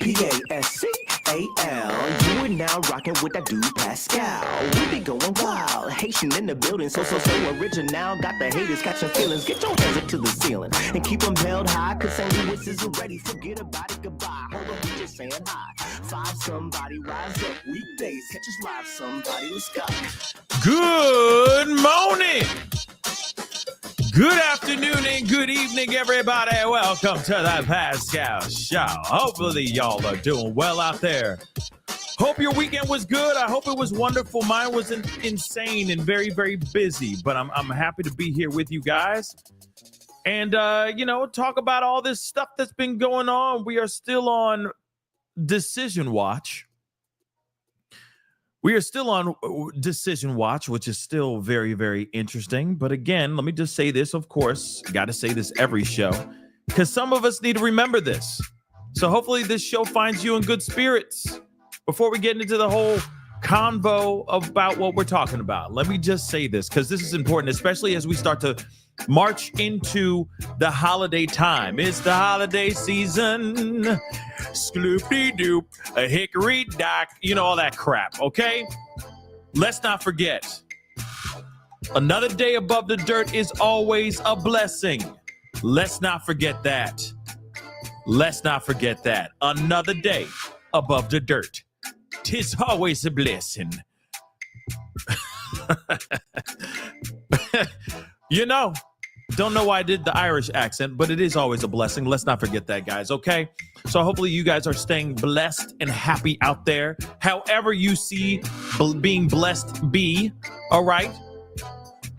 Pascal. You are now rocking with that dude Pascal. We be going wild, Haitian in the building, so original. Got the haters catching feelings. Get your hands up to the ceiling and keep them held high. Cause St. Louis isn't ready. Forget about it, goodbye. Hold on, we just saying hi. Five somebody, rise up weekdays. Catch us live, somebody. Let's go. Good morning. Good afternoon and good evening, everybody. Welcome to the Pascal Show. Hopefully y'all are doing well out there. Hope your weekend was good. I hope it was wonderful. Mine was insane and very, very busy, but I'm happy to be here with you guys. And, talk about all this stuff that's been going on. We are still on Decision Watch. We are still on Decision Watch, which is still very, very interesting. But again, let me just say this, of course, got to say this every show, because some of us need to remember this. So hopefully this show finds you in good spirits. Before we get into the whole convo about what we're talking about, let me just say this, because this is important, especially as we start to march into the holiday time. It's the holiday season. Skloopy-doop, a hickory dock, all that crap, okay? Let's not forget, another day above the dirt is always a blessing. Let's not forget that. Let's not forget that. Another day above the dirt, 'tis always a blessing. Don't know why I did the Irish accent, but it is always a blessing. Let's not forget that, guys, okay? So hopefully you guys are staying blessed and happy out there. However you see being blessed be, all right?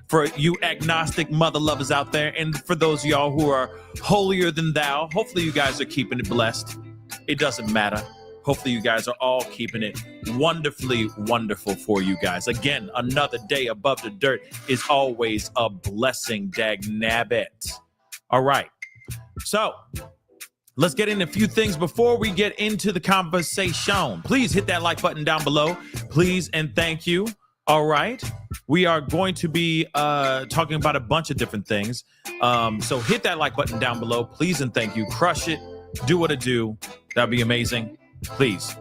For you agnostic mother lovers out there, and for those of y'all who are holier than thou, hopefully you guys are keeping it blessed. It doesn't matter. Hopefully you guys are all keeping it wonderfully wonderful for you guys. Again, another day above the dirt is always a blessing, dagnabbit. All right. So let's get into a few things before we get into the conversation. Please hit that like button down below. Please and thank you. All right. We are going to be talking about a bunch of different things. So hit that like button down below. Please and thank you. Crush it. Do what it do. That'd be amazing. Please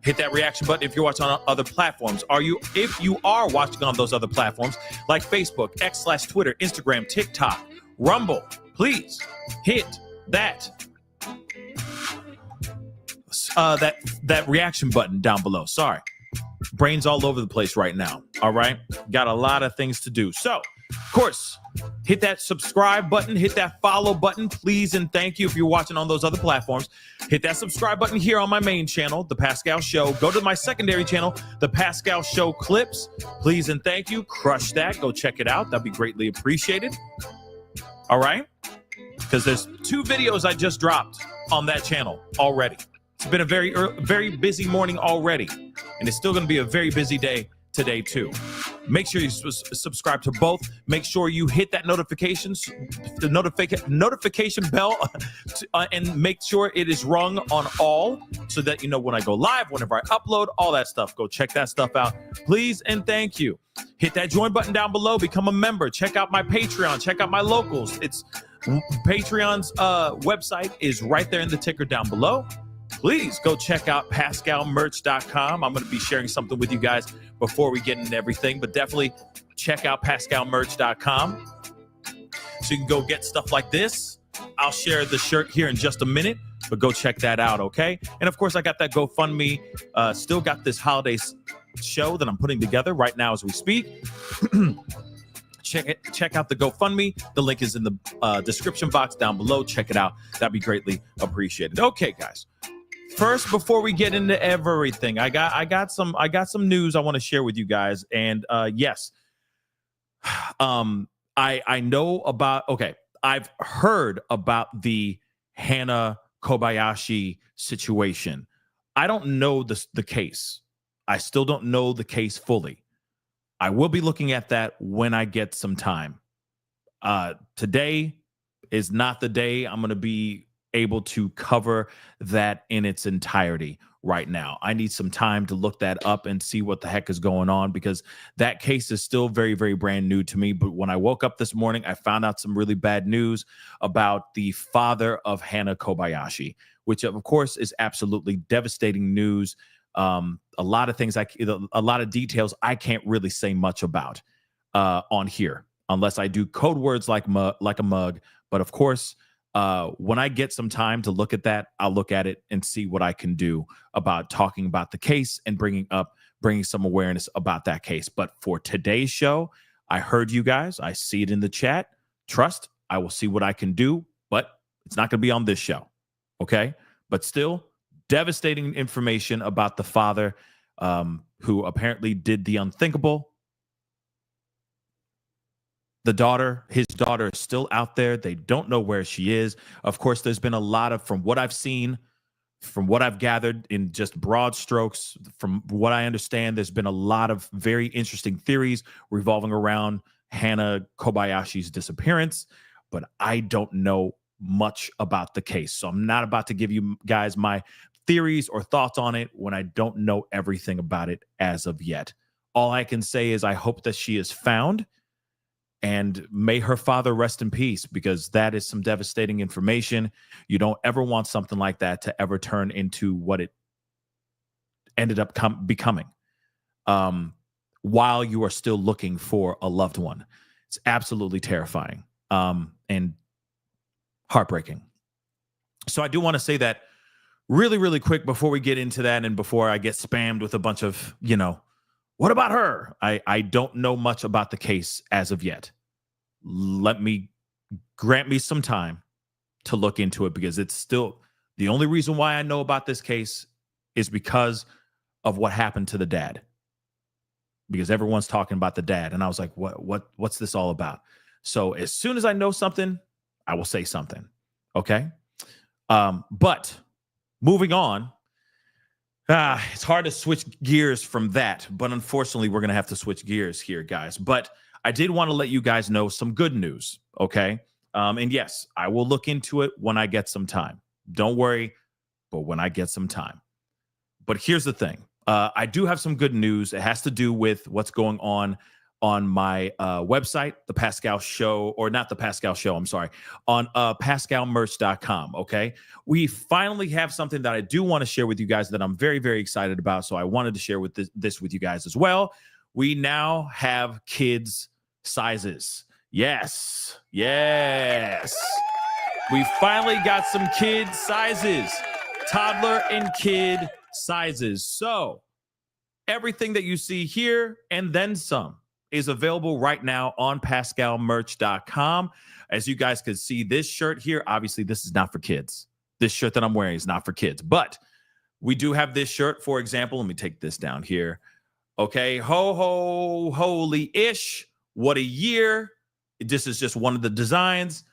hit that reaction button if you're watching on other platforms. If you are watching on those other platforms like Facebook, X/Twitter, Instagram, TikTok, Rumble, please hit that reaction button down below. Sorry, brain's all over the place right now. All right, got a lot of things to do. So, of course, hit that subscribe button, hit that follow button, please and thank you if you're watching on those other platforms. Hit that subscribe button here on my main channel, The Pascal Show. Go to my secondary channel, The Pascal Show Clips. Please and thank you. Crush that. Go check it out. That'd be greatly appreciated. All right? Because there's 2 videos I just dropped on that channel already. It's been a very busy morning already, and it's still going to be a very busy day today too. Make sure you subscribe to both. Make sure you hit that notification bell and make sure it is rung on all so that you know when I go live, whenever I upload, all that stuff. Go check that stuff out, please and thank you. Hit that join button down below. Become a member. Check out my Patreon. Check out my locals. It's Patreon's website is right there in the ticker down below. Please go check out PascalMerch.com. I'm going to be sharing something with you guys before we get into everything, but definitely check out PascalMerch.com so you can go get stuff like this. I'll share the shirt here in just a minute, but go check that out, okay? And of course, I got that GoFundMe. Still got this holiday show that I'm putting together right now as we speak. Check out the GoFundMe. The link is in the description box down below. Check it out. That'd be greatly appreciated. Okay, guys. First, before we get into everything, I got some news I want to share with you guys. And yes, I know about. Okay, I've heard about the Hannah Kobayashi situation. I don't know the case. I still don't know the case fully. I will be looking at that when I get some time. Today is not the day I'm going to be able to cover that in its entirety right now. I need some time to look that up and see what the heck is going on, because that case is still very, very brand new to me. But when I woke up this morning, I found out some really bad news about the father of Hannah Kobayashi, which of course is absolutely devastating news. A lot of things, a lot of details I can't really say much about on here, unless I do code words like a mug. But of course, when I get some time to look at that, I'll look at it and see what I can do about talking about the case and bringing some awareness about that case. But for today's show, I heard you guys. I see it in the chat. Trust, I will see what I can do, but it's not going to be on this show. Okay? But still, devastating information about the father who apparently did the unthinkable. His daughter is still out there. They don't know where she is. Of course, there's been a lot of, from what I've seen, from what I've gathered in just broad strokes, from what I understand, there's been a lot of very interesting theories revolving around Hannah Kobayashi's disappearance, but I don't know much about the case. So I'm not about to give you guys my theories or thoughts on it when I don't know everything about it as of yet. All I can say is I hope that she is found. And may her father rest in peace, because that is some devastating information. You don't ever want something like that to ever turn into what it ended up becoming while you are still looking for a loved one. It's absolutely terrifying and heartbreaking. So I do want to say that really, really quick before we get into that and before I get spammed with a bunch of, what about her? I don't know much about the case as of yet. Grant me some time to look into it, because it's still the only reason why I know about this case is because of what happened to the dad. Because everyone's talking about the dad, and I was like, what's this all about? So as soon as I know something, I will say something. Okay. But moving on. It's hard to switch gears from that, but unfortunately, we're going to have to switch gears here, guys. But I did want to let you guys know some good news, okay? And yes, I will look into it when I get some time. Don't worry, but when I get some time. But here's the thing. I do have some good news. It has to do with what's going on my website, the Pascal Show, or not the Pascal Show, I'm sorry, on pascalmerch.com, okay? We finally have something that I do want to share with you guys that I'm very, very excited about, so I wanted to share with this with you guys as well. We now have kids' sizes. Yes. We finally got some kid sizes, toddler and kid sizes. So everything that you see here and then some is available right now on pascalmerch.com. As you guys can see, this shirt here, obviously this is not for kids. This shirt that I'm wearing is not for kids, but we do have this shirt, for example. Let me take this down here. Okay, holy-ish, what a year. This is just one of the designs,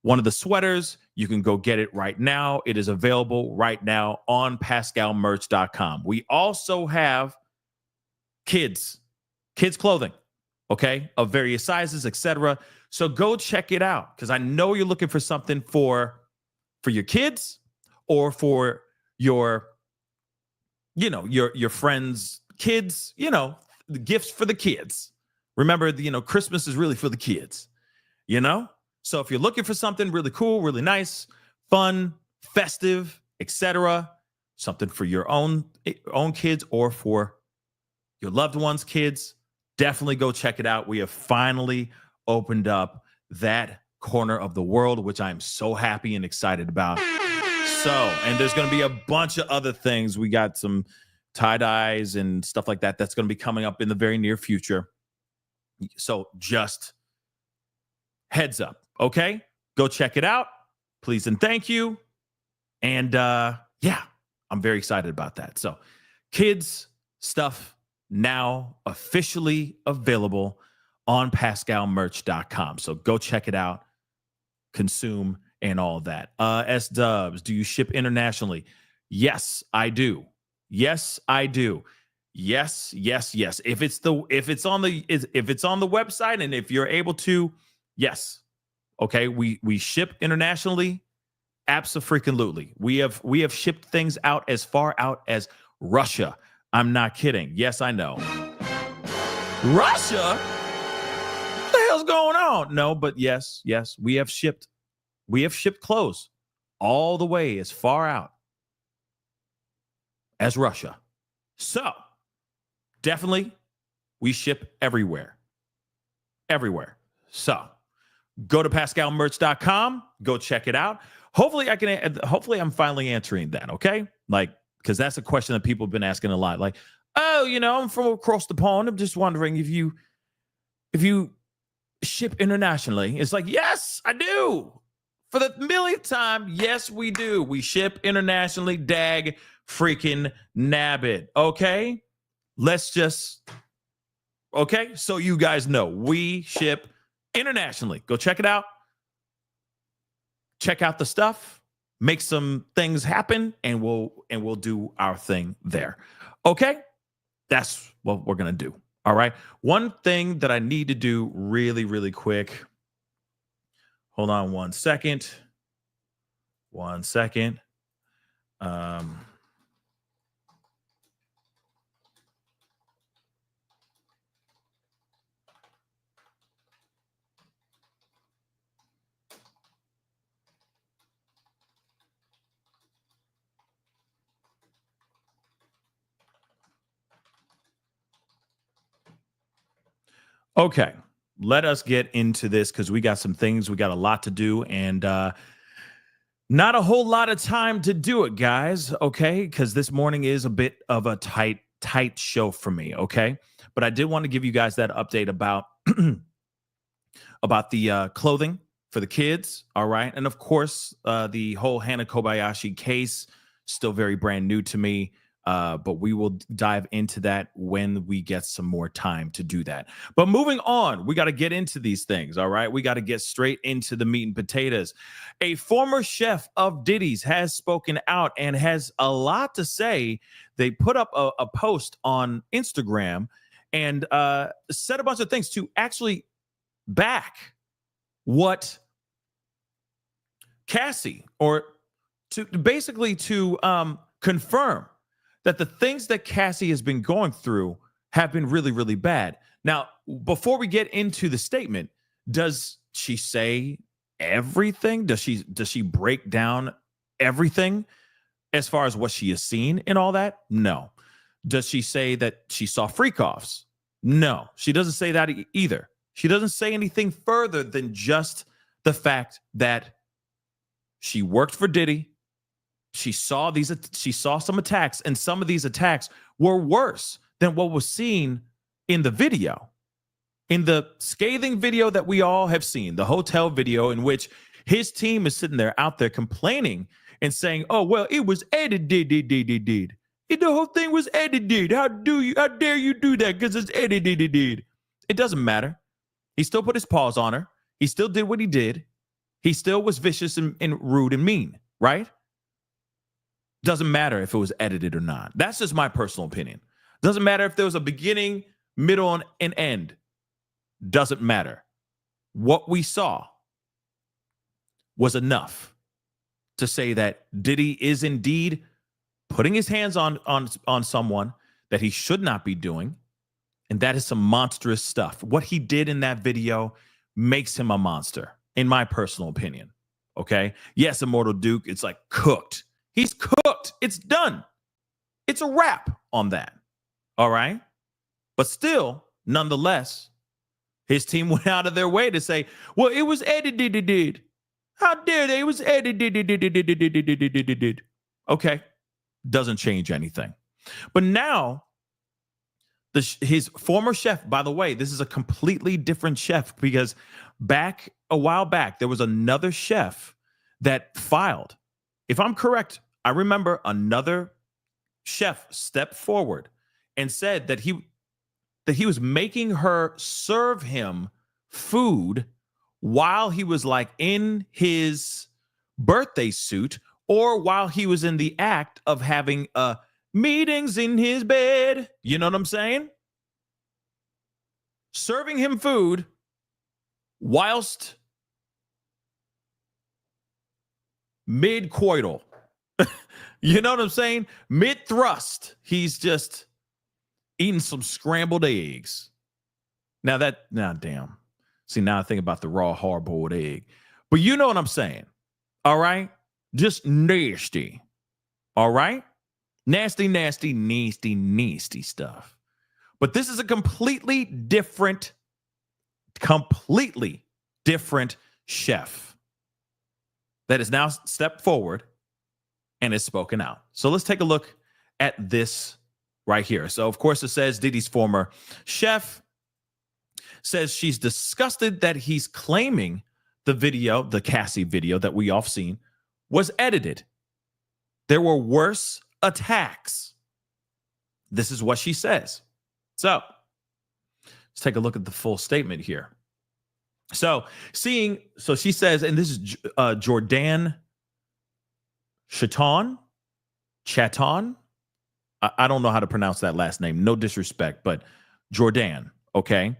one of the sweaters. You can go get it right now. It is available right now on pascalmerch.com. We also have kids clothing, okay, of various sizes, etc. So go check it out, because I know you're looking for something for your kids or for your friends' kids, the gifts for the kids. Remember, Christmas is really for the kids, So if you're looking for something really cool, really nice, fun, festive, etc., something for your own kids or for your loved ones' kids, definitely go check it out. We have finally opened up that corner of the world, which I'm so happy and excited about. So, and there's going to be a bunch of other things. We got some tie-dyes and stuff like that that's going to be coming up in the very near future. So just heads up, okay? Go check it out. Please and thank you. And yeah, I'm very excited about that. So kids stuff now officially available on pascalmerch.com. So go check it out, consume, and all that. S-Dubs, do you ship internationally? Yes, I do. Yes, I do. Yes. If it's on the website and if you're able to, yes. Okay, we ship internationally, Absolutely. We have shipped things out as far out as Russia. I'm not kidding. Yes, I know. Russia? What the hell's going on? No, but yes, we have shipped clothes all the way as far out as Russia. So, definitely we ship everywhere. Everywhere. So, go to pascalmerch.com, go check it out. Hopefully I'm finally answering that, okay? Like, because that's a question that people have been asking a lot. Like, oh, I'm from across the pond. I'm just wondering if you ship internationally. It's like, yes, I do. For the millionth time, yes, we do. We ship internationally. Dag freaking nabbit. Okay? Okay? So you guys know, we ship internationally. Go check it out. Check out the stuff. Make some things happen, and we'll do our thing there. Okay? That's what we're gonna do. All right. One thing that I need to do really, really quick. Hold on 1 second. 1 second. Okay. Let us get into this because we got some things. We got a lot to do, and not a whole lot of time to do it, guys. Okay. Because this morning is a bit of a tight show for me. Okay. But I did want to give you guys that update about about the clothing for the kids. All right. And of course, the whole Hannah Kobayashi case, still very brand new to me. But we will dive into that when we get some more time to do that. But moving on, we got to get into these things. All right. We got to get straight into the meat and potatoes. A former chef of Diddy's has spoken out and has a lot to say. They put up a post on Instagram and said a bunch of things to actually back what Cassie, or to basically to confirm that the things that Cassie has been going through have been really, really bad. Now, before we get into the statement, does she say everything? Does she break down everything as far as what she has seen and all that? No. Does she say that she saw freak-offs? No, she doesn't say that either. She doesn't say anything further than just the fact that she worked for Diddy. She saw some attacks, and some of these attacks were worse than what was seen in the video. In the scathing video that we all have seen, the hotel video in which his team is sitting there out there complaining and saying, oh, well, it was edited. The whole thing was edited. How dare you do that because it's edited. It doesn't matter. He still put his paws on her. He still did what he did. He still was vicious and rude and mean, right? Doesn't matter if it was edited or not. That's just my personal opinion. Doesn't matter if there was a beginning, middle, and end. Doesn't matter. What we saw was enough to say that Diddy is indeed putting his hands on someone that he should not be doing. And that is some monstrous stuff. What he did in that video makes him a monster, in my personal opinion. Okay? Yes, Immortal Duke, it's like cooked. He's cooked. It's done. It's a wrap on that. All right? But still, nonetheless, his team went out of their way to say, well, it was edited. How dare they? It was edited. Okay. Doesn't change anything. But now, his former chef, by the way, this is a completely different chef because a while back, there was another chef that filed. If I'm correct, I remember another chef stepped forward and said that he was making her serve him food while he was like in his birthday suit or while he was in the act of having meetings in his bed. You know what I'm saying? Serving him food whilst mid-coital. You know what I'm saying? Mid-thrust. He's just eating some scrambled eggs. Now damn. See, now I think about the raw hard-boiled egg. But you know what I'm saying. All right? Just nasty. All right? Nasty, nasty, nasty, nasty stuff. But this is a completely different chef that has now stepped forward and has spoken out. So let's take a look at this right here. So, of course, it says Diddy's former chef says she's disgusted that he's claiming the video, the Cassie video that we all seen, was edited. There were worse attacks. This is what she says. So let's take a look at the full statement here. So she says, and this is Jordan Chaton. I don't know how to pronounce that last name. No disrespect, but Jordan, okay?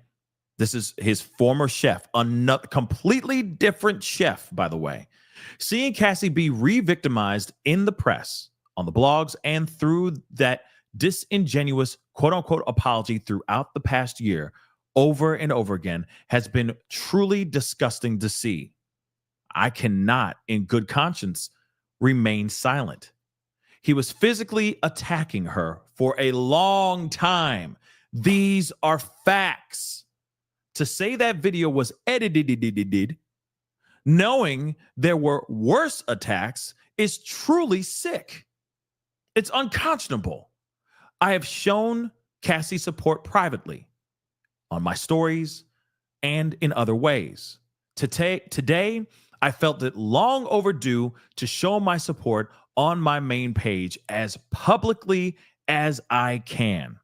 This is his former chef, another completely different chef, by the way. Seeing Cassie be re-victimized in the press, on the blogs, and through that disingenuous quote-unquote apology throughout the past year, over and over again, has been truly disgusting to see. I cannot, in good conscience, remain silent. He was physically attacking her for a long time. These are facts. To say that video was edited, knowing there were worse attacks, is truly sick. It's unconscionable. I have shown Cassie support privately on my stories and in other ways. Today, I felt it long overdue to show my support on my main page as publicly as I can.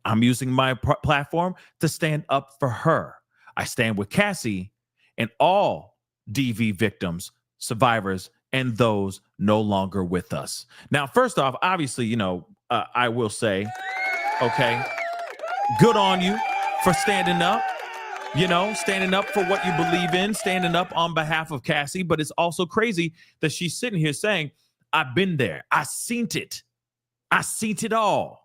I'm using my platform to stand up for her. I stand with Cassie and all DV victims, survivors, and those no longer with us. Now, first off, obviously, I will say, okay, good on you for standing up, standing up for what you believe in, standing up on behalf of Cassie. But it's also crazy that she's sitting here saying, I've been there. I seen it. I seen it all.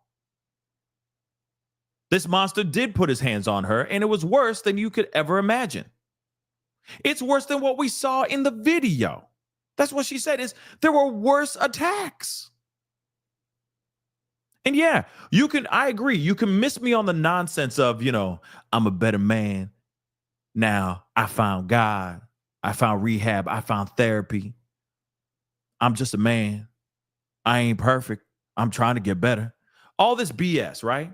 This monster did put his hands on her, and it was worse than you could ever imagine. It's worse than what we saw in the video. That's what she said, is there were worse attacks. And yeah, I agree. You can miss me on the nonsense of, I'm a better man. Now I found God. I found rehab. I found therapy. I'm just a man. I ain't perfect. I'm trying to get better. All this BS, right?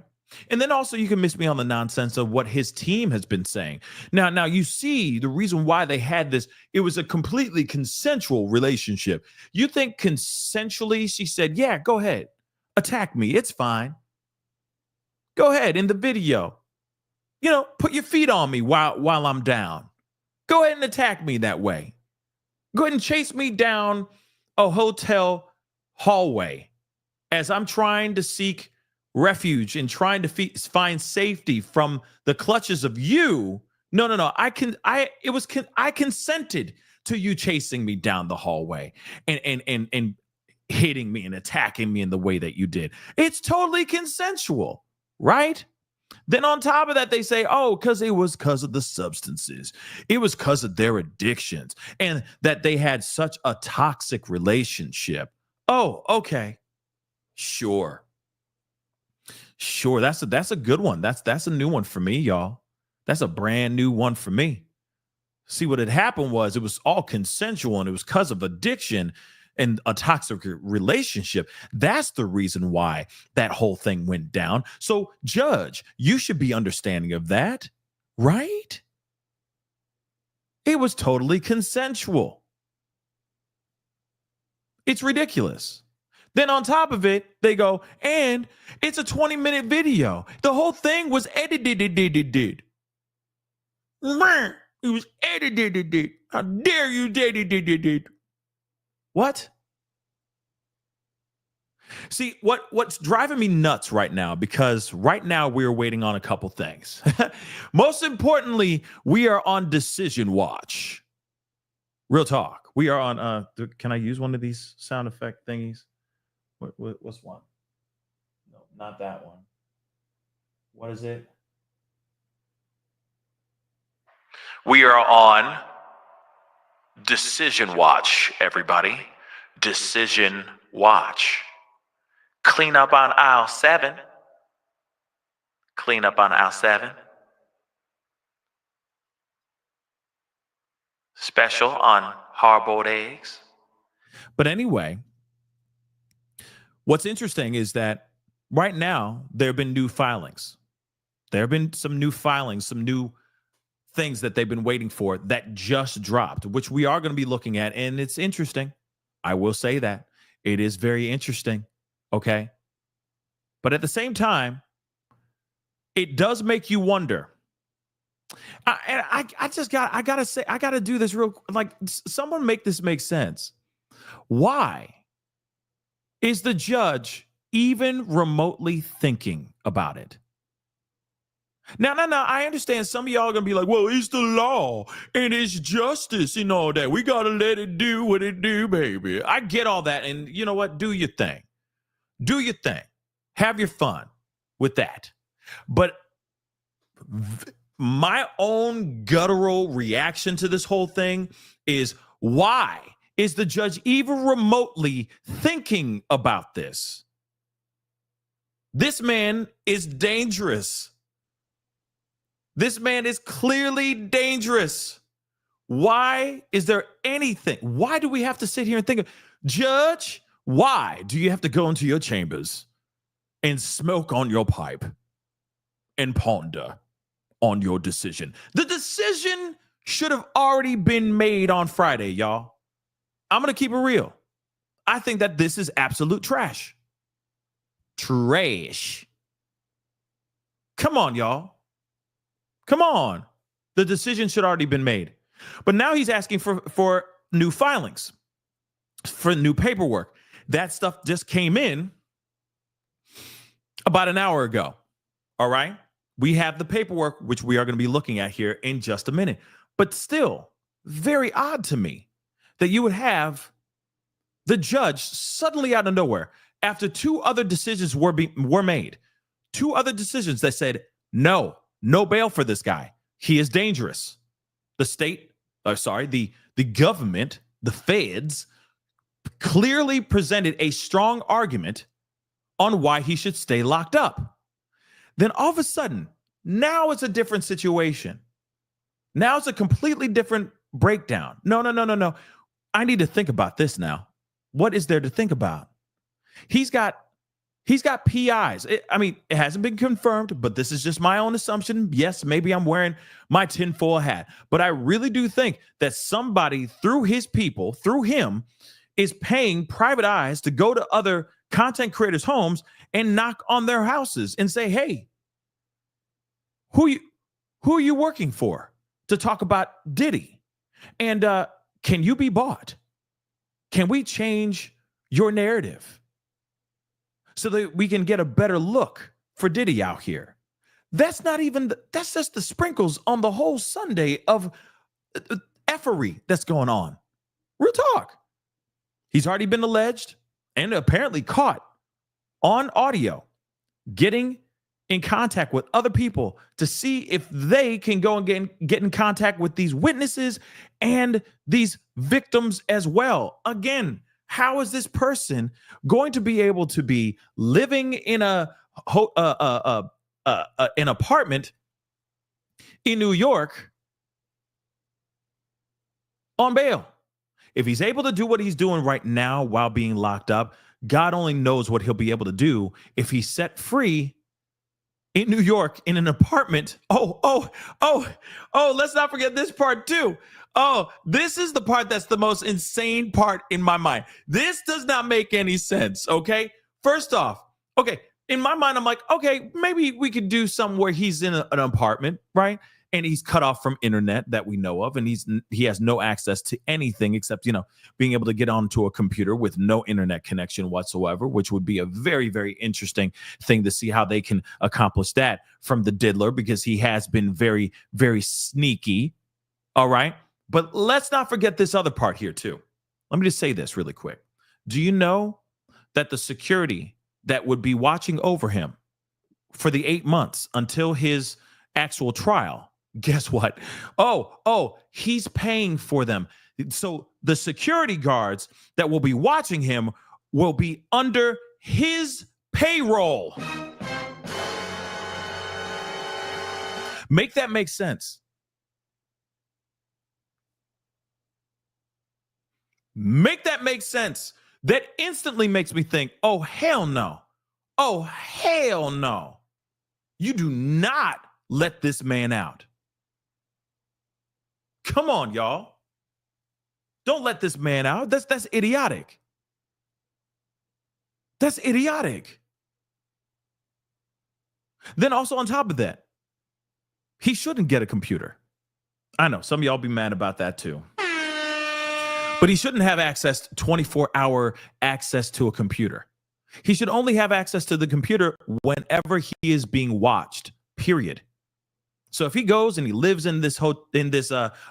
And then also you can miss me on the nonsense of what his team has been saying. Now you see the reason why they had this. It was a completely consensual relationship. You think consensually she said, yeah, go ahead. Attack me. It's fine. Go ahead in the video. Put your feet on me while I'm down. Go ahead and attack me that way. Go ahead and chase me down a hotel hallway as I'm trying to seek refuge and trying to find safety from the clutches of you. No. I consented to you chasing me down the hallway and hitting me and attacking me in the way that you did. It's totally consensual, right? Then on top of that, they say, because it was because of the substances. It was because of their addictions and that they had such a toxic relationship. Oh, okay. Sure. That's a good one. That's a new one for me, y'all. That's a brand new one for me. See, what had happened was it was all consensual and it was because of addiction and a toxic relationship. That's the reason why that whole thing went down. So, Judge, you should be understanding of that, right? It was totally consensual. It's ridiculous. Then on top of it, they go, and it's a 20-minute video. The whole thing was edited. It was edited. How dare you, edited? What? See, what's driving me nuts right now, because right now we're waiting on a couple things. Most importantly, we are on decision watch. Real talk. We are on. Can I use one of these sound effect thingies? What's one? No, not that one. What is it? We are on Decision Watch, everybody. Decision Watch. Clean up on aisle 7. Clean up on aisle 7. Special on hard-boiled eggs. But anyway, what's interesting is that right now there have been new filings. There have been some new filings, some new things that they've been waiting for that just dropped, which we are going to be looking at. And it's interesting. I will say that. It is very interesting. Okay. But at the same time, it does make you wonder. I gotta do this real, like, someone make this make sense. Why is the judge even remotely thinking about it? Now, I understand some of y'all are going to be like, well, it's the law and it's justice and all that. We got to let it do what it do, baby. I get all that. And you know what? Do your thing. Do your thing. Have your fun with that. But my own guttural reaction to this whole thing is, why is the judge even remotely thinking about this? This man is dangerous. This man is clearly dangerous. Why is there anything? Why do we have to sit here and think, Judge, why do you have to go into your chambers and smoke on your pipe and ponder on your decision? The decision should have already been made on Friday, y'all. I'm going to keep it real. I think that this is absolute trash. Trash. Come on, y'all. Come on. The decision should already been made. But now he's asking for new filings, for new paperwork. That stuff just came in about an hour ago. All right. We have the paperwork, which we are going to be looking at here in just a minute. But still, very odd to me that you would have the judge suddenly out of nowhere, after two other decisions were made, two other decisions that said, no bail for this guy. He is dangerous. The government, the feds, clearly presented a strong argument on why he should stay locked up. Then all of a sudden, now it's a different situation. Now it's a completely different breakdown. No. I need to think about this now. What is there to think about? He's got PIs. It hasn't been confirmed, but this is just my own assumption. Yes, maybe I'm wearing my tinfoil hat, but I really do think that somebody through his people, through him, is paying private eyes to go to other content creators' homes and knock on their houses and say, hey, who are you working for to talk about Diddy? And can you be bought? Can we change your narrative so that we can get a better look for Diddy out here? That's just the sprinkles on the whole Sunday of effery that's going on. Real talk. He's already been alleged and apparently caught on audio getting in contact with other people to see if they can go and get in contact with these witnesses and these victims as well. Again, how is this person going to be able to be living in an apartment in New York on bail? If he's able to do what he's doing right now while being locked up, God only knows what he'll be able to do if he's set free in New York in an apartment. Oh, let's not forget this part too. Oh, this is the part that's the most insane part in my mind. This does not make any sense, okay? First off, okay, in my mind, I'm like, okay, maybe we could do something where he's in an apartment, right? And he's cut off from internet that we know of, and he has no access to anything except, being able to get onto a computer with no internet connection whatsoever, which would be a very, very interesting thing to see how they can accomplish that from the diddler, because he has been very, very sneaky. All right. But let's not forget this other part here, too. Let me just say this really quick. Do you know that the security that would be watching over him for the 8 months until his actual trial, guess what? Oh, he's paying for them. So the security guards that will be watching him will be under his payroll. Make that make sense. Make that make sense. That instantly makes me think, oh, hell no. Oh, hell no. You do not let this man out. Come on, y'all. Don't let this man out. That's idiotic. That's idiotic. Then also on top of that, he shouldn't get a computer. I know some of y'all be mad about that too. But he shouldn't have 24-hour access to a computer. He should only have access to the computer whenever he is being watched, period. So if he goes and he lives in this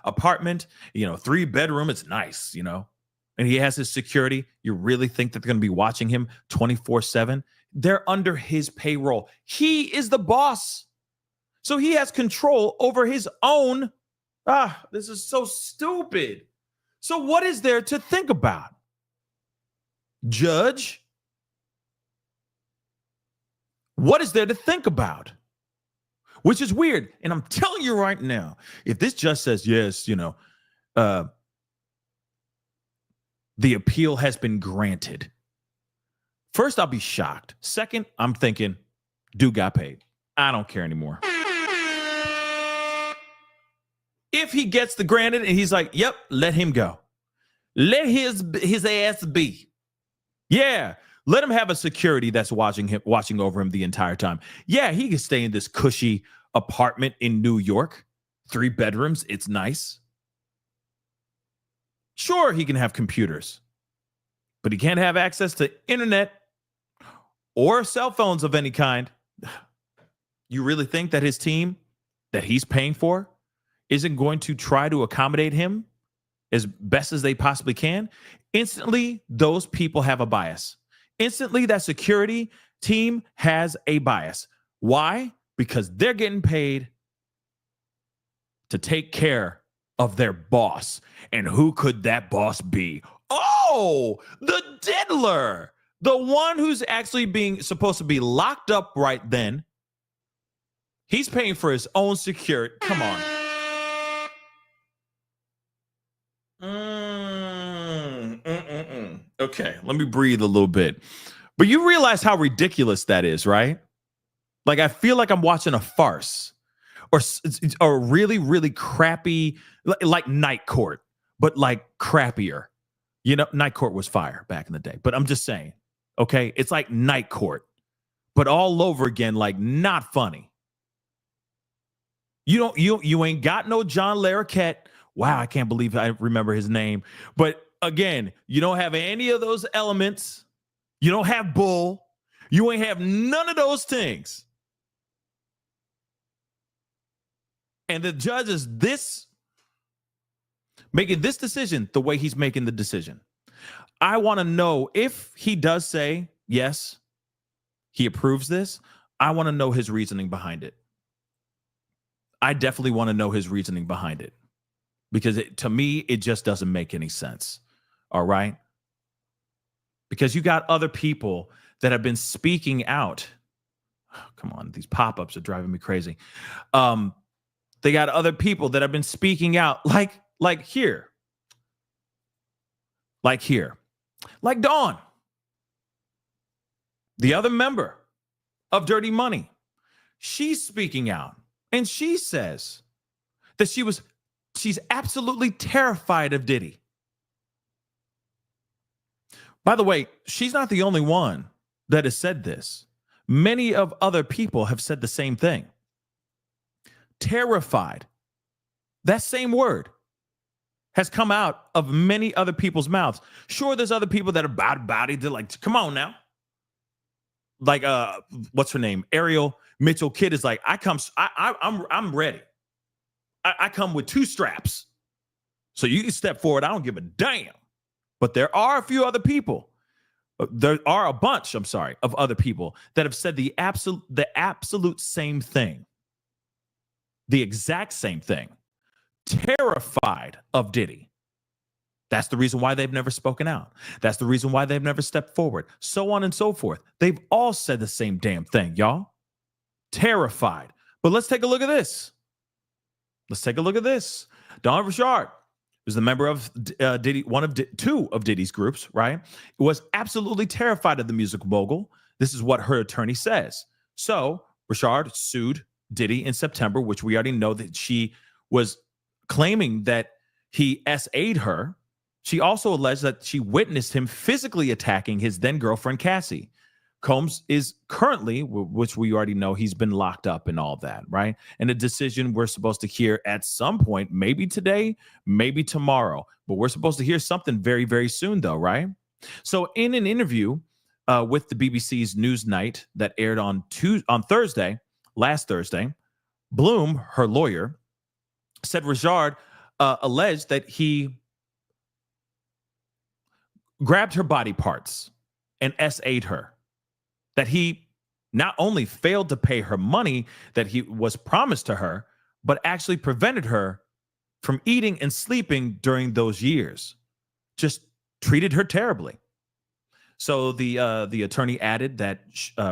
apartment, 3-bedroom, it's nice, and he has his security, you really think that they're going to be watching him 24/7? They're under his payroll. He is the boss. So he has control over his own. This is so stupid. So what is there to think about? Judge? What is there to think about? Which is weird. And I'm telling you right now, if this judge says, yes, the appeal has been granted. First, I'll be shocked. Second, I'm thinking, dude got paid. I don't care anymore. If he gets the granted and he's like, yep, let him go. Let his ass be. Yeah. Let him have a security that's watching over him the entire time. Yeah, he can stay in this cushy apartment in New York. 3 bedrooms. It's nice. Sure, he can have computers, but he can't have access to internet or cell phones of any kind. You really think that his team that he's paying for isn't going to try to accommodate him as best as they possibly can? Instantly, those people have a bias. Instantly, that security team has a bias. Why? Because they're getting paid to take care of their boss. And who could that boss be? Oh, the diddler. The one who's actually supposed to be locked up right then. He's paying for his own security. Come on. Okay, let me breathe a little bit. But you realize how ridiculous that is, right? Like, I feel like I'm watching a farce or a really, really crappy, like Night Court, but like crappier. Night Court was fire back in the day, but I'm just saying, okay? It's like Night Court, but all over again, like not funny. You ain't got no John Larroquette. Wow, I can't believe I remember his name. But again, you don't have any of those elements. You don't have Bull. You ain't have none of those things. And the judge is making this decision the way he's making the decision. I want to know if he does say, yes, he approves this. I want to know his reasoning behind it. I definitely want to know his reasoning behind it. Because to me, it just doesn't make any sense. All right? Because you got other people that have been speaking out. Oh, come on, these pop-ups are driving me crazy. They got other people that have been speaking out like here. Like here. Like Dawn. The other member of Dirty Money. She's speaking out. And she says that she's absolutely terrified of Diddy. By the way, she's not the only one that has said this. Many of other people have said the same thing. Terrified. That same word has come out of many other people's mouths. Sure, there's other people that are about it. They're like, come on now. Like, what's her name? Ariel Mitchell Kidd is like, I'm ready. I come with 2 straps. So you can step forward. I don't give a damn. But there are a few other people. There are a bunch, I'm sorry, of other people that have said the absolute same thing. The exact same thing. Terrified of Diddy. That's the reason why they've never spoken out. That's the reason why they've never stepped forward. So on and so forth. They've all said the same damn thing, y'all. Terrified. But let's take a look at this. Let's take a look at this. Don Richard was the member of Diddy, two of Diddy's groups, right? Was absolutely terrified of the music mogul. This is what her attorney says. So Richard sued Diddy in September, which we already know that she was claiming that he SA'd her. She also alleged that she witnessed him physically attacking his then girlfriend, Cassie. Combs is currently, which we already know, he's been locked up and all that, right? And a decision we're supposed to hear at some point, maybe today, maybe tomorrow. But we're supposed to hear something very, very soon, though, right? So in an interview with the BBC's Newsnight that aired on last Thursday, Bloom, her lawyer, said Richard alleged that he grabbed her body parts and SA'd her. That he not only failed to pay her money that he was promised to her, but actually prevented her from eating and sleeping during those years. Just treated her terribly. So the attorney added that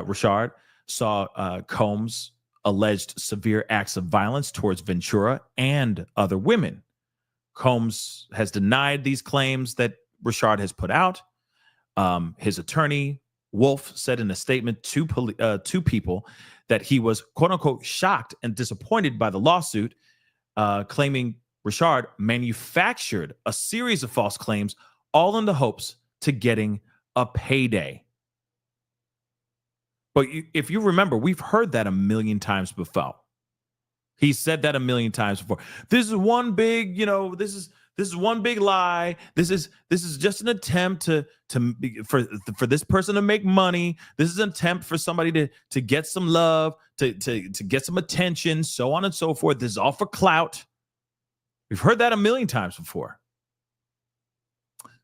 Richard saw Combs' alleged severe acts of violence towards Ventura and other women. Combs has denied these claims that Richard has put out. His attorney, Wolf, said in a statement to people that he was, quote unquote, shocked and disappointed by the lawsuit, claiming Richard manufactured a series of false claims, all in the hopes to getting a payday. But if you remember, we've heard that a million times before. He said that a million times before. This is one big, this is one big lie. This is just an attempt for this person to make money. This is an attempt for somebody to get some love, to get some attention, so on and so forth. This is all for clout. We've heard that a million times before.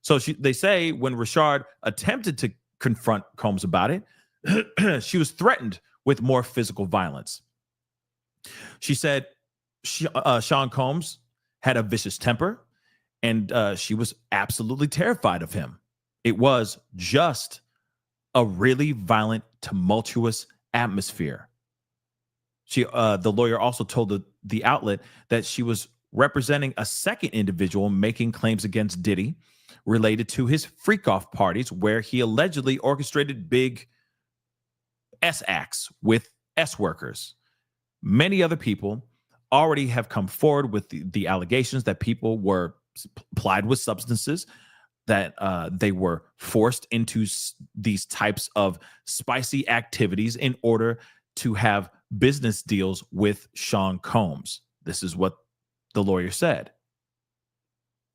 So they say when Richard attempted to confront Combs about it, she was threatened with more physical violence. She said Sean Combs had a vicious temper, and she was absolutely terrified of him. It was just a really violent, tumultuous atmosphere. The lawyer also told the outlet that she was representing a second individual making claims against Diddy related to his freak-off parties where he allegedly orchestrated big S acts with S workers. Many other people already have come forward with the allegations that people were plied with substances, that they were forced into these types of spicy activities in order to have business deals with Sean Combs. This is what the lawyer said.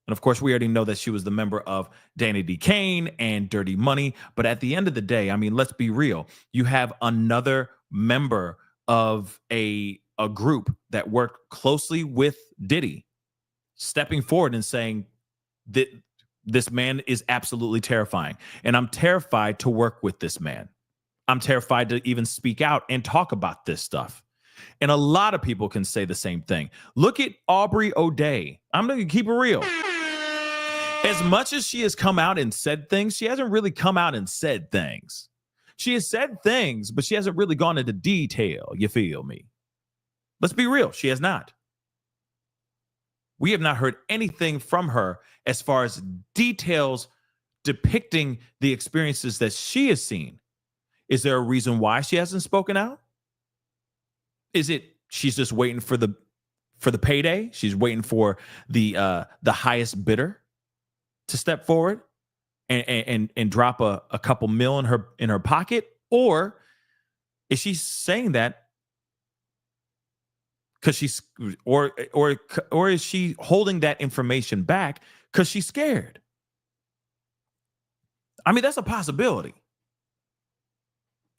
And of course, we already know that she was the member of Danny D. Kane and Dirty Money. But at the end of the day, I mean, let's be real. You have another member of a group that worked closely with Diddy stepping forward and saying that this man is absolutely terrifying. And I'm terrified to work with this man. I'm terrified to even speak out and talk about this stuff. And a lot of people can say the same thing. Look at Aubrey O'Day. I'm going to keep it real. As much as she has come out and said things, she hasn't really come out and said things. She has said things, but she hasn't really gone into detail. You feel me? Let's be real. She has not. We have not heard anything from her as far as details depicting the experiences that she has seen. Is there a reason why she hasn't spoken out? Is it she's just waiting for the payday? She's waiting for the highest bidder to step forward and drop a couple mil in her pocket? Or is she saying that because she's or is she holding that information back because she's scared? I mean, that's a possibility.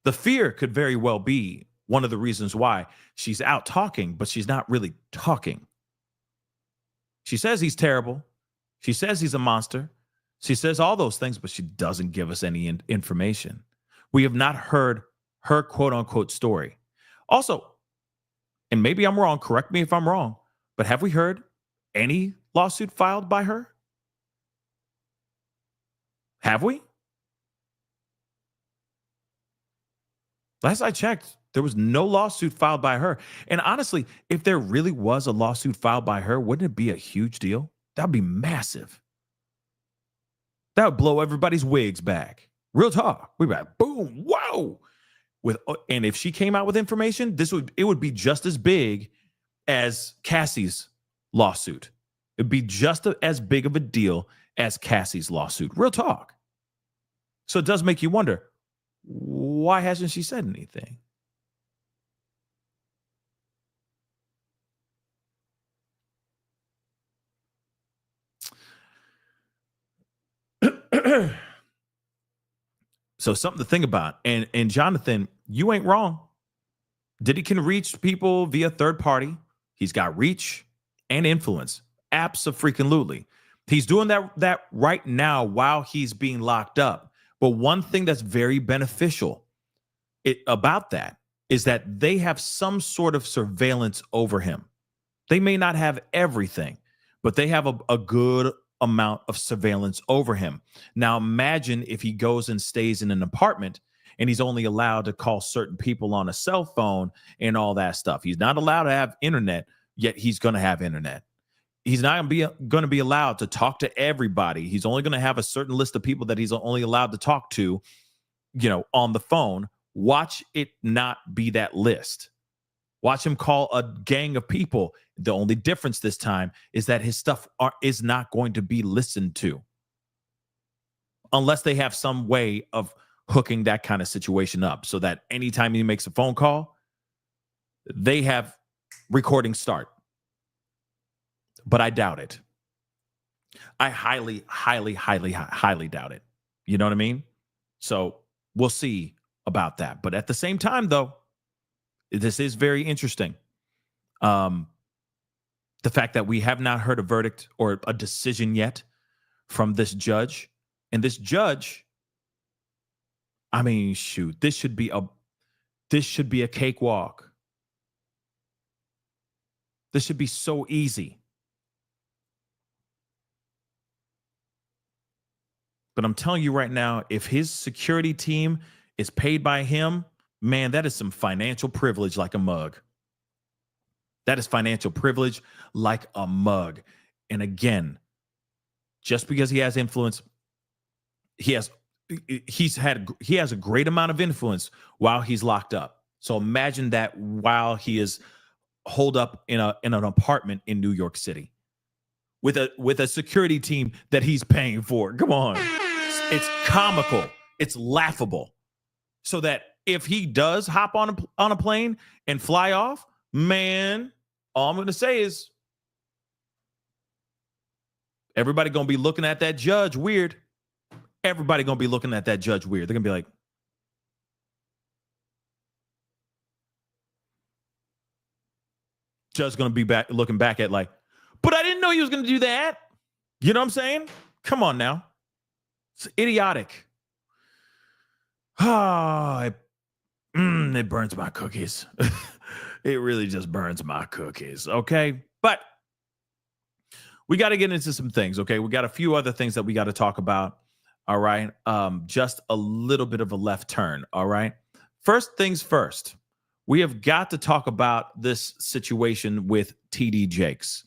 The fear could very well be one of the reasons why she's out talking, but she's not really talking. She says he's terrible. She says he's a monster. She says all those things, but she doesn't give us any information. We have not heard her quote unquote story. Also, and maybe I'm wrong, correct me if I'm wrong, but have we heard any lawsuit filed by her? Have we? Last I checked, there was no lawsuit filed by her. And honestly, if there really was a lawsuit filed by her, wouldn't it be a huge deal? That'd be massive. That would blow everybody's wigs back. Real talk. We'd be like, boom, whoa. And if she came out with information, it would be just as big as Cassie's lawsuit. It'd be just as big of a deal as Cassie's lawsuit. Real talk. So it does make you wonder, why hasn't she said anything? So something to think about. And Jonathan, you ain't wrong. Diddy can reach people via third party. He's got reach and influence. Abso-freaking-lutely. He's doing that right now while he's being locked up. But one thing that's very beneficial about that is that they have some sort of surveillance over him. They may not have everything, but they have a good amount of surveillance over him. Now imagine if he goes and stays in an apartment and he's only allowed to call certain people on a cell phone and all that stuff. He's not allowed to have internet, yet he's going to have internet. He's not going to be allowed to talk to everybody. He's only going to have a certain list of people that he's only allowed to talk to, on the phone. Watch it not be that list. Watch him call a gang of people. The only difference this time is that his stuff is not going to be listened to unless they have some way of hooking that kind of situation up so that anytime he makes a phone call, they have recording start. But I doubt it. I highly, highly, highly, highly doubt it. You know what I mean? So we'll see about that. But at the same time, though, this is very interesting. The fact that we have not heard a verdict or a decision yet from this judge. And this judge, I mean, shoot, this should be a cakewalk. This should be so easy. But I'm telling you right now, if his security team is paid by him, man, that is some financial privilege like a mug. That is financial privilege like a mug. And again, just because he has influence, he has a great amount of influence while he's locked up. So imagine that while he is holed up in an apartment in New York City with a security team that he's paying for. Come on. It's comical. It's laughable. So that if he does hop on a plane and fly off, man, all I'm going to say is everybody going to be looking at that judge weird. Everybody going to be looking at that judge weird. They're going to be like, judge going to be looking back at like, but I didn't know he was going to do that. You know what I'm saying? Come on now. It's idiotic. Ah, it burns my cookies. It really just burns my cookies. Okay. But we got to get into some things. Okay. We got a few other things that we got to talk about. All right. Just a little bit of a left turn. All right. First things first, we have got to talk about this situation with TD Jakes.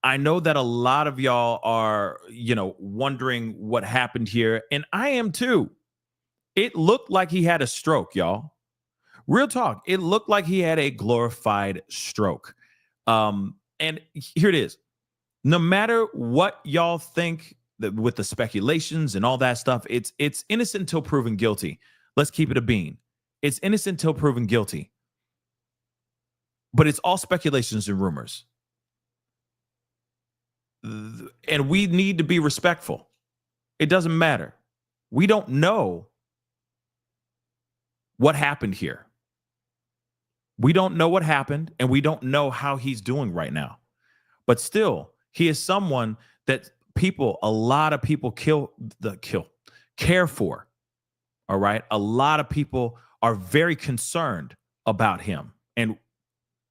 I know that a lot of y'all are, wondering what happened here, and I am too. It looked like he had a stroke, y'all. Real talk. It looked like he had a glorified stroke. And here it is. No matter what y'all think with the speculations and all that stuff, it's innocent until proven guilty. Let's keep it a bean. It's innocent until proven guilty. But it's all speculations and rumors. And we need to be respectful. It doesn't matter. We don't know what happened here. We don't know what happened, and we don't know how he's doing right now. But still, he is someone that a lot of people care for. All right. A lot of people are very concerned about him and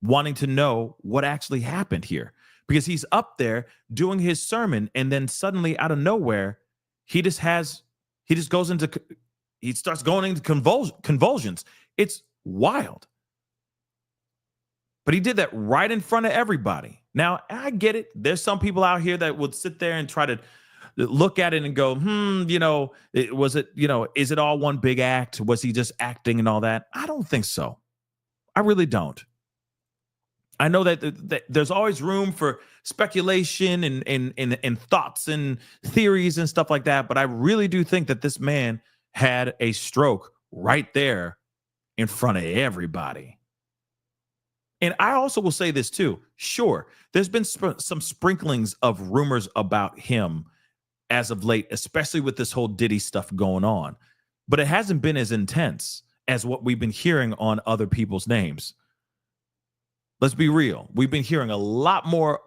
wanting to know what actually happened here, because he's up there doing his sermon, and then suddenly out of nowhere, he starts going into convulsions. It's wild. But he did that right in front of everybody. Now, I get it. There's some people out here that would sit there and try to look at it and go, is it all one big act? Was he just acting and all that? I don't think so. I really don't. I know that there's always room for speculation and thoughts and theories and stuff like that, but I really do think that this man had a stroke right there in front of everybody. And I also will say this too. Sure, there's been some sprinklings of rumors about him as of late, especially with this whole Diddy stuff going on, but it hasn't been as intense as what we've been hearing on other people's names. Let's be real. We've been hearing a lot more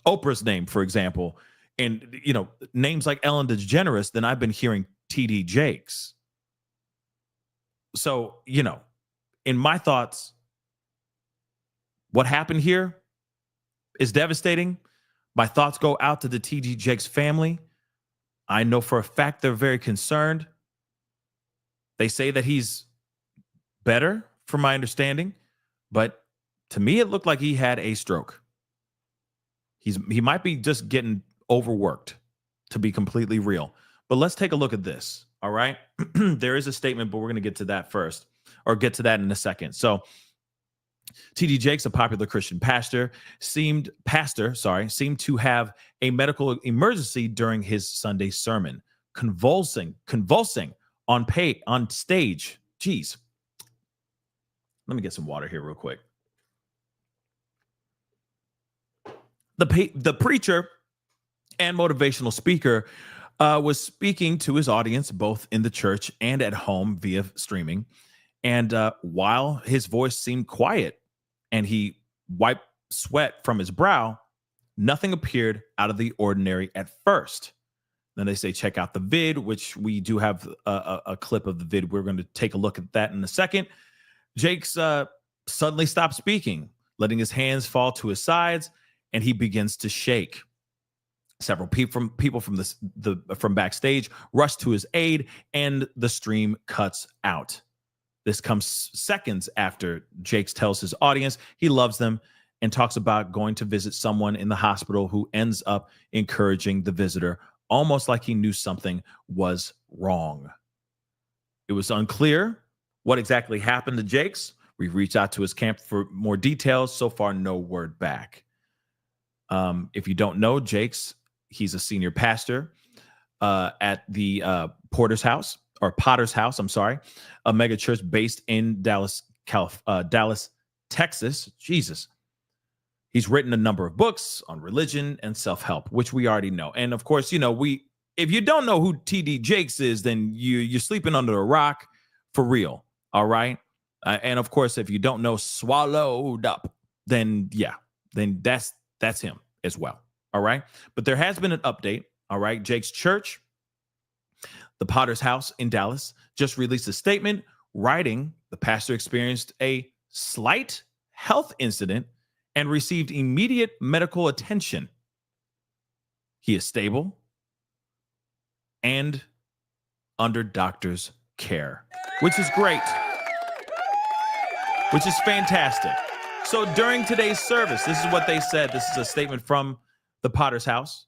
Oprah's name, for example, and names like Ellen DeGeneres than I've been hearing TD Jakes. So, in my thoughts, what happened here is devastating. My thoughts go out to the TD Jakes family. I know for a fact they're very concerned. They say that he's better, from my understanding, but to me, it looked like he had a stroke. He might be just getting overworked, to be completely real. But let's take a look at this, all right? There is a statement, but we're going to get to that first, or get to that in a second. So T.D. Jakes, a popular Christian pastor, seemed to have a medical emergency during his Sunday sermon, convulsing on stage. Jeez. Let me get some water here real quick. The preacher and motivational speaker was speaking to his audience both in the church and at home via streaming. And while his voice seemed quiet and he wiped sweat from his brow, nothing appeared out of the ordinary at first. Then they say, check out the vid, which we do have a clip of the vid. We're going to take a look at that in a second. Jakes suddenly stopped speaking, letting his hands fall to his sides, and he begins to shake. Several people from backstage rush to his aid, and the stream cuts out. This comes seconds after Jakes tells his audience he loves them and talks about going to visit someone in the hospital, who ends up encouraging the visitor, almost like he knew something was wrong. It was unclear what exactly happened to Jakes. We've reached out to his camp for more details. So far, no word back. If you don't know Jakes, he's a senior pastor at the Potter's House, a mega church based in Dallas, Texas. Jesus. He's written a number of books on religion and self-help, which we already know. And of course, if you don't know who TD Jakes is, then you're sleeping under a rock for real. All right. And of course, if you don't know Swallowed Up, then that's him as well. All right. But there has been an update. All right. Jake's church, the Potter's House in Dallas, just released a statement writing the pastor experienced a slight health incident and received immediate medical attention. He is stable and under doctor's care, which is great, which is fantastic. So during today's service, this is what they said. This is a statement from the Potter's House,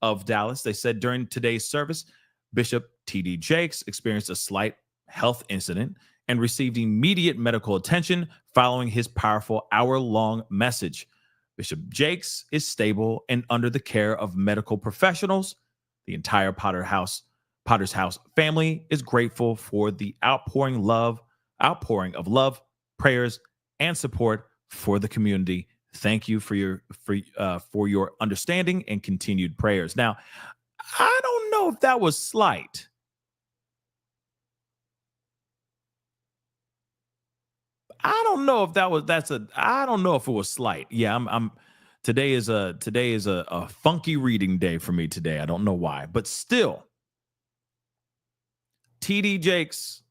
of Dallas. They said during today's service, Bishop T.D. Jakes experienced a slight health incident and received immediate medical attention following his powerful hour-long message. Bishop Jakes is stable and under the care of medical professionals. The entire Potter's House family is grateful for the outpouring of love, prayers, and support for the community. Thank you for your understanding and continued prayers. Now, I don't know if that was slight. I don't know if it was slight. Yeah, Today is a funky reading day for me today. I don't know why, but still, TD Jakes,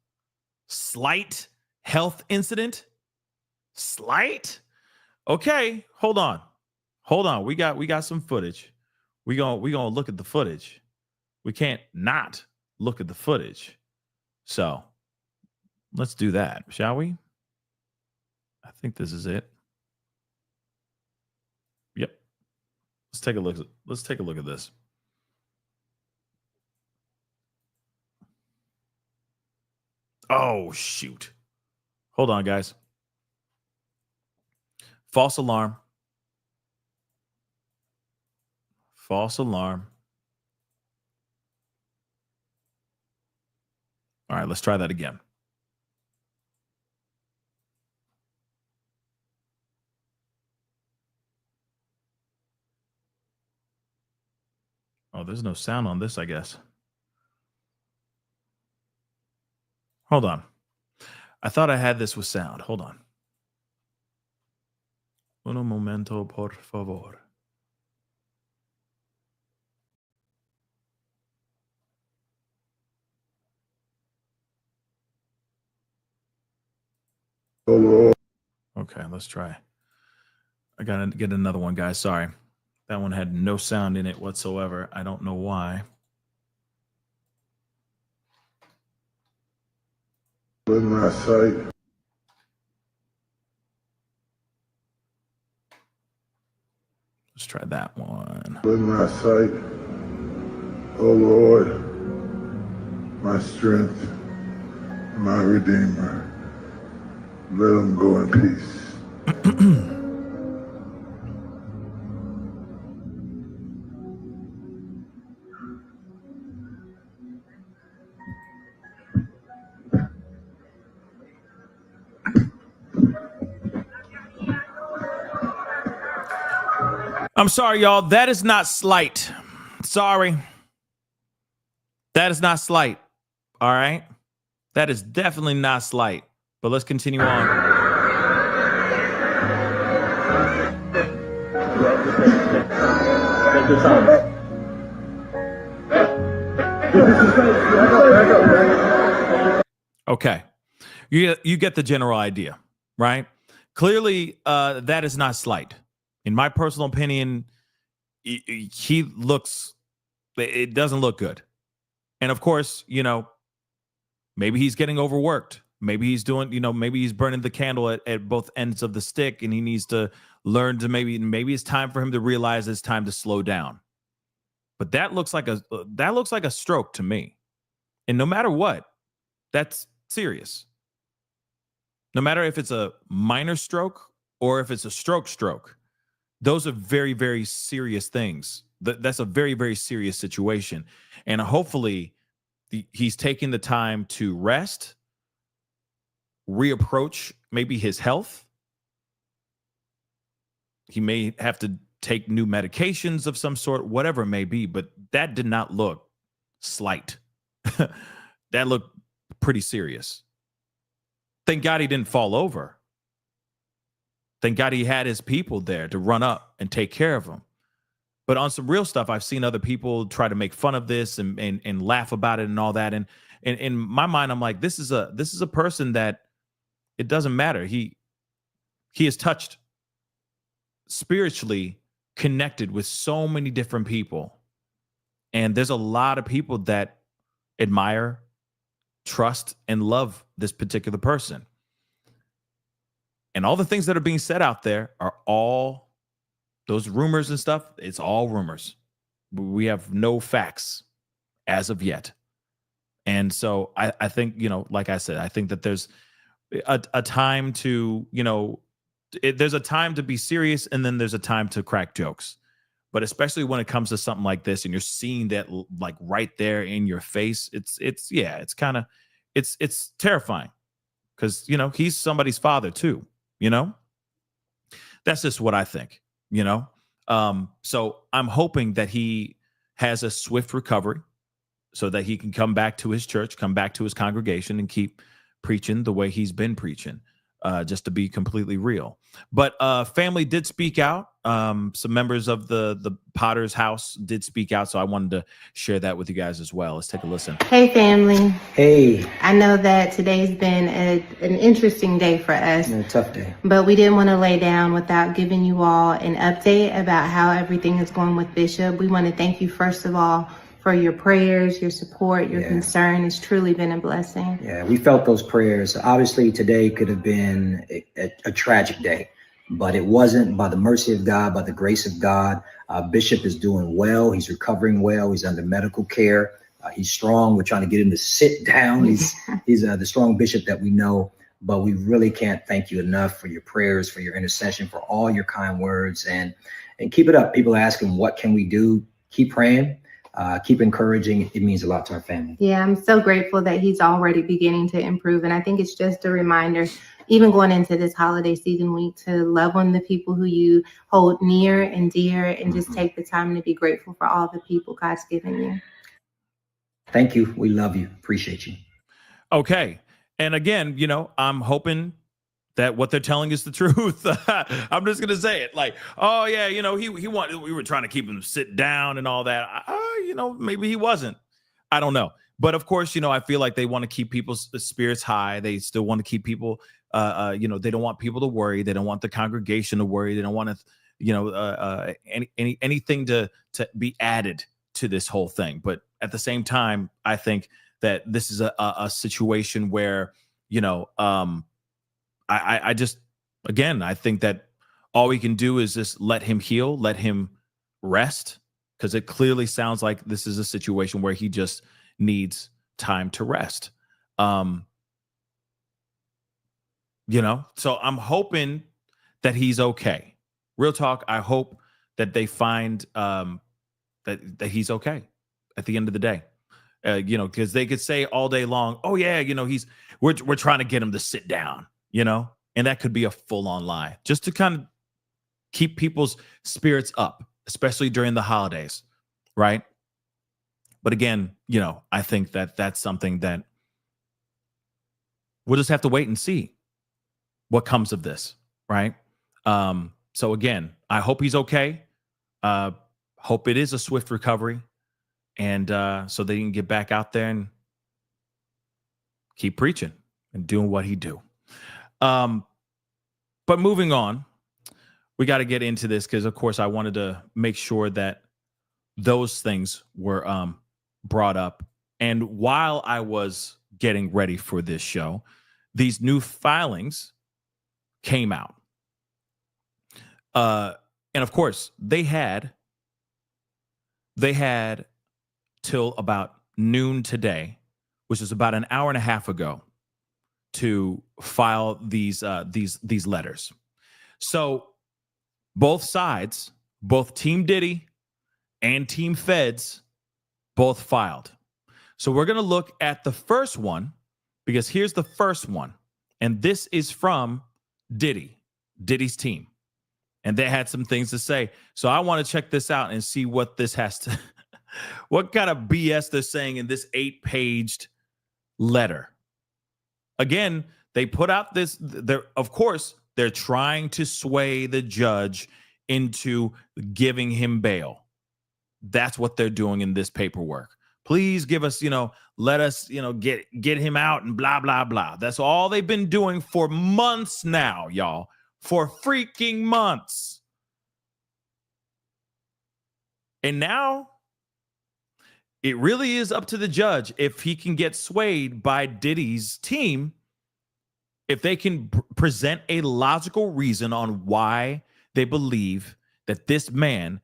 slight health incident. Slight? Okay, hold on. We got some footage. We gonna look at the footage. We can't not look at the footage. So let's do that, shall we? I think this is it. Yep. Let's take a look. Let's take a look at this. Oh, shoot. Hold on, guys. False alarm. False alarm. All right, let's try that again. Oh, there's no sound on this, I guess. Hold on. I thought I had this with sound. Hold on. Uno momento, por favor. Okay, let's try. I gotta get another one, guys. Sorry. That one had no sound in it whatsoever. I don't know why. In my sight. Let's try that one. In my sight. Oh Lord, my strength, my Redeemer. Let them go in peace. I'm sorry, y'all. That is not slight. Sorry. That is not slight. All right. That is definitely not slight. But let's continue on. Okay. You get the general idea, right? Clearly, that is not slight. In my personal opinion, he looks, it doesn't look good. And of course, maybe he's getting overworked. Maybe he's doing, maybe he's burning the candle at both ends of the stick, and he needs to learn to maybe it's time for him to realize it's time to slow down. But that looks like a stroke to me. And no matter what, that's serious. No matter if it's a minor stroke or if it's a stroke. Those are very, very serious things. That's a very, very serious situation. And hopefully he's taking the time to rest, reapproach maybe his health. He may have to take new medications of some sort, whatever it may be, but that did not look slight. That looked pretty serious. Thank God he didn't fall over. Thank God he had his people there to run up and take care of him. But on some real stuff, I've seen other people try to make fun of this and laugh about it and all that. And in my mind, I'm like, this is a person that it doesn't matter. He is touched spiritually, connected with so many different people. And there's a lot of people that admire, trust, and love this particular person. And all the things that are being said out there are all those rumors and stuff. It's all rumors. We have no facts as of yet. And so I think, like I said, I think that there's a time to, there's a time to be serious, and then there's a time to crack jokes. But especially when it comes to something like this, and you're seeing that like right there in your face, it's terrifying, because, he's somebody's father too. That's just what I think, so I'm hoping that he has a swift recovery so that he can come back to his church, come back to his congregation, and keep preaching the way he's been preaching, just to be completely real. But family did speak out some members of the Potter's house did speak out, so I wanted to share that with you guys as well. Let's take a listen. Hey, family. Hey. I know that today's been an interesting day for us. A tough day. But we didn't want to lay down without giving you all an update about how everything is going with Bishop. We want to thank you, first of all, for your prayers, your support, your concern. It's truly been a blessing. Yeah, we felt those prayers. Obviously, today could have been a tragic day, but it wasn't. By the mercy of God, by the grace of God, Bishop is doing well. He's recovering well. He's under medical care. He's strong. We're trying to get him to sit down. He's the strong bishop that we know, but we really can't thank you enough for your prayers, for your intercession, for all your kind words, and keep it up. People are asking, what can we do? Keep praying. Keep encouraging. It means a lot to our family. Yeah, I'm so grateful that he's already beginning to improve. And I think it's just a reminder, even going into this holiday season week, to love on the people who you hold near and dear, and just take the time to be grateful for all the people God's given you. Thank you. We love you. Appreciate you. Okay. And again, I'm hoping that what they're telling is the truth. I'm just gonna say it, like, oh yeah, we were trying to keep him sit down and all that. Maybe he wasn't. I don't know. But of course, I feel like they want to keep people's spirits high. They still want to keep people, they don't want people to worry. They don't want the congregation to worry. They don't want to, anything to be added to this whole thing. But at the same time, I think that this is a situation where, I just, again, I think that all we can do is just let him heal, let him rest, because it clearly sounds like this is a situation where he just needs time to rest. So I'm hoping that he's okay. Real talk. I hope that they find that he's okay at the end of the day. Because they could say all day long, oh yeah, we're trying to get him to sit down, and that could be a full-on lie, just to kind of keep people's spirits up, especially during the holidays, right? But again, I think that that's something that we'll just have to wait and see what comes of this, right? So again, I hope he's okay. Hope it is a swift recovery, and so they can get back out there and keep preaching and doing what he do. But moving on, we got to get into this because, of course, I wanted to make sure that those things were brought up. And while I was getting ready for this show, these new filings came out. And of course, they had till about noon today, which is about an hour and a half ago, to file these letters. So both sides, both Team Diddy and Team Feds, both filed. So we're going to look at the first one, because here's the first one. And this is from Diddy's team. And they had some things to say. So I want to check this out and see what this has to, what kind of BS they're saying in this 8-paged letter. Again, they put out this, of course, they're trying to sway the judge into giving him bail. That's what they're doing in this paperwork. Please give us, let us, get him out and blah, blah, blah. That's all they've been doing for months now, y'all. For freaking months. And now it really is up to the judge if he can get swayed by Diddy's team, if they can present a logical reason on why they believe that this man,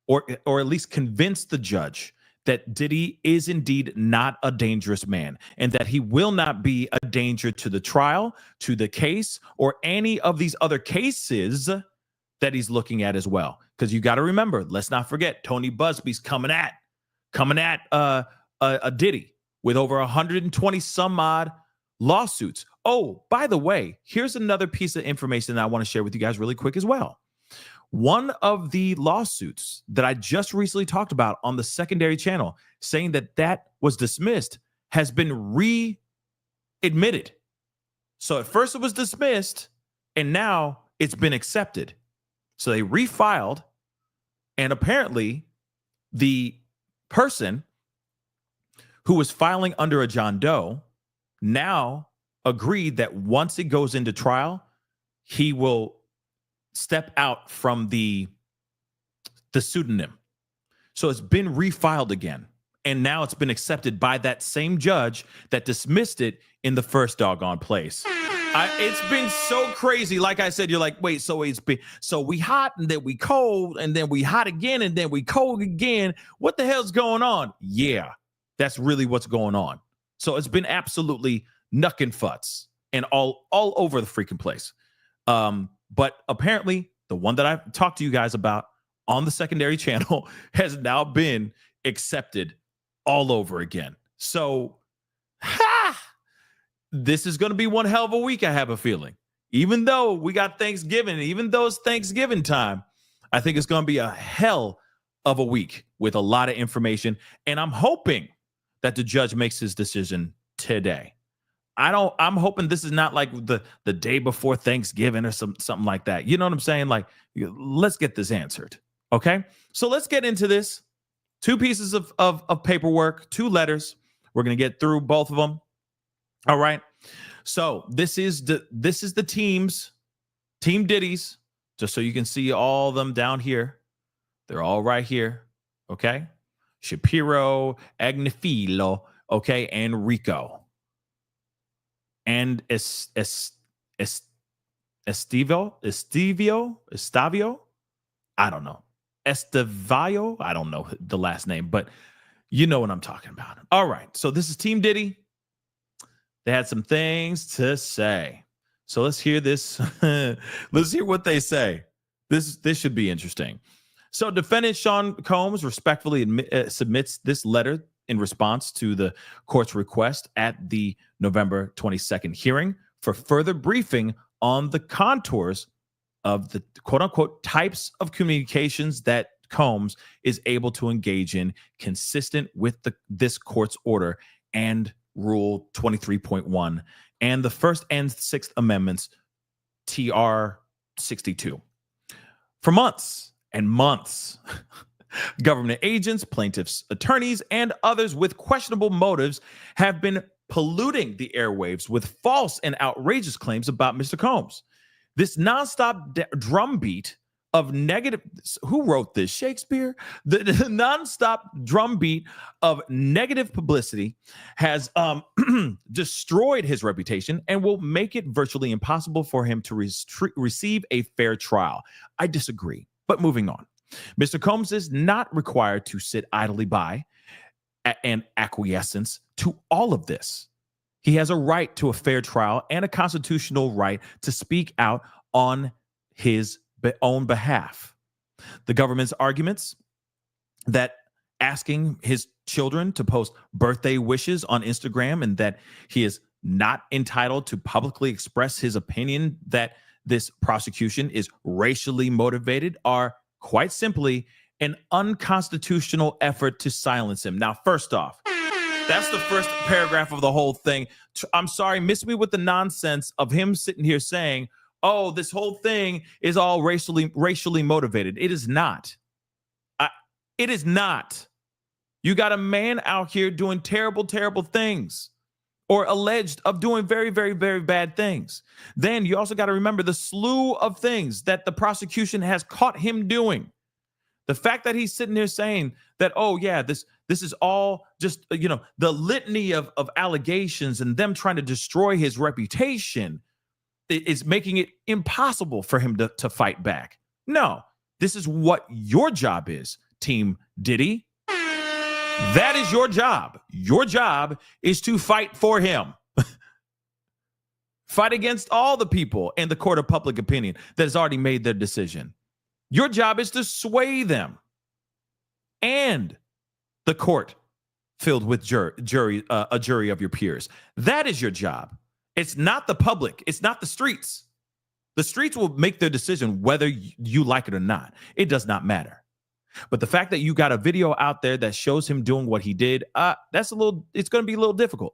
or at least convince the judge that Diddy is indeed not a dangerous man, and that he will not be a danger to the trial, to the case, or any of these other cases that he's looking at as well. Because you got to remember, let's not forget, Tony Busby's coming at a Diddy with over 120 some odd lawsuits. Oh, by the way, here's another piece of information that I want to share with you guys really quick as well. One of the lawsuits that I just recently talked about on the secondary channel, saying that was dismissed, has been re-admitted. So at first it was dismissed, and now it's been accepted. So they refiled, and apparently the person who was filing under a John Doe now agreed that once it goes into trial, he will step out from the pseudonym. So it's been refiled again. And now it's been accepted by that same judge that dismissed it in the first doggone place. It's been so crazy. Like I said, you're like, wait, so we hot and then we cold and then we hot again and then we cold again. What the hell's going on? Yeah, that's really what's going on. So it's been absolutely knuckin' futs and all over the freaking place. But apparently the one that I've talked to you guys about on the secondary channel has now been accepted all over again. So, this is going to be one hell of a week, I have a feeling. Even though we got Thanksgiving, even though it's Thanksgiving time, I think it's going to be a hell of a week with a lot of information. And I'm hoping that the judge makes his decision today. I'm hoping this is not like the day before Thanksgiving or something like that. You know what I'm saying? Like, let's get this answered. Okay. So let's get into this. 2 pieces of paperwork, 2 letters. We're going to get through both of them. All right. So this is the teams, Team Diddy's, just so you can see all of them down here. They're all right here. Okay. Shapiro, Agnifilo, okay, and Rico. And Estavio, I don't know. Estavallo, I don't know the last name, but you know what I'm talking about. All right, so this is Team Diddy. They had some things to say. So let's hear this. Let's hear what they say. This should be interesting. So defendant Sean Combs respectfully submits this letter in response to the court's request at the November 22nd hearing for further briefing on the contours of the quote-unquote types of communications that Combs is able to engage in consistent with this court's order and Rule 23.1 and the First and Sixth Amendments, TR 62. For months and months, government agents, plaintiffs' attorneys, and others with questionable motives have been polluting the airwaves with false and outrageous claims about Mr. Combs. This nonstop drumbeat of negative, who wrote this? Shakespeare? The nonstop drumbeat of negative publicity has destroyed his reputation and will make it virtually impossible for him to receive a fair trial. I disagree, but moving on. Mr. Combs is not required to sit idly by and acquiescence to all of this. He has a right to a fair trial and a constitutional right to speak out on his own behalf. The government's arguments that asking his children to post birthday wishes on Instagram and that he is not entitled to publicly express his opinion that this prosecution is racially motivated are quite simply an unconstitutional effort to silence him. Now, first off, that's the first paragraph of the whole thing. I'm sorry, miss me with the nonsense of him sitting here saying, oh, this whole thing is all racially motivated. It is not. It is not. You got a man out here doing terrible, terrible things or alleged of doing very, very, very bad things. Then you also got to remember the slew of things that the prosecution has caught him doing. The fact that he's sitting there saying that, oh, yeah, this is all just, the litany of allegations and them trying to destroy his reputation is making it impossible for him to fight back. No, this is what your job is, Team Diddy. That is your job. Your job is to fight for him. Fight against all the people in the court of public opinion that has already made their decision. Your job is to sway them and the court filled with a jury of your peers. That is your job. It's not the public. It's not the streets. The streets will make their decision whether you like it or not. It does not matter. But the fact that you got a video out there that shows him doing what he did, it's going to be a little difficult.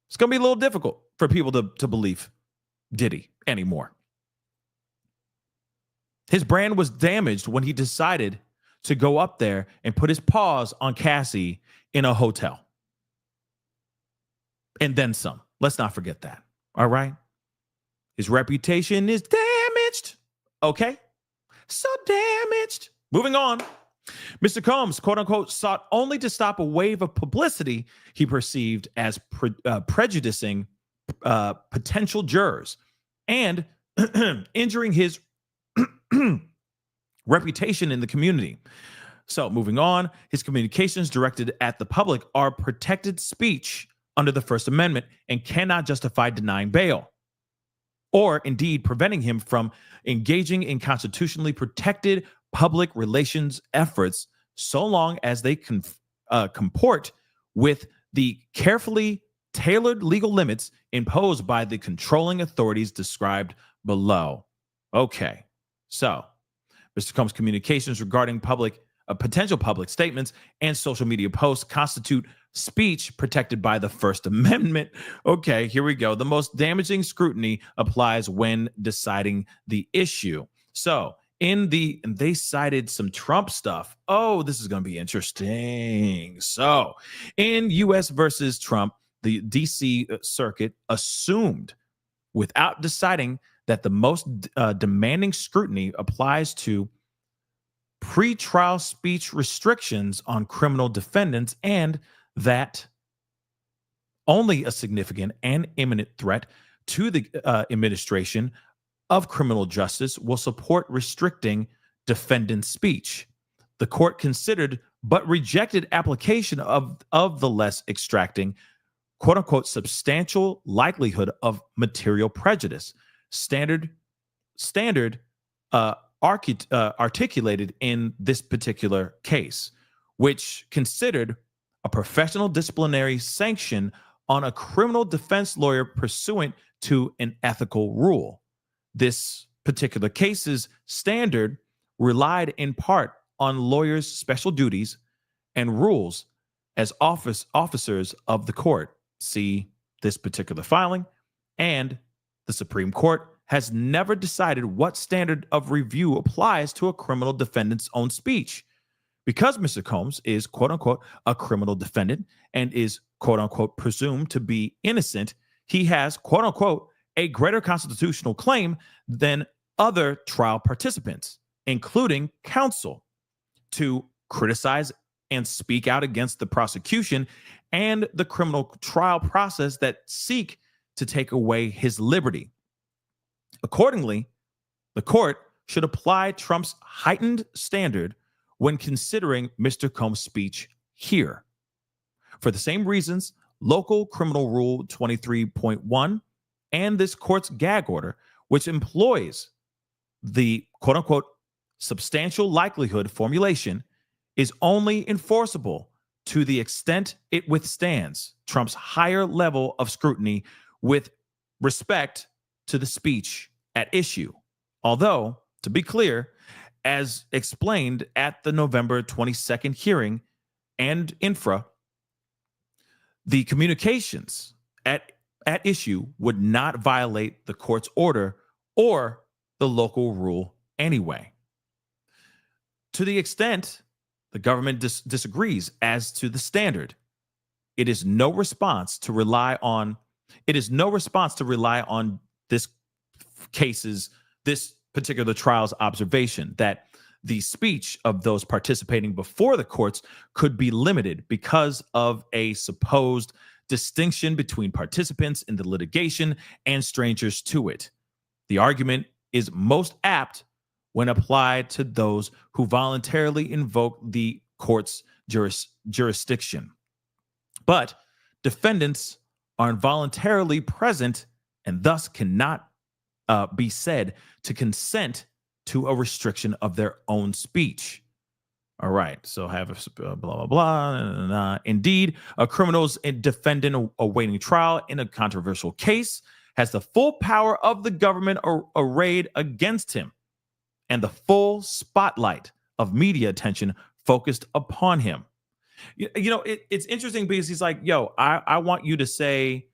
It's going to be a little difficult for people to believe Diddy anymore. His brand was damaged when he decided to go up there and put his paws on Cassie in a hotel. And then some. Let's not forget that. All right? His reputation is damaged. Okay? So damaged. Moving on. Mr. Combs, quote unquote, sought only to stop a wave of publicity he perceived as prejudicing potential jurors and injuring his reputation in the community. So moving on, his communications directed at the public are protected speech under the First Amendment and cannot justify denying bail or indeed preventing him from engaging in constitutionally protected public relations efforts so long as they comport with the carefully tailored legal limits imposed by the controlling authorities described below. Okay, so Mr. Combs' communications regarding potential public statements and social media posts constitute speech protected by the First Amendment. Okay, here we go. The most damaging scrutiny applies when deciding the issue. So they cited some Trump stuff. Oh, this is going to be interesting. So in U.S. versus Trump, the D.C. Circuit assumed without deciding that the most demanding scrutiny applies to pretrial speech restrictions on criminal defendants and that only a significant and imminent threat to the administration of criminal justice will support restricting defendant speech. The court considered but rejected application of the less extracting, quote unquote, substantial likelihood of material prejudice standard articulated in this particular case, which considered a professional disciplinary sanction on a criminal defense lawyer pursuant to an ethical rule. This particular case's standard relied in part on lawyers' special duties and rules as officers of the court. See this particular filing. And the Supreme Court has never decided what standard of review applies to a criminal defendant's own speech. Because Mr. Combs is, quote unquote, a criminal defendant and is, quote unquote, presumed to be innocent, he has, quote unquote, a greater constitutional claim than other trial participants, including counsel, to criticize and speak out against the prosecution and the criminal trial process that seek to take away his liberty. Accordingly, the court should apply Trump's heightened standard when considering Mr. Combs' speech here. For the same reasons, Local Criminal Rule 23.1 and this court's gag order, which employs the quote unquote substantial likelihood formulation, is only enforceable to the extent it withstands Trump's higher level of scrutiny with respect to the speech at issue. Although, to be clear, as explained at the November 22nd hearing and infra, the communications at issue would not violate the court's order or the local rule anyway. To the extent the government disagrees as to the standard, it is no response to rely on this particular trial's observation that the speech of those participating before the courts could be limited because of a supposed distinction between participants in the litigation and strangers to it. The argument is most apt when applied to those who voluntarily invoke the court's jurisdiction. But defendants are involuntarily present and thus cannot be said to consent to a restriction of their own speech. All right, so have a blah, blah, blah. Indeed, a criminal's defendant awaiting trial in a controversial case has the full power of the government arrayed against him and the full spotlight of media attention focused upon him. It's interesting because he's like, yo, I want you to say,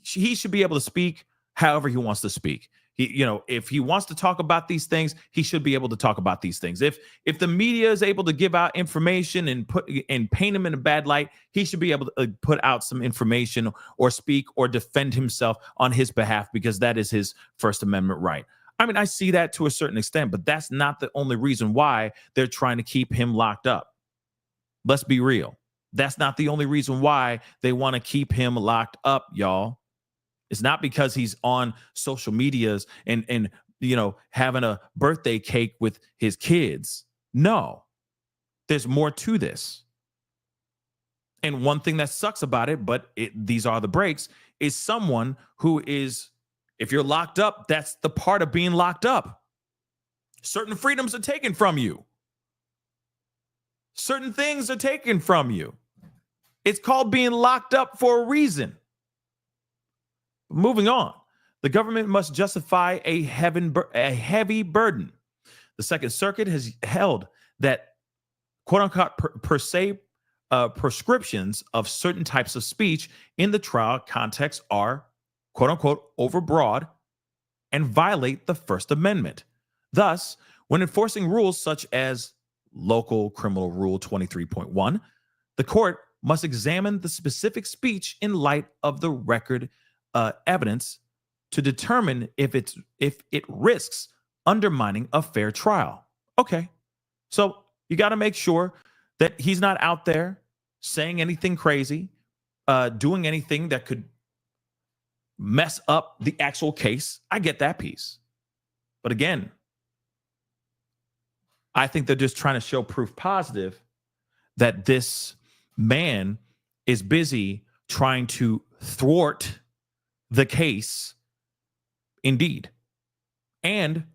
he should be able to speak however he wants to speak. If he wants to talk about these things, he should be able to talk about these things. If the media is able to give out information and paint him in a bad light, he should be able to put out some information or speak or defend himself on his behalf, because that is his First Amendment right. I mean, I see that to a certain extent, but that's not the only reason why they're trying to keep him locked up. Let's be real. That's not the only reason why they want to keep him locked up, y'all. It's not because he's on social medias and having a birthday cake with his kids. No, there's more to this. And one thing that sucks about it, but these are the breaks, is someone who is, if you're locked up, that's the part of being locked up. Certain freedoms are taken from you. Certain things are taken from you. It's called being locked up for a reason. Moving on, the government must justify a heavy burden. The Second Circuit has held that, quote unquote, per se prescriptions of certain types of speech in the trial context are, quote unquote, overbroad and violate the First Amendment. Thus, when enforcing rules such as Local Criminal Rule 23.1, the court must examine the specific speech in light of the record evidence to determine if it risks undermining a fair trial. Okay, so you got to make sure that he's not out there saying anything crazy, doing anything that could mess up the actual case. I get that piece. But again, I think they're just trying to show proof positive that this man is busy trying to thwart the case, indeed. And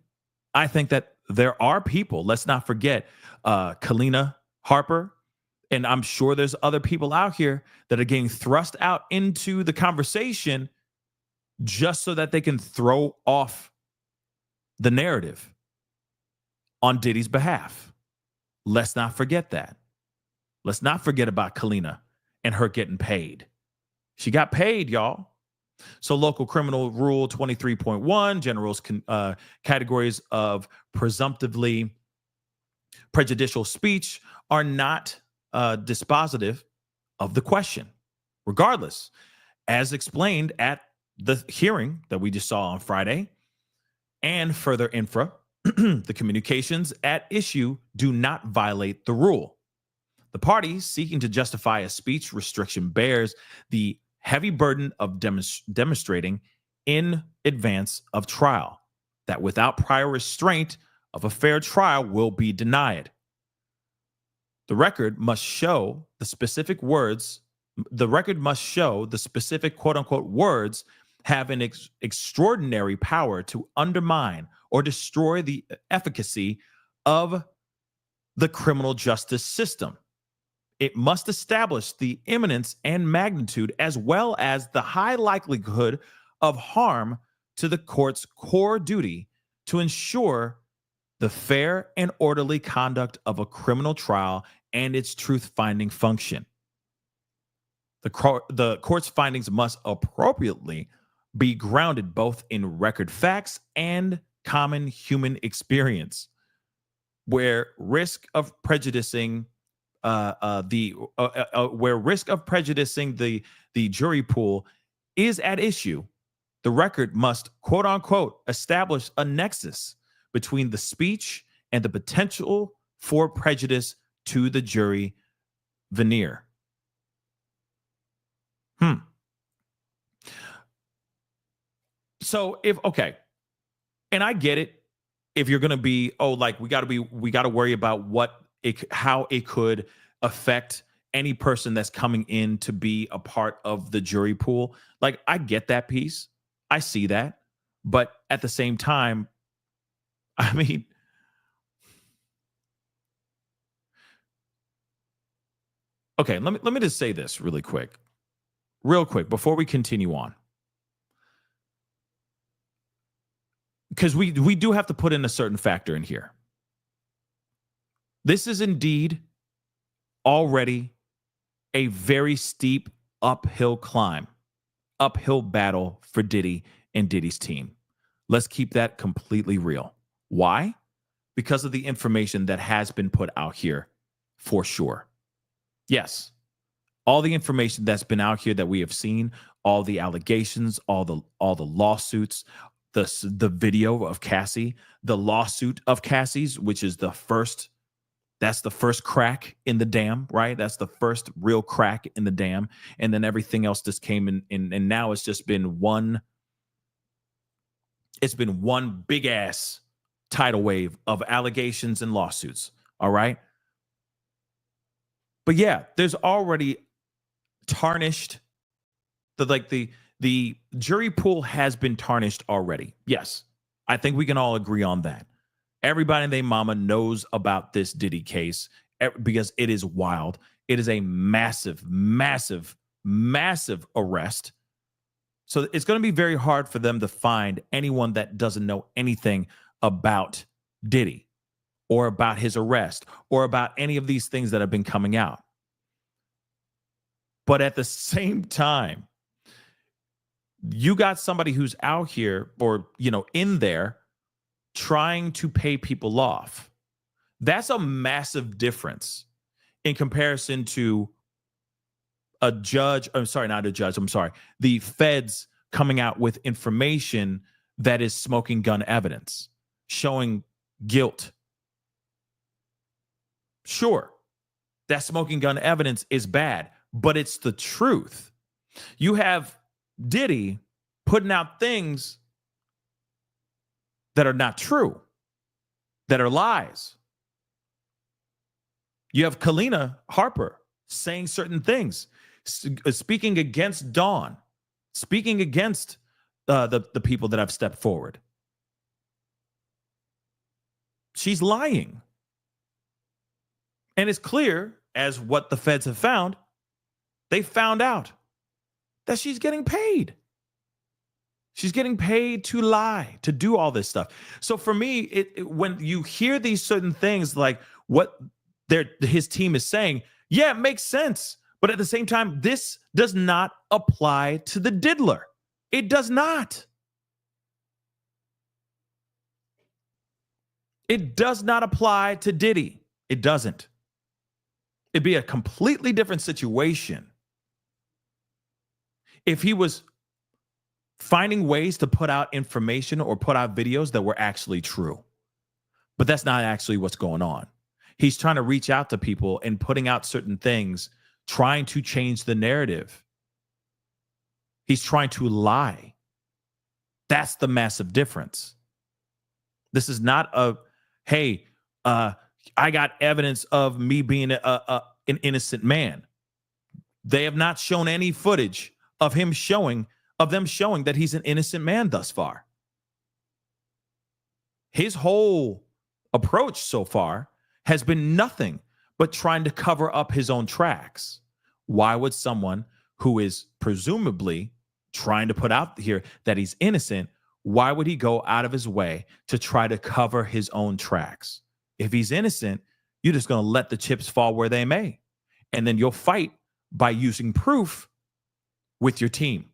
I think that there are people, let's not forget Kalina Harper, and I'm sure there's other people out here that are getting thrust out into the conversation just so that they can throw off the narrative on Diddy's behalf. Let's not forget that. Let's not forget about Kalina and her getting paid. She got paid, y'all. So Local Criminal Rule 23.1, general categories of presumptively prejudicial speech are not dispositive of the question. Regardless, as explained at the hearing that we just saw on Friday and further infra, the communications at issue do not violate the rule. The party seeking to justify a speech restriction bears the heavy burden of demonstrating in advance of trial that without prior restraint of a fair trial will be denied. The record must show the specific words. The record must show the specific quote unquote words have an extraordinary power to undermine or destroy the efficacy of the criminal justice system. It must establish the imminence and magnitude as well as the high likelihood of harm to the court's core duty to ensure the fair and orderly conduct of a criminal trial and its truth-finding function. The court's findings must appropriately be grounded both in record facts and common human experience, where risk of prejudicing the jury pool is at issue. The record must, quote unquote, establish a nexus between the speech and the potential for prejudice to the jury veneer. So and I get it. If you're gonna be, we gotta worry about how it could affect any person that's coming in to be a part of the jury pool. Like, I get that piece. I see that. But at the same time, I mean, okay, let me just say this real quick, before we continue on. Because we do have to put in a certain factor in here. This is indeed already a very steep uphill battle for Diddy and Diddy's team. Let's keep that completely real. Why? Because of the information that has been put out here for sure. Yes, all the information that's been out here that we have seen, all the allegations, all the lawsuits, the video of Cassie, the lawsuit of Cassie's, which is that's the first crack in the dam, right? That's the first real crack in the dam. And then everything else just came in, and now it's just been one big ass tidal wave of allegations and lawsuits. All right. But yeah, there's already tarnished the jury pool has been tarnished already. Yes, I think we can all agree on that. Everybody and their mama knows about this Diddy case because it is wild. It is a massive, massive, massive arrest. So it's going to be very hard for them to find anyone that doesn't know anything about Diddy or about his arrest or about any of these things that have been coming out. But at the same time, you got somebody who's out here or, in there trying to pay people off. That's a massive difference in comparison to a judge. I'm sorry, not a judge. I'm sorry. The feds coming out with information that is smoking gun evidence, showing guilt. Sure, that smoking gun evidence is bad, but it's the truth. You have Diddy putting out things that are not true, that are lies. You have Kalina Harper saying certain things, speaking against Dawn, speaking against the people that have stepped forward. She's lying. And it's clear, as what the feds have found, they found out that she's getting paid. She's getting paid to lie, to do all this stuff. So for me, when you hear these certain things like what his team is saying, yeah, it makes sense. But at the same time, this does not apply to the diddler. It does not. It does not apply to Diddy. It doesn't. It'd be a completely different situation if he was finding ways to put out information or put out videos that were actually true. But that's not actually what's going on. He's trying to reach out to people and putting out certain things, trying to change the narrative. He's trying to lie. That's the massive difference. This is not hey, I got evidence of me being an innocent man. They have not shown any footage of them showing that he's an innocent man thus far. His whole approach so far has been nothing but trying to cover up his own tracks. Why would someone who is presumably trying to put out here that he's innocent, why would he go out of his way to try to cover his own tracks? If he's innocent, you're just going to let the chips fall where they may. And then you'll fight by using proof with your team.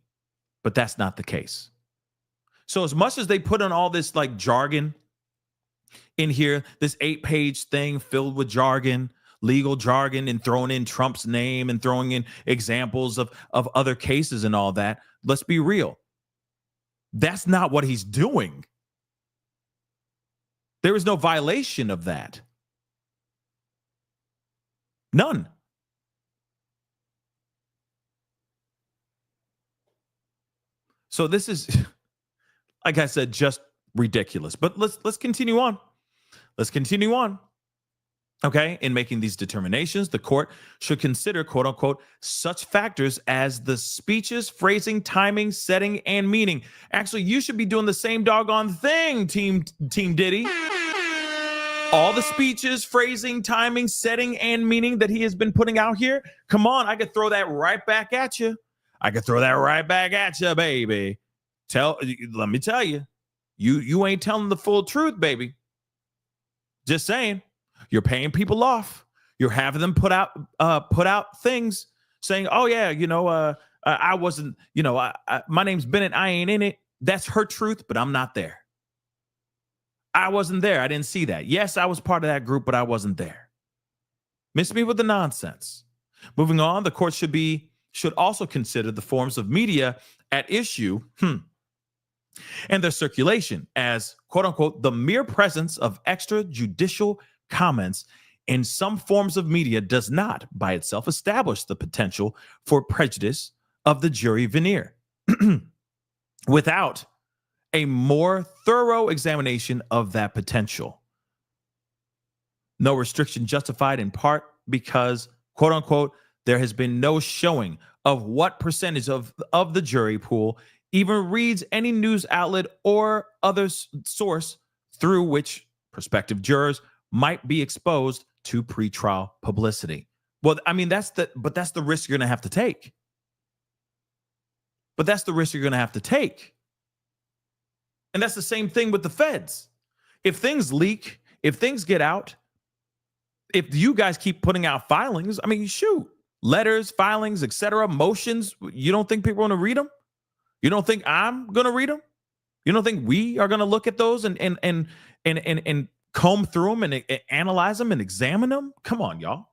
But that's not the case. So as much as they put on all this like jargon in here, this 8-page thing filled with jargon, legal jargon, and throwing in Trump's name and throwing in examples of other cases and all that, let's be real. That's not what he's doing. There is no violation of that. None. So this is, like I said, just ridiculous. But let's continue on. Let's continue on. Okay, in making these determinations, the court should consider, quote unquote, such factors as the speeches, phrasing, timing, setting, and meaning. Actually, you should be doing the same doggone thing, Team Diddy. All the speeches, phrasing, timing, setting, and meaning that he has been putting out here. Come on, I could throw that right back at you. I could throw that right back at you, baby. Let me tell you, you ain't telling the full truth, baby. Just saying. You're paying people off. You're having them put out things saying, "Oh yeah, I wasn't, my name's Bennett. I ain't in it." That's her truth, but I'm not there. I wasn't there. I didn't see that. Yes, I was part of that group, but I wasn't there. Miss me with the nonsense. Moving on, the court should also consider the forms of media at issue and their circulation as, quote unquote, the mere presence of extrajudicial comments in some forms of media does not by itself establish the potential for prejudice of the jury veneer without a more thorough examination of that potential. No restriction justified in part because, quote unquote, there has been no showing of what percentage of the jury pool even reads any news outlet or other source through which prospective jurors might be exposed to pretrial publicity. Well, I mean, that's the risk you're going to have to take. But that's the risk you're going to have to take. And that's the same thing with the feds. If things leak, if things get out, if you guys keep putting out filings, I mean, shoot, letters, filings, etc., motions, you don't think people are going to read them? You don't think I'm going to read them? You don't think we are going to look at those and comb through them and analyze them and examine them? Come on, y'all.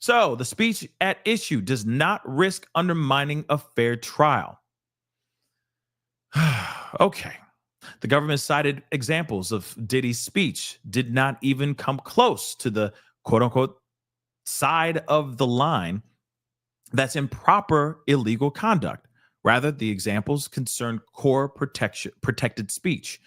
So the speech at issue does not risk undermining a fair trial. Okay. The government cited examples of Diddy's speech did not even come close to the quote unquote side of the line that's improper illegal conduct. Rather, the examples concern core protected speech.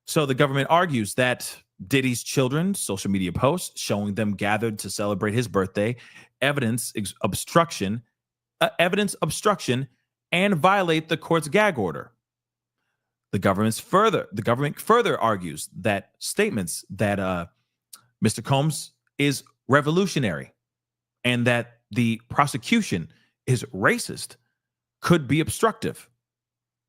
So the government argues that Diddy's children's social media posts showing them gathered to celebrate his birthday, evidence obstruction, and violate the court's gag order. The government further argues that statements that Mr. Combs is revolutionary and that the prosecution is racist could be obstructive,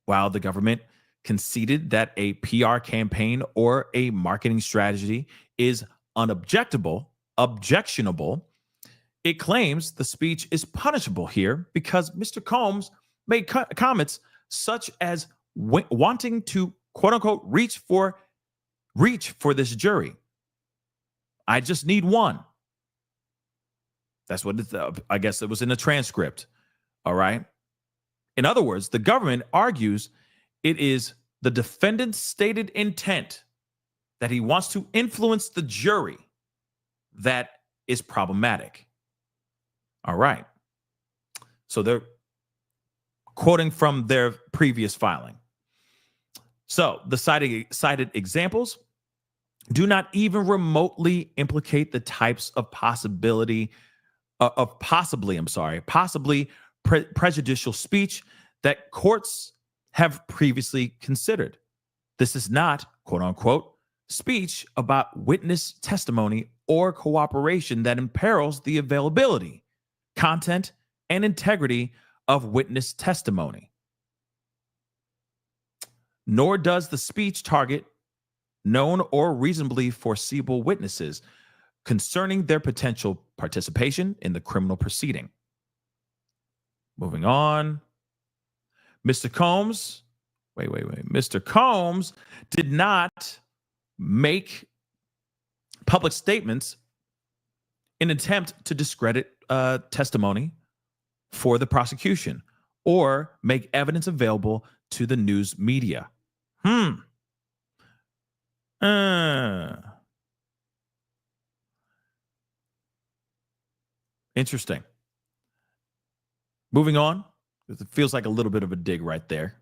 while the government conceded that a PR campaign or a marketing strategy is objectionable. It claims the speech is punishable here because Mr. Combs made comments such as wanting to, quote unquote, reach for this jury. I just need one. That's what I guess it was in the transcript. All right. In other words, the government argues it is the defendant's stated intent that he wants to influence the jury that is problematic. All right. So they're quoting from their previous filing. So the cited examples do not even remotely implicate the types of possibly prejudicial speech that courts have previously considered. This is not, quote unquote, speech about witness testimony or cooperation that imperils the availability, content, and integrity of witness testimony. Nor does the speech target known or reasonably foreseeable witnesses concerning their potential participation in the criminal proceeding. Moving on. Mr. Combs did not make public statements in an attempt to discredit testimony for the prosecution or make evidence available to the news media. Interesting. Moving on. It feels like a little bit of a dig right there.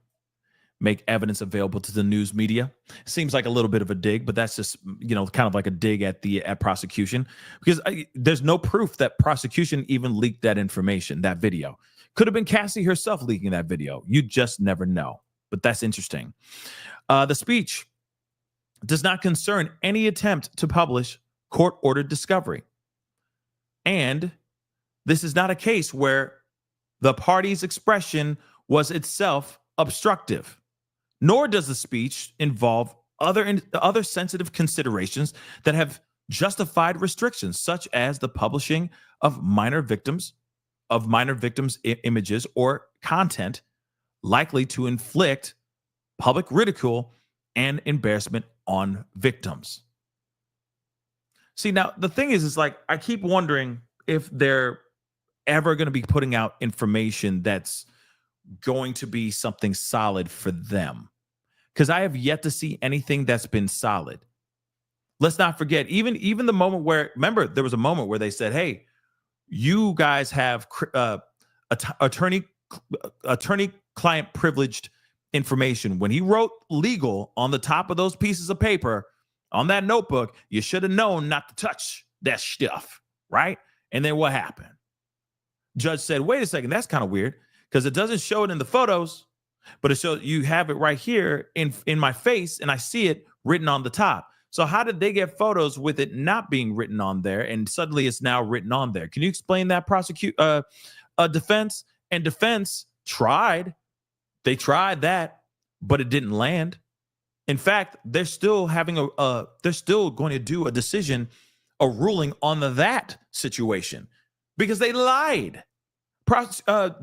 Make evidence available to the news media. Seems like a little bit of a dig, but that's just, kind of like a dig at prosecution, because there's no proof that prosecution even leaked that information, that video. Could have been Cassie herself leaking that video. You just never know. But that's interesting. The speech does not concern any attempt to publish court-ordered discovery. And this is not a case where the party's expression was itself obstructive, nor does the speech involve other sensitive considerations that have justified restrictions, such as the publishing of minor victims' images or content likely to inflict public ridicule and embarrassment on victims. See, now the thing is like, I keep wondering if they're ever going to be putting out information that's going to be something solid for them. Because I have yet to see anything that's been solid. Let's not forget, even the moment where, remember, there was a moment where they said, hey, you guys have attorney-client privileged information. When he wrote legal on the top of those pieces of paper on that notebook, you should have known not to touch that stuff, right? And then what happened? Judge said, wait a second, that's kind of weird because it doesn't show it in the photos, but it shows you have it right here in my face and I see it written on the top. So how did they get photos with it not being written on there and suddenly it's now written on there? Can you explain that, defense? And defense tried. They tried that, but it didn't land. In fact, they're still having they're still going to do a decision, a ruling on that situation because they lied.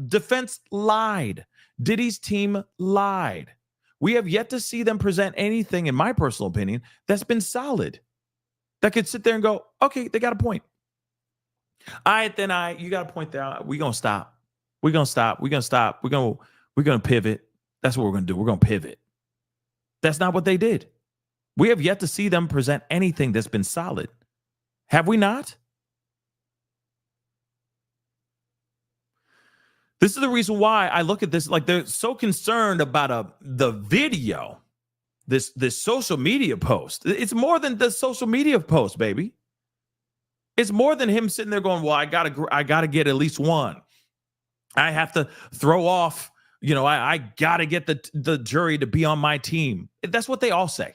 Defense lied. Diddy's team lied. We have yet to see them present anything, in my personal opinion, that's been solid. That could sit there and go, okay, they got a point. All right, then you got a point there. We're going to stop. We're going to stop. We're going to stop. We're going to pivot. That's what we're going to do. We're going to pivot. That's not what they did. We have yet to see them present anything that's been solid. Have we not? This is the reason why I look at this like they're so concerned about the video, this social media post. It's more than the social media post, baby. It's more than him sitting there going, well, I gotta get at least one. I have to throw off, I gotta get the jury to be on my team. That's what they all say.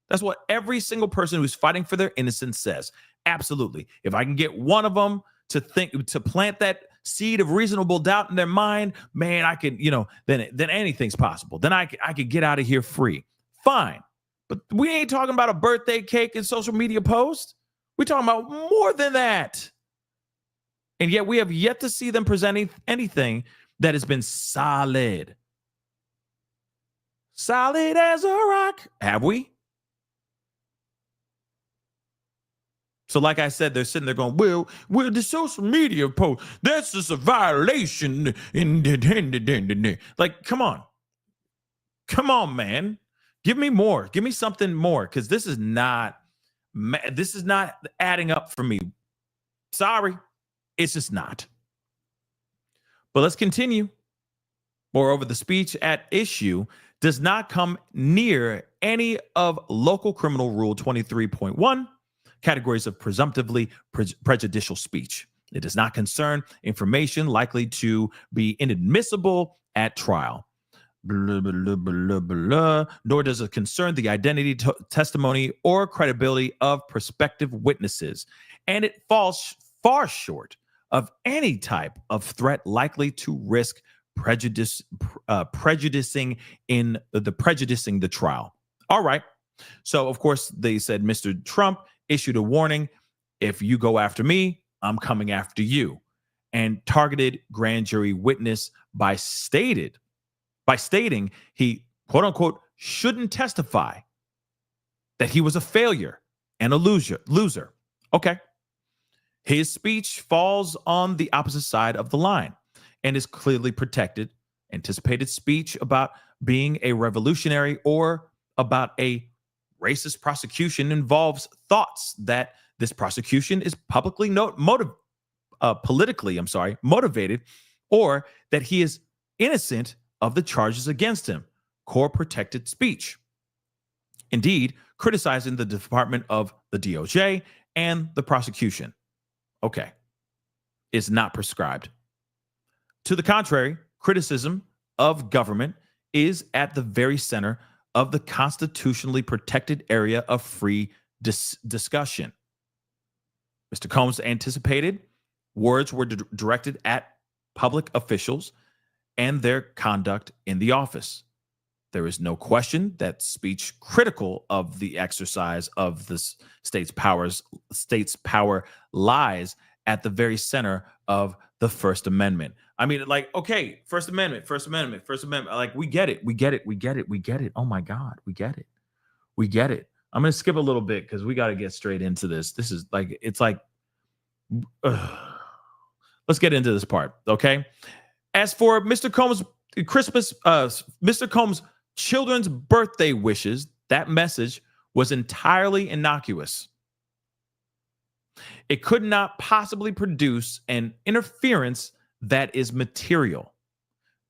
That's what every single person who's fighting for their innocence says. Absolutely. If I can get one of them to plant that seed of reasonable doubt in their mind, man, I could, then anything's possible. Then I could get out of here free. Fine. But we ain't talking about a birthday cake and social media post. We're talking about more than that. And yet we have yet to see them presenting anything that has been solid. Solid as a rock. Have we? So like I said, they're sitting there going, well, the social media post, that's just a violation. Like, come on. Come on, man. Give me more. Give me something more, because this is not adding up for me. Sorry. It's just not. But let's continue. Moreover, the speech at issue does not come near any of Local Criminal Rule 23.1 categories of presumptively prejudicial speech. It does not concern information likely to be inadmissible at trial. Blah, blah, blah, blah. Nor does it concern the identity, testimony, or credibility of prospective witnesses. And it falls far short of any type of threat likely to risk prejudicing the trial. All right. So, of course, they said Mr. Trump issued a warning. If you go after me, I'm coming after you. And targeted grand jury witness by stating he, quote unquote, shouldn't testify, that he was a failure and a loser. Okay. His speech falls on the opposite side of the line and is clearly protected. Anticipated speech about being a revolutionary or about a racist prosecution involves thoughts that this prosecution is publicly politically motivated, or that he is innocent of the charges against him. Core protected speech. Indeed, criticizing the Department of the DOJ and the prosecution. Okay. Is not prescribed. To the contrary, criticism of government is at the very center of the constitutionally protected area of free discussion. Mr. Combs anticipated words were directed at public officials and their conduct in the office. There is no question that speech critical of the exercise of the state's power lies at the very center of the First Amendment. I mean, like, okay, First Amendment. Like, we get it. Oh my God, we get it. I'm going to skip a little bit because we got to get straight into this. This is like, it's like, let's get into this part, okay? As for Mr. Combs' Mr. Combs' children's birthday wishes, that message was entirely innocuous. It could not possibly produce an interference that is material,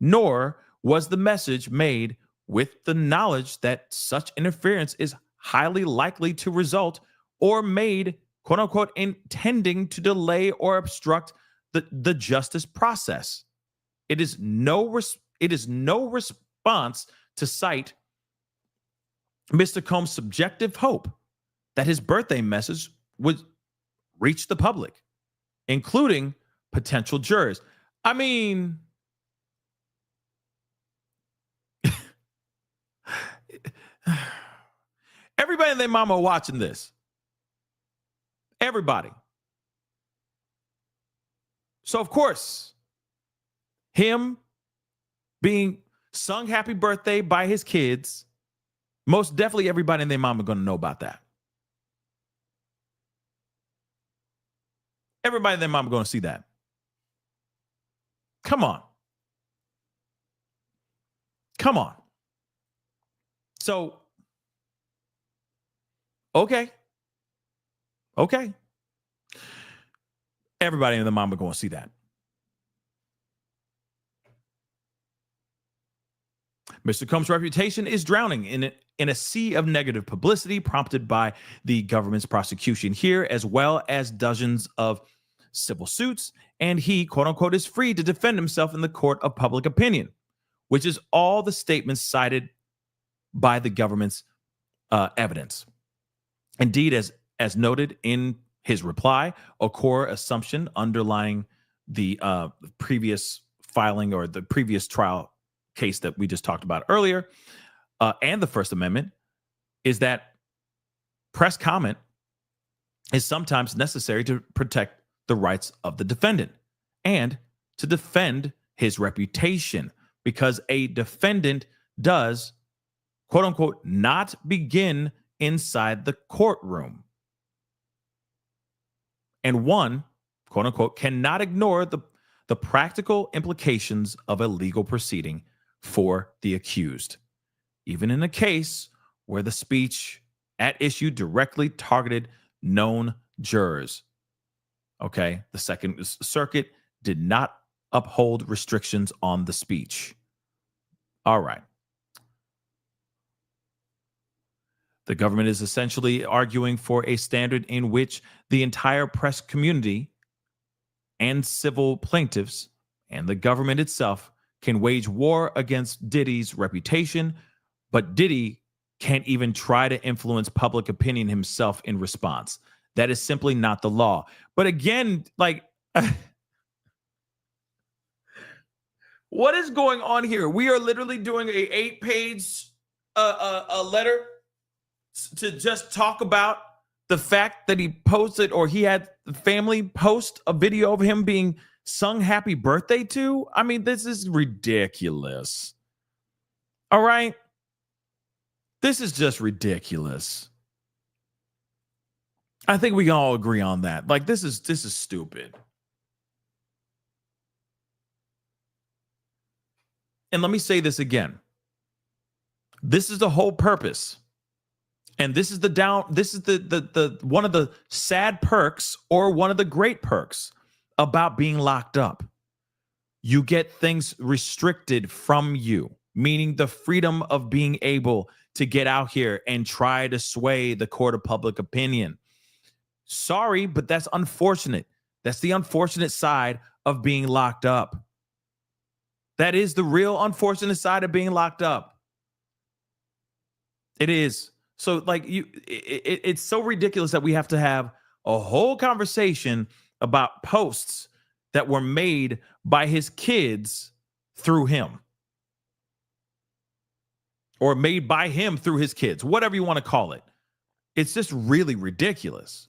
nor was the message made with the knowledge that such interference is highly likely to result, or made, quote unquote, intending to delay or obstruct the justice process. It is no response to cite Mr. Combs' subjective hope that his birthday message would reach the public, including potential jurors. I mean, everybody and their mama watching this. Everybody. So, of course, him being sung happy birthday by his kids, most definitely everybody and their mama going to know about that. Everybody and their mama going to see that. Come on. Come on. So, okay. Everybody and the mama going to see that. Mr. Combs' reputation is drowning in a sea of negative publicity prompted by the government's prosecution here, as well as dozens of civil suits, and he, quote unquote, is free to defend himself in the court of public opinion, which is all the statements cited by the government's evidence. Indeed, as noted in his reply, a core assumption underlying the previous filing or the previous trial case that we just talked about earlier, and the First Amendment, is that press comment is sometimes necessary to protect the rights of the defendant and to defend his reputation, because a defendant does, quote unquote, not begin inside the courtroom. And one, quote unquote, cannot ignore the practical implications of a legal proceeding for the accused, even in a case where the speech at issue directly targeted known jurors. Okay, the Second Circuit did not uphold restrictions on the speech. All right. The government is essentially arguing for a standard in which the entire press community and civil plaintiffs and the government itself can wage war against Diddy's reputation, but Diddy can't even try to influence public opinion himself in response. That is simply not the law. But again, like, what is going on here? We are literally doing a 8-page a letter to just talk about the fact that he posted, or he had the family post a video of him being sung happy birthday to. I mean, this is ridiculous. All right. This is just ridiculous. I think we can all agree on that. Like, this is stupid. And let me say this again. This is the whole purpose. And this is the one of the sad perks, or one of the great perks about being locked up. You get things restricted from you, meaning the freedom of being able to get out here and try to sway the court of public opinion. Sorry, but that's unfortunate. That's the unfortunate side of being locked up. That is the real unfortunate side of being locked up. It is. So, like, it's so ridiculous that we have to have a whole conversation about posts that were made by his kids through him, or made by him through his kids, whatever you want to call it. It's just really ridiculous.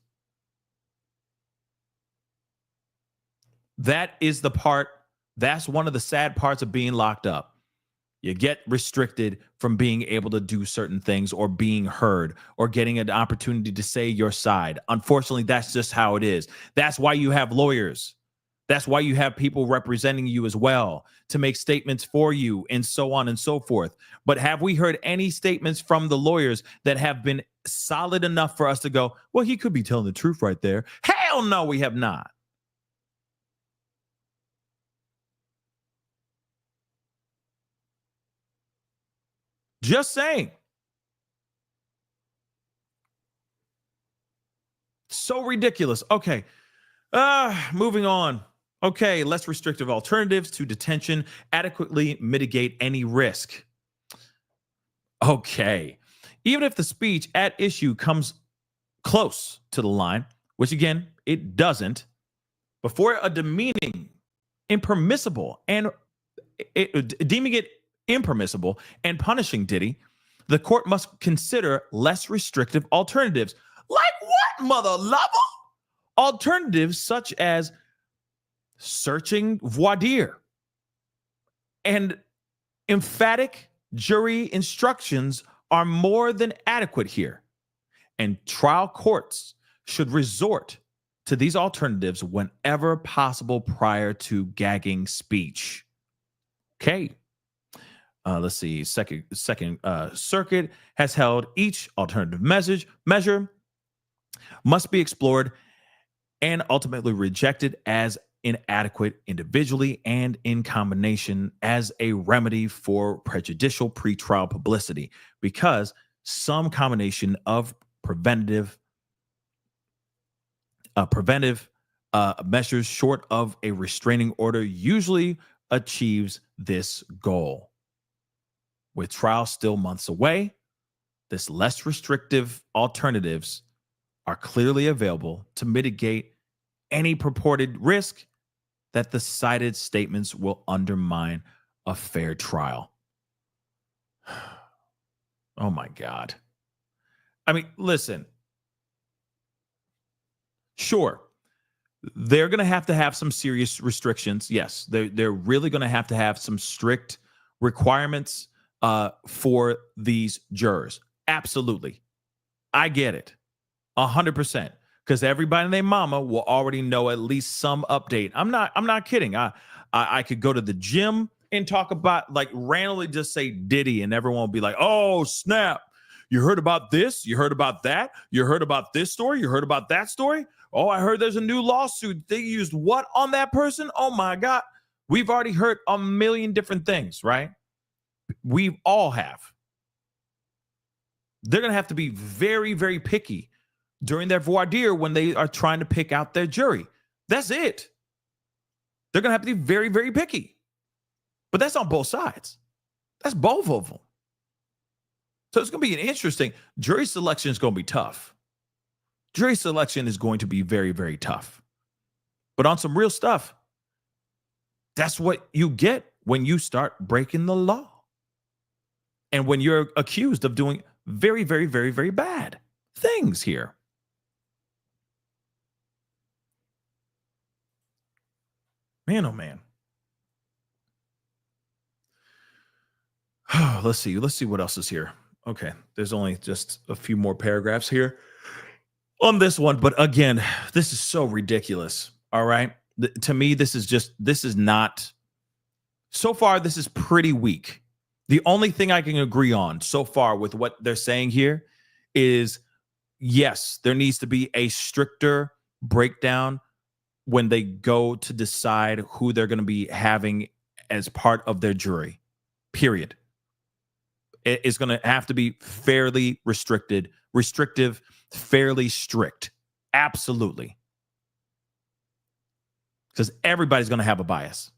That is the part. That's one of the sad parts of being locked up. You get restricted from being able to do certain things or being heard or getting an opportunity to say your side. Unfortunately, that's just how it is. That's why you have lawyers. That's why you have people representing you as well to make statements for you and so on and so forth. But have we heard any statements from the lawyers that have been solid enough for us to go, well, he could be telling the truth right there? Hell no, we have not. Just saying. So ridiculous. Okay. Moving on. Okay, less restrictive alternatives to detention adequately mitigate any risk. Okay. Even if the speech at issue comes close to the line, which again, it doesn't, before a demeaning, impermissible, and deeming it impermissible and punishing Diddy, the court must consider less restrictive alternatives. Like what, mother lover? Alternatives such as searching voir dire and emphatic jury instructions are more than adequate here. And trial courts should resort to these alternatives whenever possible prior to gagging speech. Okay. Let's see. Second Circuit has held each alternative measure must be explored and ultimately rejected as inadequate individually and in combination as a remedy for prejudicial pretrial publicity, because some combination of preventive measures short of a restraining order usually achieves this goal. With trial still months away, this less restrictive alternatives are clearly available to mitigate any purported risk that the cited statements will undermine a fair trial. Oh my God. I mean, listen. Sure, they're going to have some serious restrictions. Yes, they're really going to have some strict requirements for these jurors. Absolutely. I get it. 100%. Because everybody and their mama will already know at least some update. I'm not kidding. I could go to the gym and talk about, like, randomly just say Diddy, and everyone will be like, oh, snap. You heard about this? You heard about that? You heard about this story? You heard about that story? Oh, I heard there's a new lawsuit. They used what on that person? Oh my God. We've already heard a million different things, right? We all have. They're going to have to be very, very picky during their voir dire when they are trying to pick out their jury. That's it. They're going to have to be very, very picky. But that's on both sides. That's both of them. So it's going to be an interesting jury selection. Is going to be tough. Jury selection is going to be very, very tough. But on some real stuff, that's what you get when you start breaking the law. And when you're accused of doing very, very, very, very bad things here. Man, oh man. Let's see what else is here. Okay, there's only just a few more paragraphs here on this one. But again, this is so ridiculous. All right. To me, this is not, so far, this is pretty weak. The only thing I can agree on so far with what they're saying here is, yes, there needs to be a stricter breakdown when they go to decide who they're going to be having as part of their jury, period. It's going to have to be fairly restrictive, fairly strict. Absolutely. Because everybody's going to have a bias.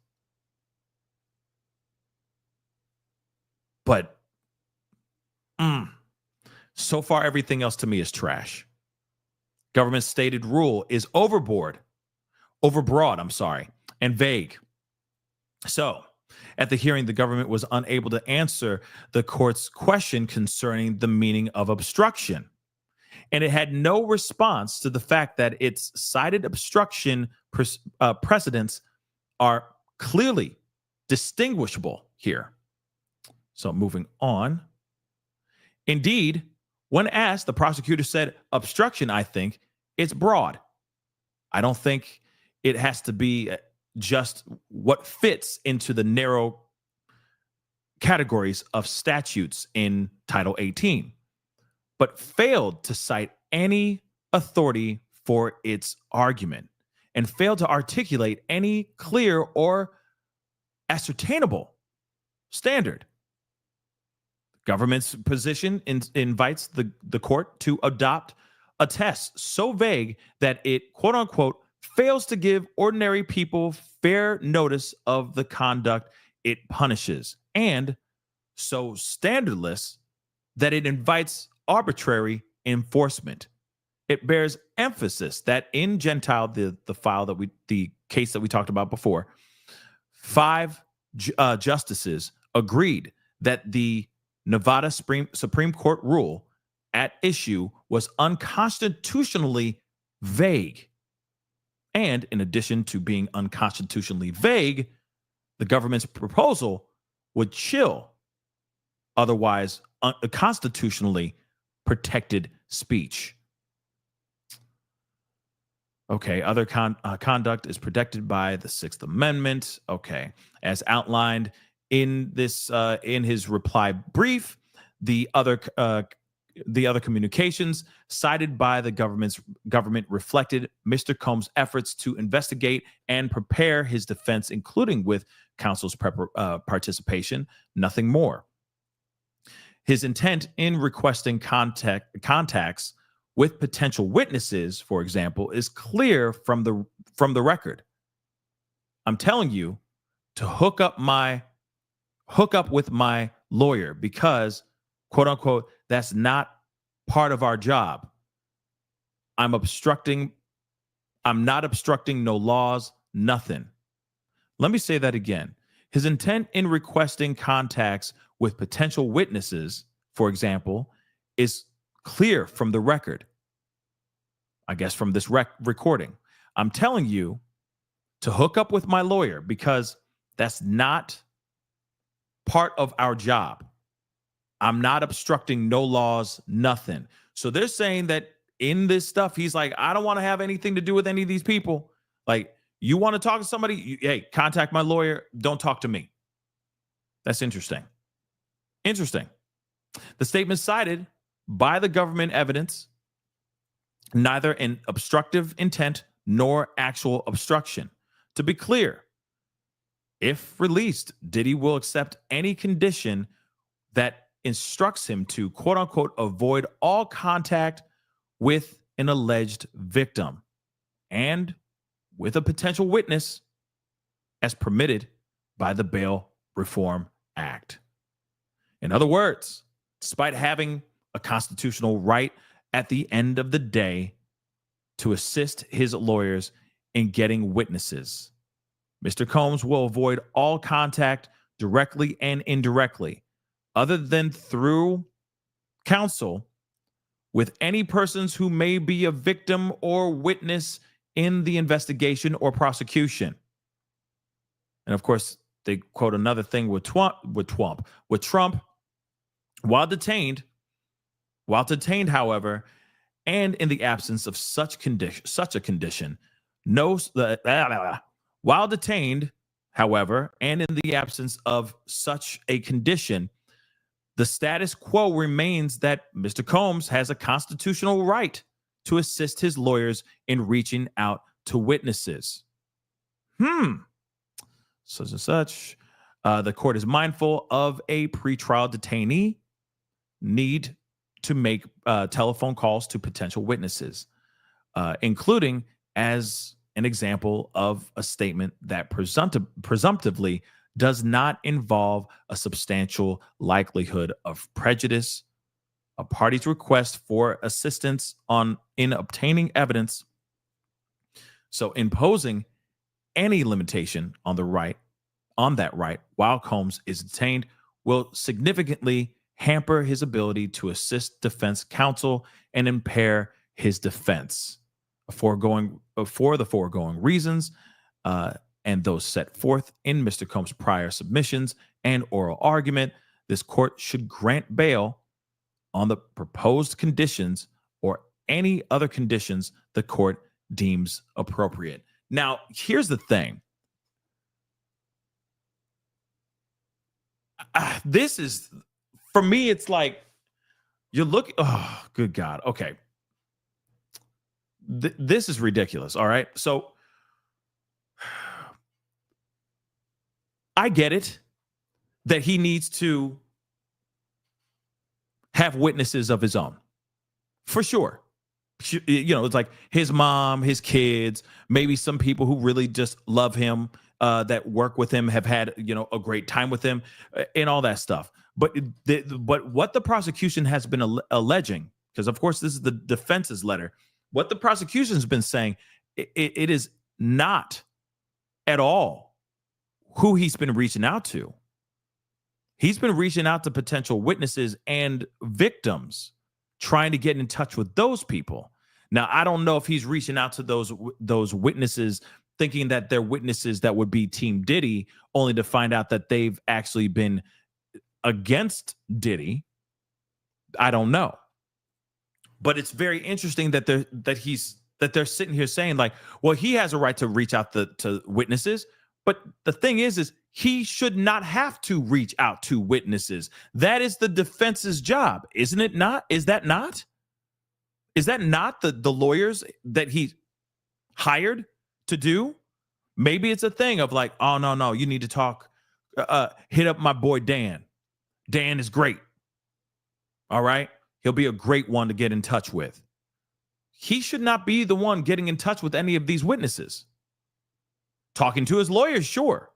But so far, everything else to me is trash. Government's stated rule is overbroad, and vague. So, at the hearing, the government was unable to answer the court's question concerning the meaning of obstruction. And it had no response to the fact that its cited obstruction precedents are clearly distinguishable here. So moving on. Indeed, when asked, the prosecutor said, obstruction, I think, it's broad. I don't think it has to be just what fits into the narrow categories of statutes in Title 18, but failed to cite any authority for its argument and failed to articulate any clear or ascertainable standard. Government's position invites the court to adopt a test so vague that it, quote unquote, fails to give ordinary people fair notice of the conduct it punishes, and so standardless that it invites arbitrary enforcement. It bears emphasis that in Gentile, the case that we talked about before, 5 justices agreed that the Nevada Supreme Court rule at issue was unconstitutionally vague. And in addition to being unconstitutionally vague, the government's proposal would chill otherwise constitutionally protected speech. Okay, other conduct is protected by the Sixth Amendment. Okay, as outlined in this in his reply brief, the other communications cited by the government reflected Mr. Combs' efforts to investigate and prepare his defense, including with counsel's participation, nothing more. His intent in requesting contacts with potential witnesses, for example, is clear from the record. I'm telling you to hook up with my lawyer because, quote unquote, that's not part of our job. I'm not obstructing no laws, nothing. Let me say that again. His intent in requesting contacts with potential witnesses, for example, is clear from the record. I guess from this recording. I'm telling you to hook up with my lawyer because that's not part of our job. I'm not obstructing no laws, nothing. So they're saying that in this stuff, he's like, I don't want to have anything to do with any of these people. Like, you want to talk to somebody? Hey, contact my lawyer. Don't talk to me. That's interesting. Interesting. The statement cited by the government evidence, neither an obstructive intent nor actual obstruction. To be clear, if released, Diddy will accept any condition that instructs him to, quote unquote, avoid all contact with an alleged victim and with a potential witness as permitted by the Bail Reform Act. In other words, despite having a constitutional right at the end of the day to assist his lawyers in getting witnesses, Mr. Combs will avoid all contact directly and indirectly, other than through counsel, with any persons who may be a victim or witness in the investigation or prosecution. And of course, they quote another thing with Trump, while detained, however, and in the absence of such a condition, while detained, however, and in the absence of such a condition, the status quo remains that Mr. Combs has a constitutional right to assist his lawyers in reaching out to witnesses. Such and such. The court is mindful of a pretrial detainee need to make telephone calls to potential witnesses, including as an example of a statement that presumptively does not involve a substantial likelihood of prejudice. A party's request for assistance in obtaining evidence. So imposing any limitation on that right while Combs is detained will significantly hamper his ability to assist defense counsel and impair his defense. For the foregoing reasons, and those set forth in Mr. Combs' prior submissions and oral argument, this court should grant bail on the proposed conditions or any other conditions the court deems appropriate. Now, here's the thing. This is, for me, it's like, you look, oh, good God. Okay. This is ridiculous. All right. So I get it that he needs to have witnesses of his own, for sure. You know, it's like his mom, his kids, maybe some people who really just love him, that work with him, have had, you know, a great time with him, and all that stuff. But what the prosecution has been alleging, because of course this is the defense's letter, what the prosecution has been saying, it is not at all who he's been reaching out to. He's been reaching out to potential witnesses and victims, trying to get in touch with those people. Now, I don't know if he's reaching out to those witnesses thinking that they're witnesses that would be Team Diddy, only to find out that they've actually been against Diddy. I don't know. But it's very interesting that they're sitting here saying, like, well, he has a right to reach out to witnesses. But the thing is he should not have to reach out to witnesses. That is the defense's job, isn't it not? Is that not? Is that not the lawyers that he hired to do? Maybe it's a thing of like, oh, no, you need to talk, hit up my boy Dan. Dan is great. All right? He'll be a great one to get in touch with. He should not be the one getting in touch with any of these witnesses. Talking to his lawyers, sure.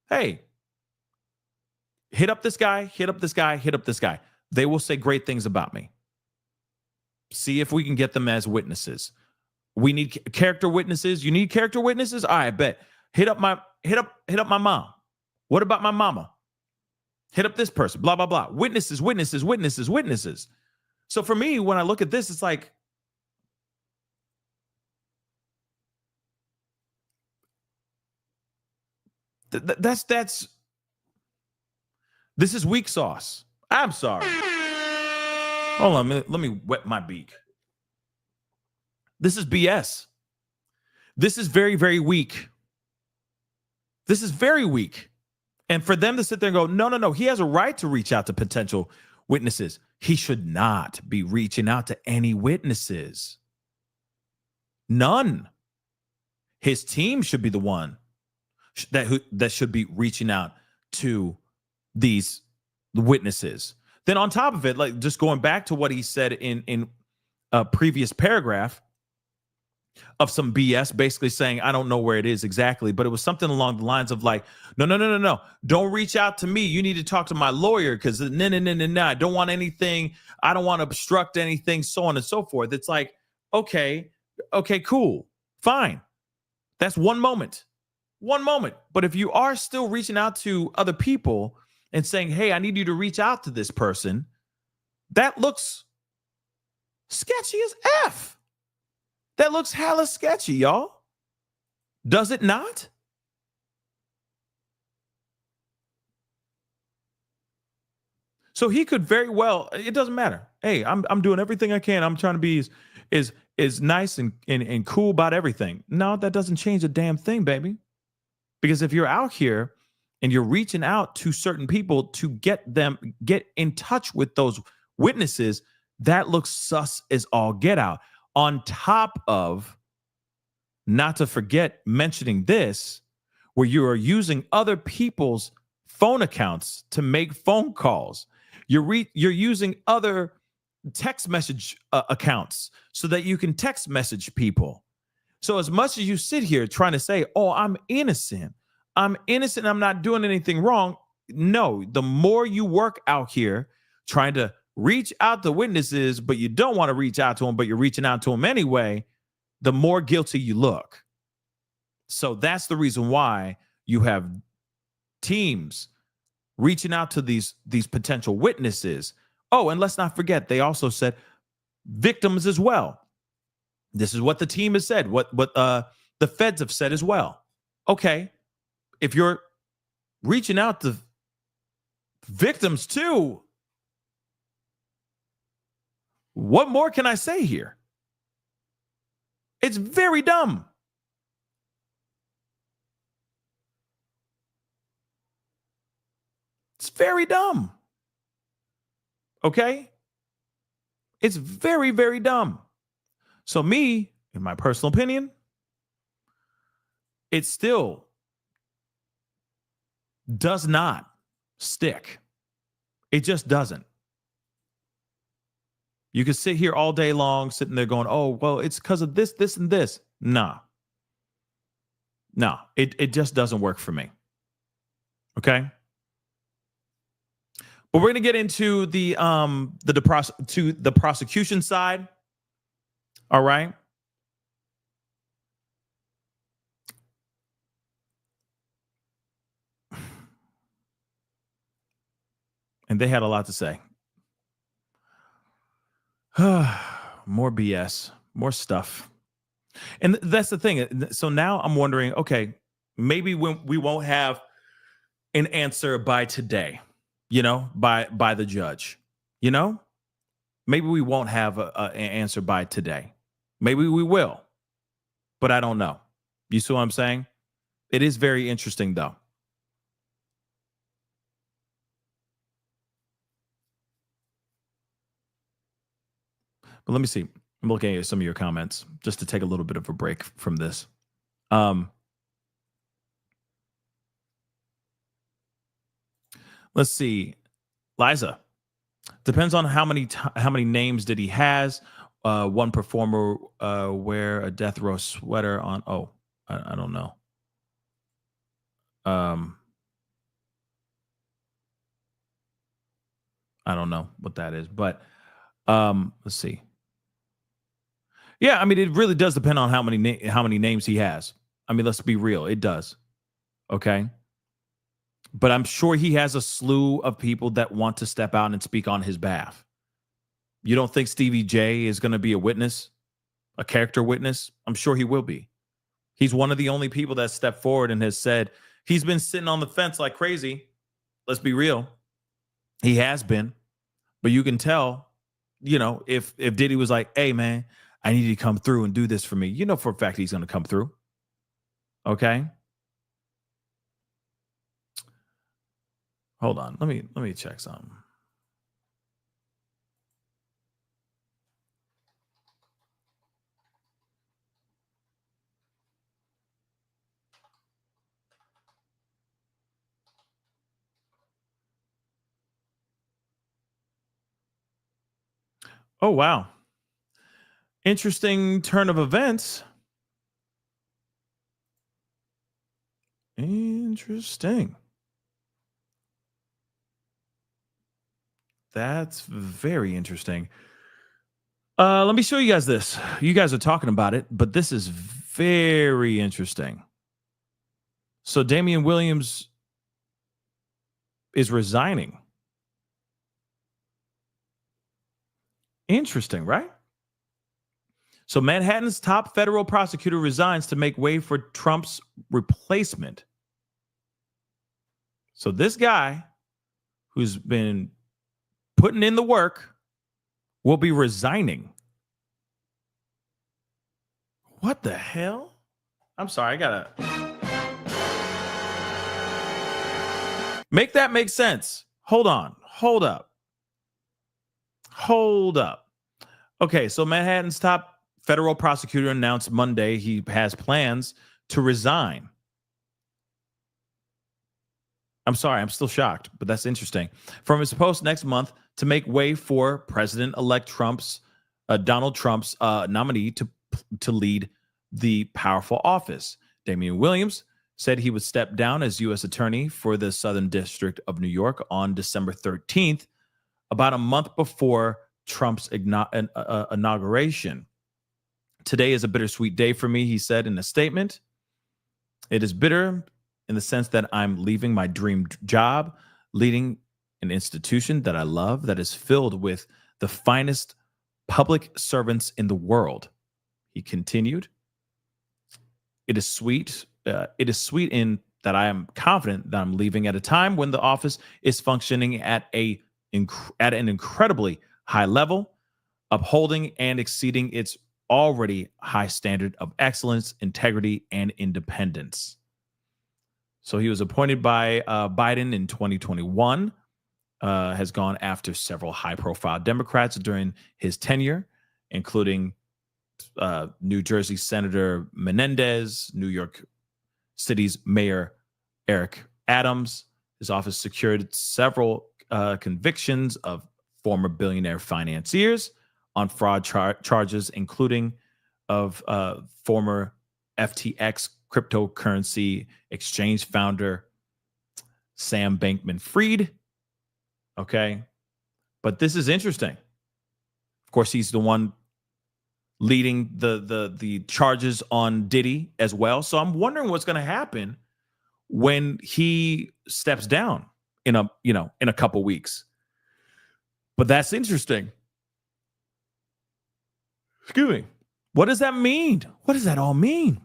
Hey, hit up this guy, hit up this guy, hit up this guy. They will say great things about me. See if we can get them as witnesses. We need character witnesses. You need character witnesses? All right, bet. Hit up my mom. What about my mama? Hit up this person, blah, blah, blah. Witnesses, witnesses, witnesses, witnesses. So for me, when I look at this, it's like, this is weak sauce. I'm sorry. Hold on, let me wet my beak. This is BS. This is very, very weak. This is very weak. And for them to sit there and go, no, he has a right to reach out to potential witnesses. He should not be reaching out to any witnesses. None. His team should be the one that should be reaching out to these witnesses. Then on top of it, like just going back to what he said in a previous paragraph of some BS, basically saying, I don't know where it is exactly, but it was something along the lines of like, no. Don't reach out to me. You need to talk to my lawyer because no. I don't want anything. I don't want to obstruct anything, so on and so forth. It's like, okay, cool, fine. That's one moment. But if you are still reaching out to other people and saying, hey, I need you to reach out to this person, that looks sketchy as F. That looks hella sketchy, y'all. Does it not? So he could very well, it doesn't matter. Hey, I'm doing everything I can. I'm trying to be as nice and cool about everything. No, that doesn't change a damn thing, baby. Because if you're out here and you're reaching out to certain people to get in touch with those witnesses, that looks sus as all get out. On top of, not to forget mentioning this, where you are using other people's phone accounts to make phone calls. You're using other text message accounts so that you can text message people. So as much as you sit here trying to say, oh, I'm innocent, I'm not doing anything wrong. No, the more you work out here trying to reach out to witnesses, but you don't want to reach out to them, but you're reaching out to them anyway, the more guilty you look. So that's the reason why you have teams reaching out to these potential witnesses. Oh, and let's not forget, they also said victims as well. This is what the team has said, what the feds have said as well. Okay, if you're reaching out to victims too. What more can I say here? It's very dumb. It's very dumb. Okay? It's very, very dumb. So me, in my personal opinion, it still does not stick. It just doesn't. You can sit here all day long sitting there going, oh, well, it's because of this, this, and this. Nah. No, it just doesn't work for me. Okay? But we're going to get into the prosecution side. All right? And they had a lot to say. More BS, more stuff. And that's the thing. So now I'm wondering, okay, maybe we won't have an answer by today, by the judge, maybe we won't have an answer by today. Maybe we will, but I don't know. You see what I'm saying? It is very interesting though. But let me see. I'm looking at some of your comments just to take a little bit of a break from this. Let's see. Liza, depends on how many names did he has. One performer wear a death row sweater on. Oh, I don't know. I don't know what that is, but let's see. Yeah, I mean, it really does depend on how many names he has. I mean, let's be real. It does. Okay. But I'm sure he has a slew of people that want to step out and speak on his behalf. You don't think Stevie J is going to be a witness, a character witness? I'm sure he will be. He's one of the only people that stepped forward and has said he's been sitting on the fence like crazy. Let's be real. He has been. But you can tell, if Diddy was like, hey, man, I need you to come through and do this for me. For a fact he's going to come through. Okay. Hold on. Let me check something. Oh, wow. Interesting turn of events. Interesting. That's very interesting. Let me show you guys this. You guys are talking about it, but this is very interesting. So Damian Williams is resigning. Interesting, right? So Manhattan's top federal prosecutor resigns to make way for Trump's replacement. So this guy who's been putting in the work will be resigning. What the hell? I'm sorry, I gotta make that make sense. Hold on. Hold up. Okay, so Manhattan's top federal prosecutor announced Monday he has plans to resign. I'm sorry, I'm still shocked, but that's interesting. From his post next month to make way for President-elect Donald Trump's nominee to lead the powerful office. Damian Williams said he would step down as U.S. Attorney for the Southern District of New York on December 13th, about a month before Trump's inauguration. Today is a bittersweet day for me, he said in a statement. It is bitter in the sense that I'm leaving my dream job, leading an institution that I love, that is filled with the finest public servants in the world. He continued, It is sweet in that I am confident that I'm leaving at a time when the office is functioning at an incredibly high level, upholding and exceeding its already high standard of excellence, integrity, and independence. So he was appointed by Biden in 2021, has gone after several high-profile Democrats during his tenure, including New Jersey Senator Menendez, New York City's Mayor Eric Adams. His office secured several convictions of former billionaire financiers on fraud charges, including of former FTX cryptocurrency exchange founder Sam Bankman-Fried. Okay, but this is interesting. Of course, he's the one leading the charges on Diddy as well. So I'm wondering what's going to happen when he steps down in a couple weeks. But that's interesting. Excuse me. What does that mean? What does that all mean?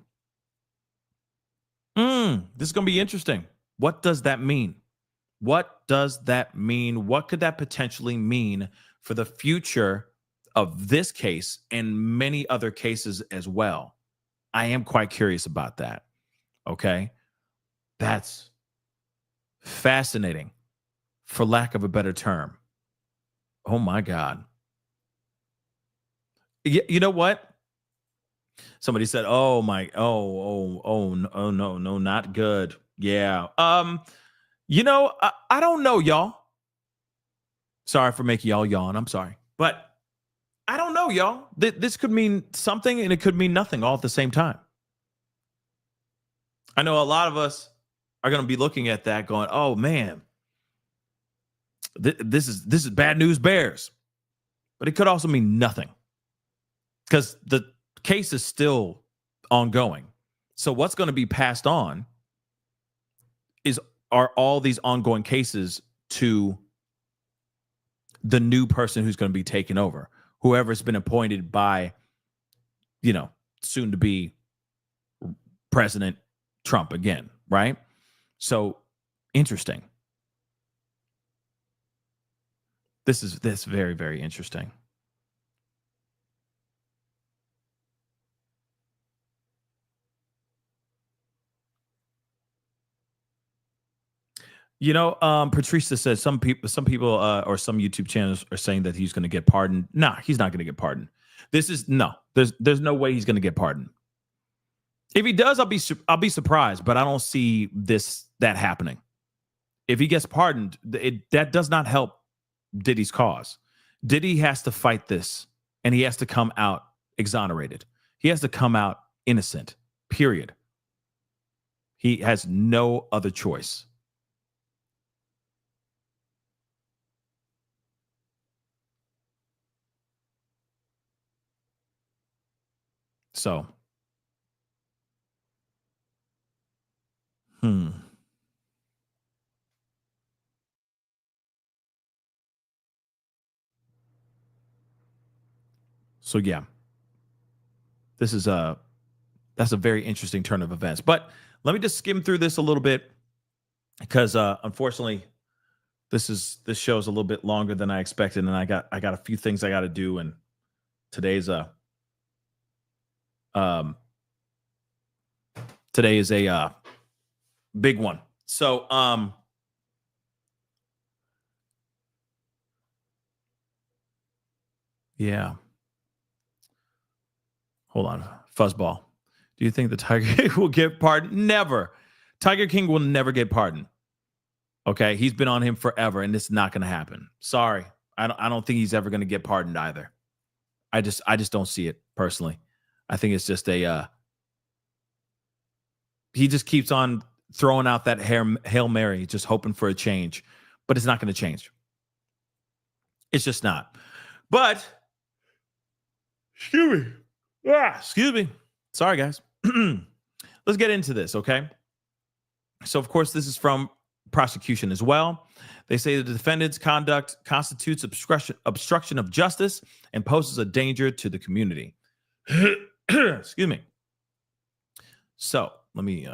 This is going to be interesting. What does that mean? What does that mean? What could that potentially mean for the future of this case and many other cases as well? I am quite curious about that. Okay. That's fascinating, for lack of a better term. Oh my God. You know what? Somebody said, no, not good. Yeah. I don't know, y'all. Sorry for making y'all yawn. I'm sorry. But I don't know, y'all. This could mean something and it could mean nothing all at the same time. I know a lot of us are going to be looking at that going, oh man, this is bad news bears. But it could also mean nothing because the case is still ongoing. So what's going to be passed on are all these ongoing cases to the new person who's going to be taking over, whoever's been appointed by, soon to be President Trump again, right? So interesting. This is very, very interesting. Patricia says some people or some YouTube channels are saying that he's going to get pardoned. Nah, he's not going to get pardoned. There's no way he's going to get pardoned. If he does, I'll be surprised, but I don't see that happening. If he gets pardoned, that does not help Diddy's cause. Diddy has to fight this, and he has to come out exonerated. He has to come out innocent, period. He has no other choice. So, So yeah, that's a very interesting turn of events. But let me just skim through this a little bit because unfortunately, this show is a little bit longer than I expected, and I got a few things I got to do, and today's today is a big one. So yeah. Hold on. Fuzzball. Do you think the Tiger King will get pardoned? Never. Tiger King will never get pardoned. Okay. He's been on him forever, and it's not going to happen. Sorry. I don't think he's ever going to get pardoned either. I just don't see it personally. I think it's just he just keeps on throwing out that Hail Mary, just hoping for a change, but it's not going to change. It's just not. But excuse me. Sorry, guys. Let's get into this, okay? So, of course, this is from prosecution as well. They say the defendant's conduct constitutes obstruction of justice and poses a danger to the community. Excuse me. So, let me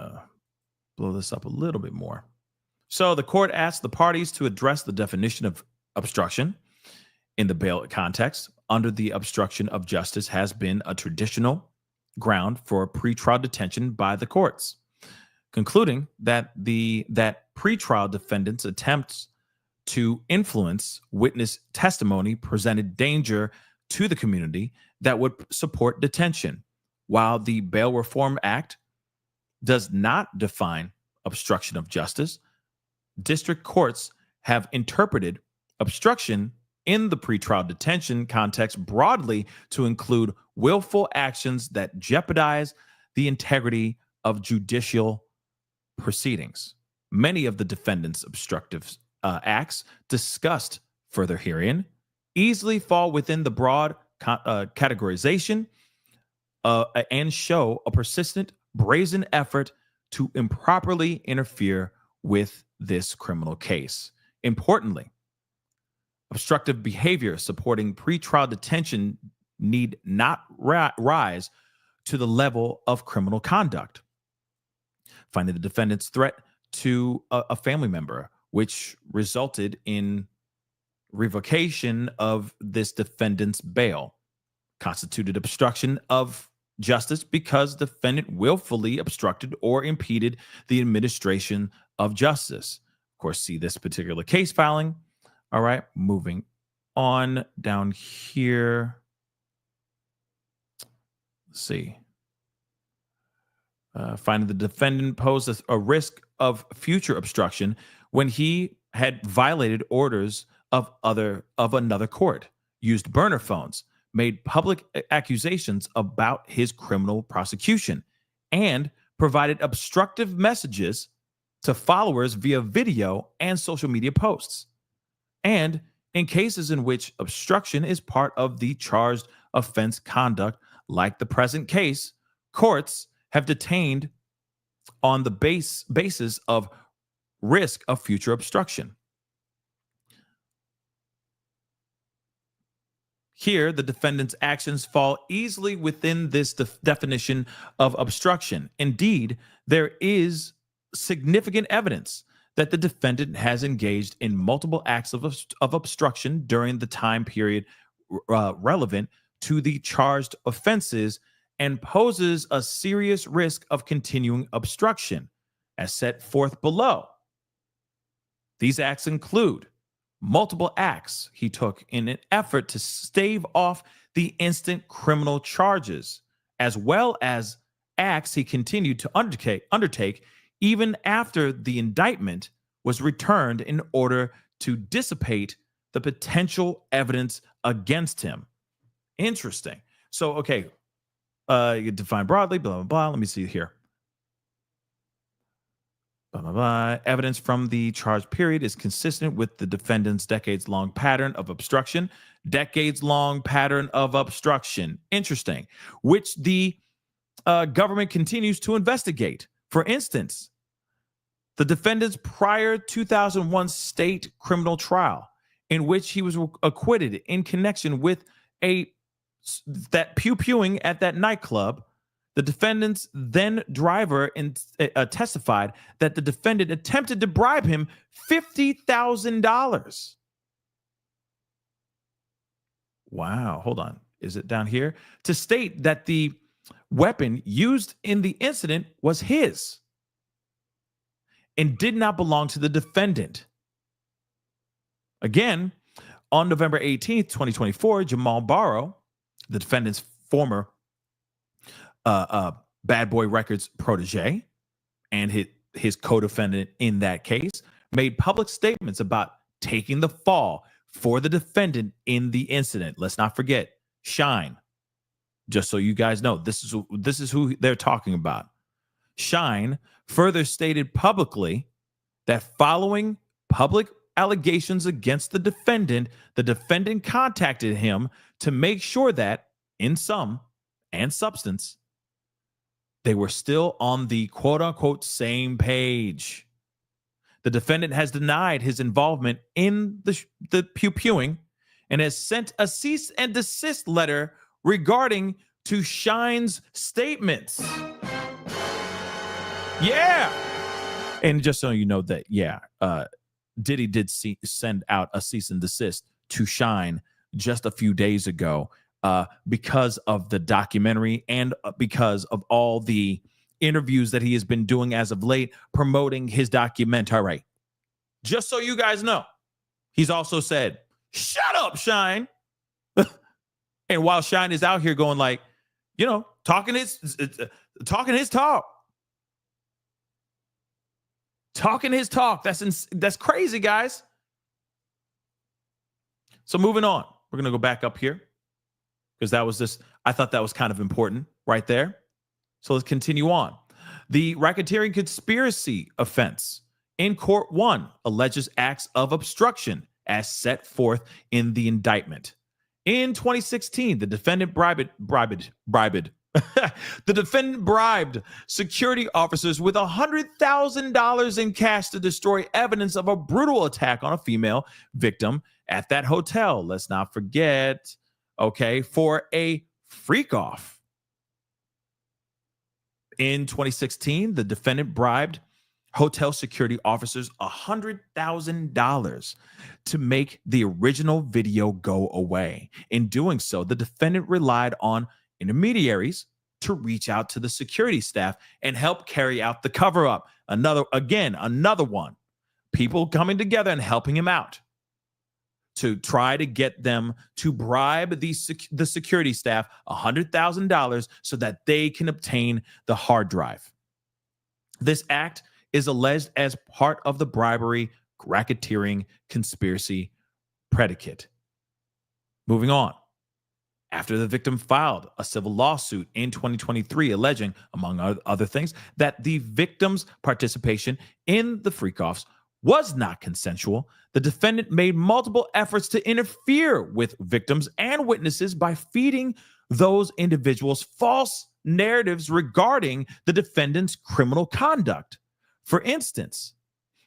blow this up a little bit more. So the court asked the parties to address the definition of obstruction in the bail context. Under the obstruction of justice has been a traditional ground for pretrial detention by the courts, concluding that pretrial defendants' attempts to influence witness testimony presented danger to the community that would support detention. While the Bail Reform Act does not define obstruction of justice, district courts have interpreted obstruction in the pretrial detention context broadly to include willful actions that jeopardize the integrity of judicial proceedings. Many of the defendants' obstructive acts discussed further herein easily fall within the broad categorization and show a persistent, brazen effort to improperly interfere with this criminal case. Importantly, obstructive behavior supporting pretrial detention need not rise to the level of criminal conduct. Finding the defendant's threat to a family member, which resulted in revocation of this defendant's bail, constituted obstruction of justice because defendant willfully obstructed or impeded the administration of justice. Of course, see this particular case filing. All right, moving on down here. Let's see. Finding the defendant posed a risk of future obstruction when he had violated orders of another court, used burner phones, made public accusations about his criminal prosecution, and provided obstructive messages to followers via video and social media posts. And in cases in which obstruction is part of the charged offense conduct, like the present case, courts have detained on the basis of risk of future obstruction. Here, the defendant's actions fall easily within this definition of obstruction. Indeed, there is significant evidence that the defendant has engaged in multiple acts of obstruction during the time period relevant to the charged offenses and poses a serious risk of continuing obstruction, as set forth below. These acts include multiple acts he took in an effort to stave off the instant criminal charges, as well as acts he continued to undertake even after the indictment was returned in order to dissipate the potential evidence against him. Interesting. So, okay, you define broadly, blah, blah, blah. Let me see here. Blah, blah, blah. Evidence from the charged period is consistent with the defendant's decades-long pattern of obstruction. Decades-long pattern of obstruction. Interesting. Which the government continues to investigate. For instance, the defendant's prior 2001 state criminal trial, in which he was acquitted in connection with that pew-pewing at that nightclub. The defendant's then driver testified that the defendant attempted to bribe him $50,000. Wow, hold on. Is it down here? To state that the weapon used in the incident was his and did not belong to the defendant. Again, on November 18th, 2024, Jamal Barrow, the defendant's former Bad Boy Records protege and his co-defendant in that case, made public statements about taking the fall for the defendant in the incident. Let's not forget Shine. Just so you guys know, this is who they're talking about. Shine further stated publicly that following public allegations against the defendant contacted him to make sure that, in sum and substance, they were still on the quote-unquote same page. The defendant has denied his involvement in the pew-pewing and has sent a cease and desist letter regarding to Shine's statements. Yeah. And just so you know that, Diddy did send out a cease and desist to Shine just a few days ago because of the documentary and because of all the interviews that he has been doing as of late promoting his documentary. Just so you guys know, he's also said, shut up, Shine. And while Shine is out here going like, talking his talk. Talking his talk. That's crazy, guys. So moving on. We're going to go back up here because I thought that was kind of important right there. So let's continue on. The racketeering conspiracy offense in court 1 alleges acts of obstruction as set forth in the indictment. In 2016, the defendant bribed the defendant bribed security officers with $100,000 in cash to destroy evidence of a brutal attack on a female victim at that hotel. Let's not forget, for a freak off. In 2016, the defendant bribed hotel security officers $100,000 to make the original video go away. In doing so, the defendant relied on intermediaries to reach out to the security staff and help carry out the cover-up. Another one. People coming together and helping him out to try to get them to bribe the security staff $100,000 so that they can obtain the hard drive. This act is alleged as part of the bribery racketeering conspiracy predicate. Moving on. After the victim filed a civil lawsuit in 2023 alleging, among other things, that the victim's participation in the freak-offs was not consensual, the defendant made multiple efforts to interfere with victims and witnesses by feeding those individuals false narratives regarding the defendant's criminal conduct. For instance,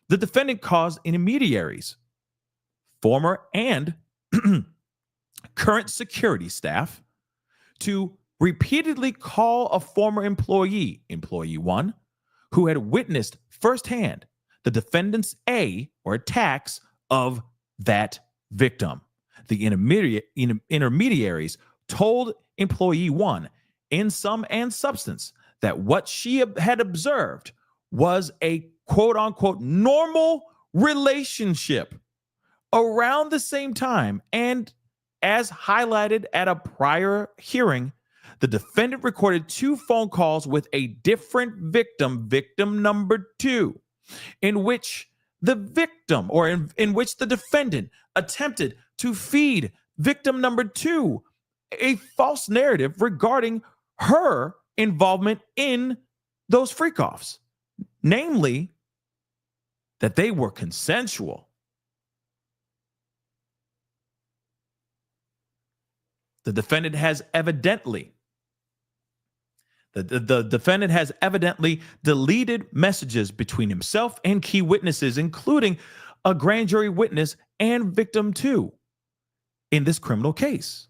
the defendant caused intermediaries, former and current security staff, to repeatedly call a former employee 1, who had witnessed firsthand the defendant's attacks of that victim. The intermediaries told employee 1 in sum and substance that what she had observed was a quote unquote normal relationship around the same time. And as highlighted at a prior hearing, the defendant recorded 2 phone calls with a different victim number 2, in which the victim in which the defendant attempted to feed victim number 2 a false narrative regarding her involvement in those freak-offs, namely that they were consensual. The defendant has evidently deleted messages between himself and key witnesses, including a grand jury witness and victim 2 in this criminal case.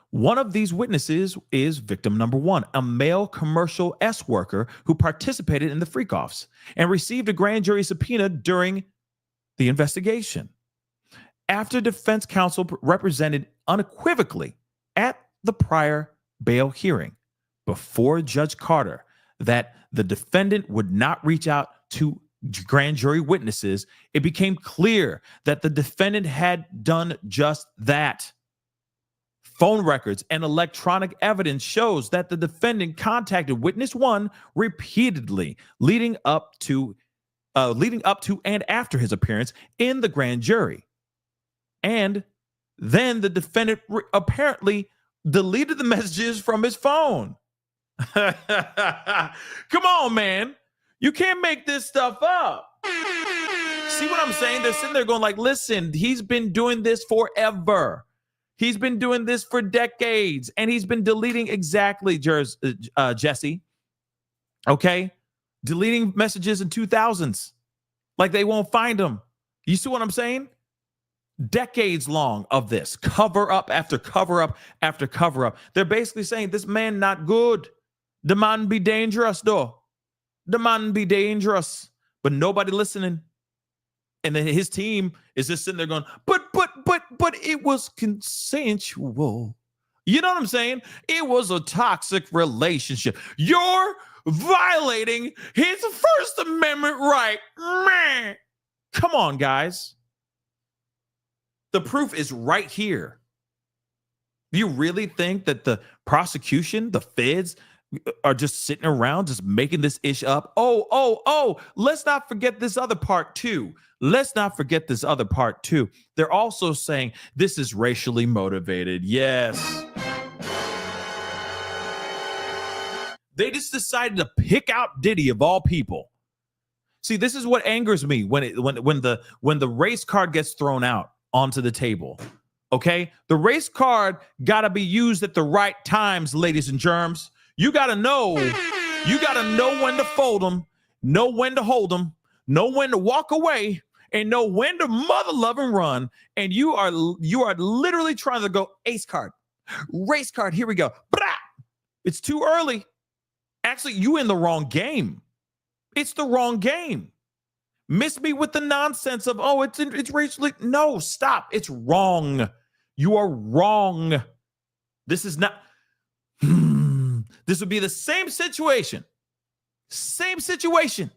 One of these witnesses is victim number 1, a male commercial S worker who participated in the freak-offs and received a grand jury subpoena during the investigation. After defense counsel represented unequivocally at the prior bail hearing before Judge Carter that the defendant would not reach out to grand jury witnesses, it became clear that the defendant had done just that. Phone records and electronic evidence shows that the defendant contacted witness 1 repeatedly leading up to and after his appearance in the grand jury. And then the defendant apparently deleted the messages from his phone. Come on, man. You can't make this stuff up. See what I'm saying? They're sitting there going like, listen, he's been doing this forever. He's been doing this for decades, and he's been deleting exactly, Jesse. Okay? Deleting messages in 2000s. Like they won't find them. You see what I'm saying? Decades long of this. Cover up after cover up after cover up. They're basically saying this man not good. The man be dangerous, though. The man be dangerous. but nobody listening. And then his team is just sitting there going, but it was consensual. You know what I'm saying? It was a toxic relationship. You're violating his First Amendment right. Man, come on, guys. The proof is right here. You really think that the prosecution, the feds, are just sitting around just making this ish up? Oh, let's not forget this other part too. They're also saying this is racially motivated. Yes. They just decided to pick out Diddy of all people. See, this is what angers me when the race card gets thrown out onto the table. Okay? The race card got to be used at the right times, ladies and germs. You got to know when to fold them, know when to hold them, know when to walk away, and know when to mother love and run. And you are literally trying to go ace card, race card. Here we go. It's too early. Actually, you in the wrong game. It's the wrong game. Miss me with the nonsense of, it's racially. No, stop. It's wrong. You are wrong. This is not. This would be the same situation. Same situation.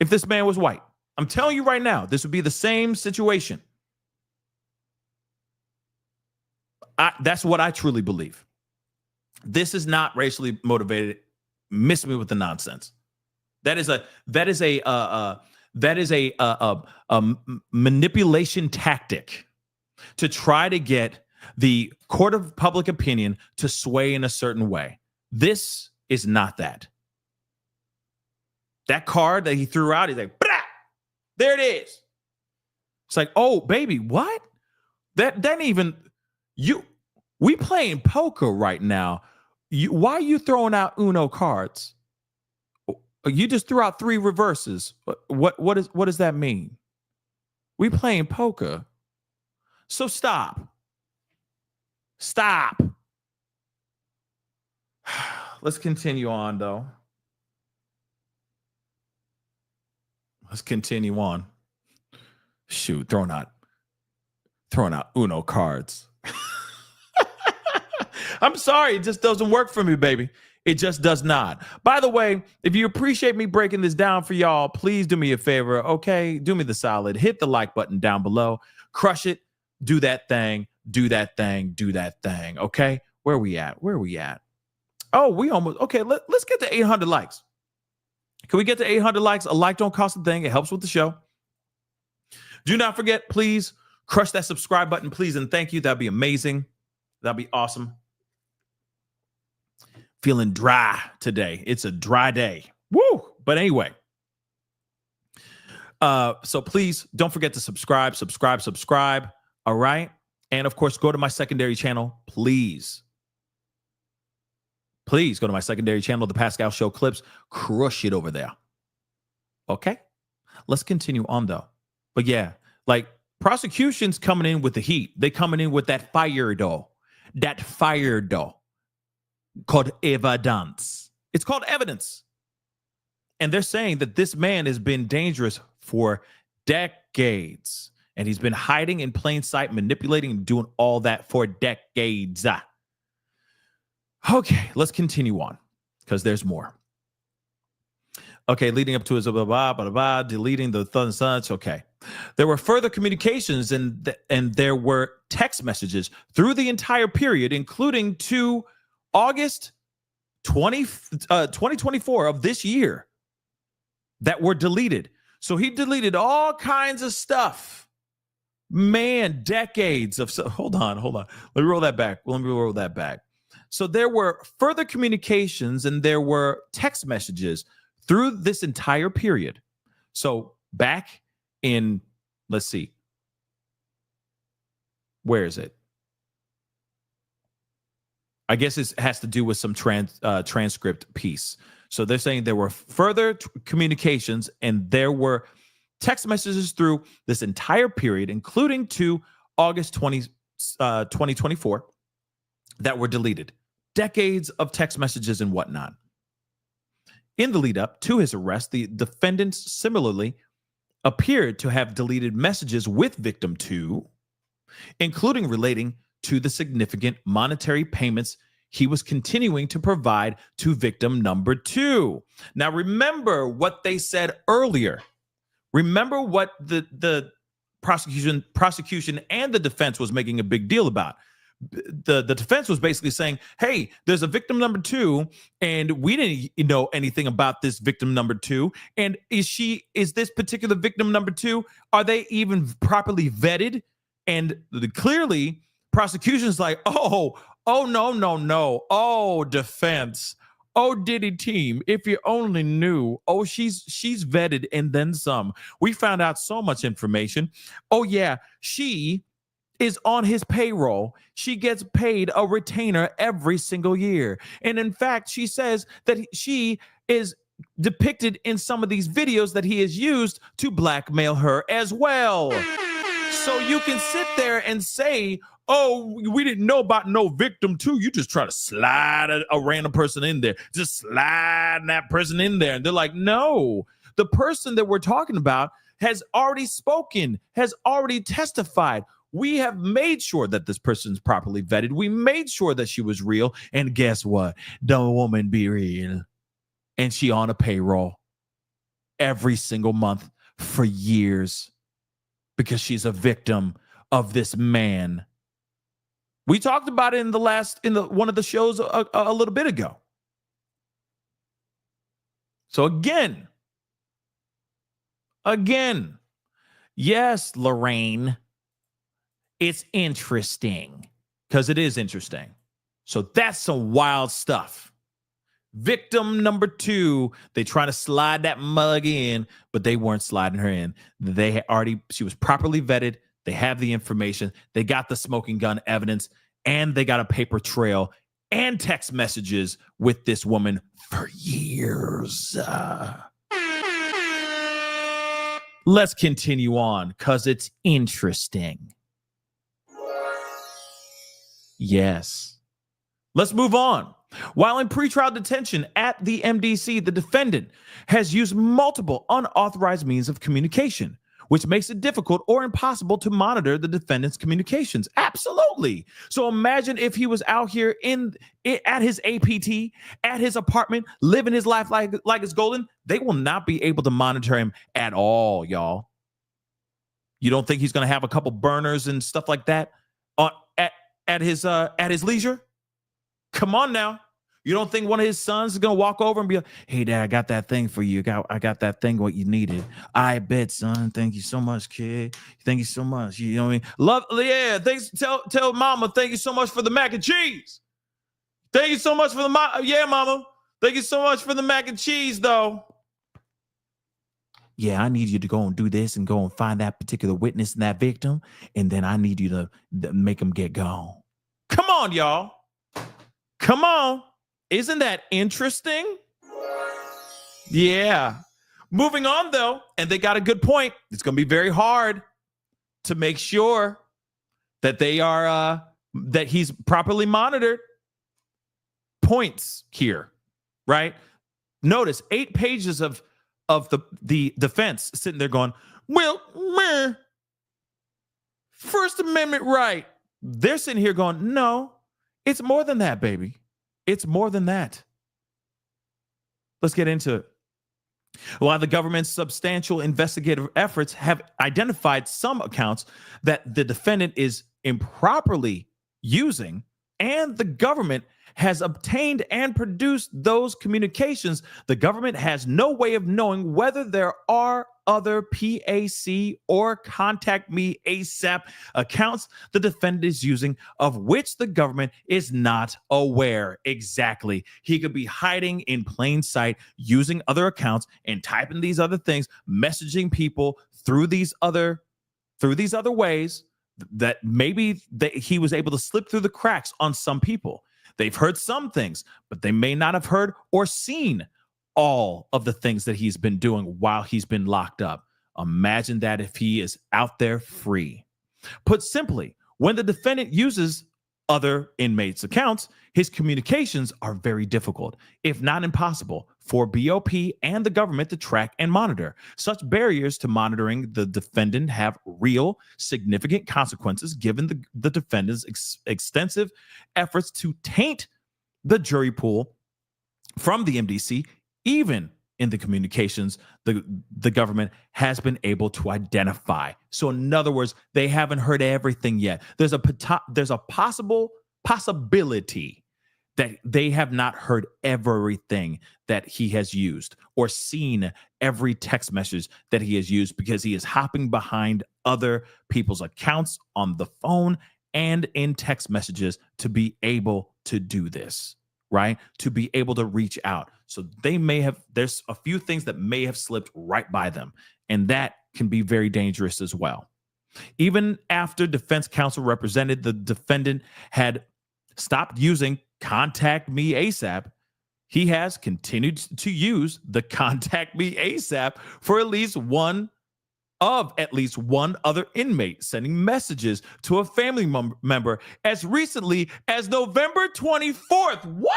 If this man was white. I'm telling you right now, this would be the same situation. That's what I truly believe. This is not racially motivated. Miss me with the nonsense. That is a manipulation tactic to try to get the court of public opinion to sway in a certain way. This is not that. That card that he threw out, he's like, Brah! There it is. It's like, oh, baby, what? That even we playing poker right now. Why are you throwing out Uno cards? You just threw out 3 reverses. What does that mean? We playing poker. So stop. Let's continue on, though. Let's continue on. Shoot, throwing out Uno cards. I'm sorry, it just doesn't work for me, baby. It just does not. By the way, if you appreciate me breaking this down for y'all, please do me a favor, okay? Do me the solid. Hit the like button down below. Crush it. Do that thing. Okay? Where we at? Oh, we almost... Okay, let's get to 800 likes. Can we get to 800 likes? A like don't cost a thing. It helps with the show. Do not forget, please, crush that subscribe button, please, and thank you. That'd be amazing. That'd be awesome. Feeling dry today. It's a dry day. Woo! But anyway. So please don't forget to subscribe. All right? And of course, go to my secondary channel, please. Please go to my secondary channel, The Pascal Show Clips. Crush it over there. Okay? Let's continue on, though. But yeah, like prosecution's coming in with the heat. They coming in with that fire dough. Called evidence. It's called evidence. And they're saying that this man has been dangerous for decades. And he's been hiding in plain sight, manipulating and doing all that for decades. Okay, let's continue on because there's more. Okay, leading up to his deleting the thunder such. Okay. There were further communications and there were text messages through the entire period, including to August 2024 of this year that were deleted. So he deleted all kinds of stuff. Man, decades of... Hold on. Let me roll that back. So there were further communications and there were text messages through this entire period. So back in, let's see. Where is it? I guess it has to do with some transcript piece. So they're saying there were further communications and there were text messages through this entire period, including to August 2024, that were deleted. Decades of text messages and whatnot. In the lead up to his arrest, the defendants similarly appeared to have deleted messages with victim 2, including relating to the significant monetary payments he was continuing to provide to victim number 2. Now, remember what they said earlier. Remember what the prosecution and the defense was making a big deal about. The defense was basically saying, hey, there's a victim number 2, and we didn't know anything about this victim number 2. And is this particular victim number 2, are they even properly vetted? And clearly, prosecution's like, no. Oh, defense. Oh, Diddy team, if you only knew. Oh, she's vetted and then some. We found out so much information. Oh, yeah, she is on his payroll. She gets paid a retainer every single year. And in fact, she says that she is depicted in some of these videos that he has used to blackmail her as well. So you can sit there and say, oh, we didn't know about no victim too. You just try to slide a random person in there. Just slide that person in there. And they're like, no, the person that we're talking about has already spoken, has already testified. We have made sure that this person's properly vetted. We made sure that she was real. And guess what? The woman be real. And she on a payroll every single month for years because she's a victim of this man. We talked about it in one of the shows a little bit ago. So again, yes, Lorraine, it's interesting because it is interesting. So that's some wild stuff. Victim number 2, they try to slide that mug in, but they weren't sliding her in. She was properly vetted. They have the information. They got the smoking gun evidence, and they got a paper trail and text messages with this woman for years. Let's continue on because it's interesting. Yes. Let's move on. While in pretrial detention at the MDC, the defendant has used multiple unauthorized means of communication, which makes it difficult or impossible to monitor the defendant's communications. Absolutely. So imagine if he was out here at his APT, at his apartment, living his life like it's golden. They will not be able to monitor him at all, y'all. You don't think he's going to have a couple burners and stuff like that at his leisure? Come on now. You don't think one of his sons is going to walk over and be like, hey, Dad, I got that thing for you. I got that thing, what you needed. I bet, son. Thank you so much, kid. Thank you so much. You know what I mean? Love, yeah. Thanks. Tell Mama, thank you so much for the mac and cheese. Thank you so much for yeah, Mama. Thank you so much for the mac and cheese, though. Yeah, I need you to go and do this and go and find that particular witness and that victim. And then I need you to make them get gone. Come on, y'all. Come on. Isn't that interesting? Yeah. Moving on, though, and they got a good point. It's going to be very hard to make sure that they are that he's properly monitored. Points here, right? Notice 8 pages of the defense sitting there going, well, meh, First Amendment right. They're sitting here going, no, it's more than that, baby. It's more than that. Let's get into it. While the government's substantial investigative efforts have identified some accounts that the defendant is improperly using, and the government has obtained and produced those communications, the government has no way of knowing whether there are other PAC or Contact Me ASAP accounts the defendant is using, of which the government is not aware. Exactly. He could be hiding in plain sight, using other accounts and typing these other things, messaging people through these other ways that maybe he was able to slip through the cracks on some people. They've heard some things, but they may not have heard or seen all of the things that he's been doing while he's been locked up. Imagine that if he is out there free. Put simply, when the defendant uses other inmates' accounts, his communications are very difficult, if not impossible, for BOP and the government to track and monitor. Such barriers to monitoring the defendant have real, significant consequences given the defendant's extensive efforts to taint the jury pool from the MDC, even in the communications the government has been able to identify. So in other words, they haven't heard everything yet. There's a possibility that they have not heard everything that he has used or seen every text message that he has used, because he is hopping behind other people's accounts on the phone and in text messages to be able to do this, right? To be able to reach out. So there's a few things that may have slipped right by them, and that can be very dangerous as well. Even after defense counsel represented the defendant had stopped using Contact Me ASAP, he has continued to use the Contact Me ASAP for at least one other inmate, sending messages to a family member as recently as November 24th. What?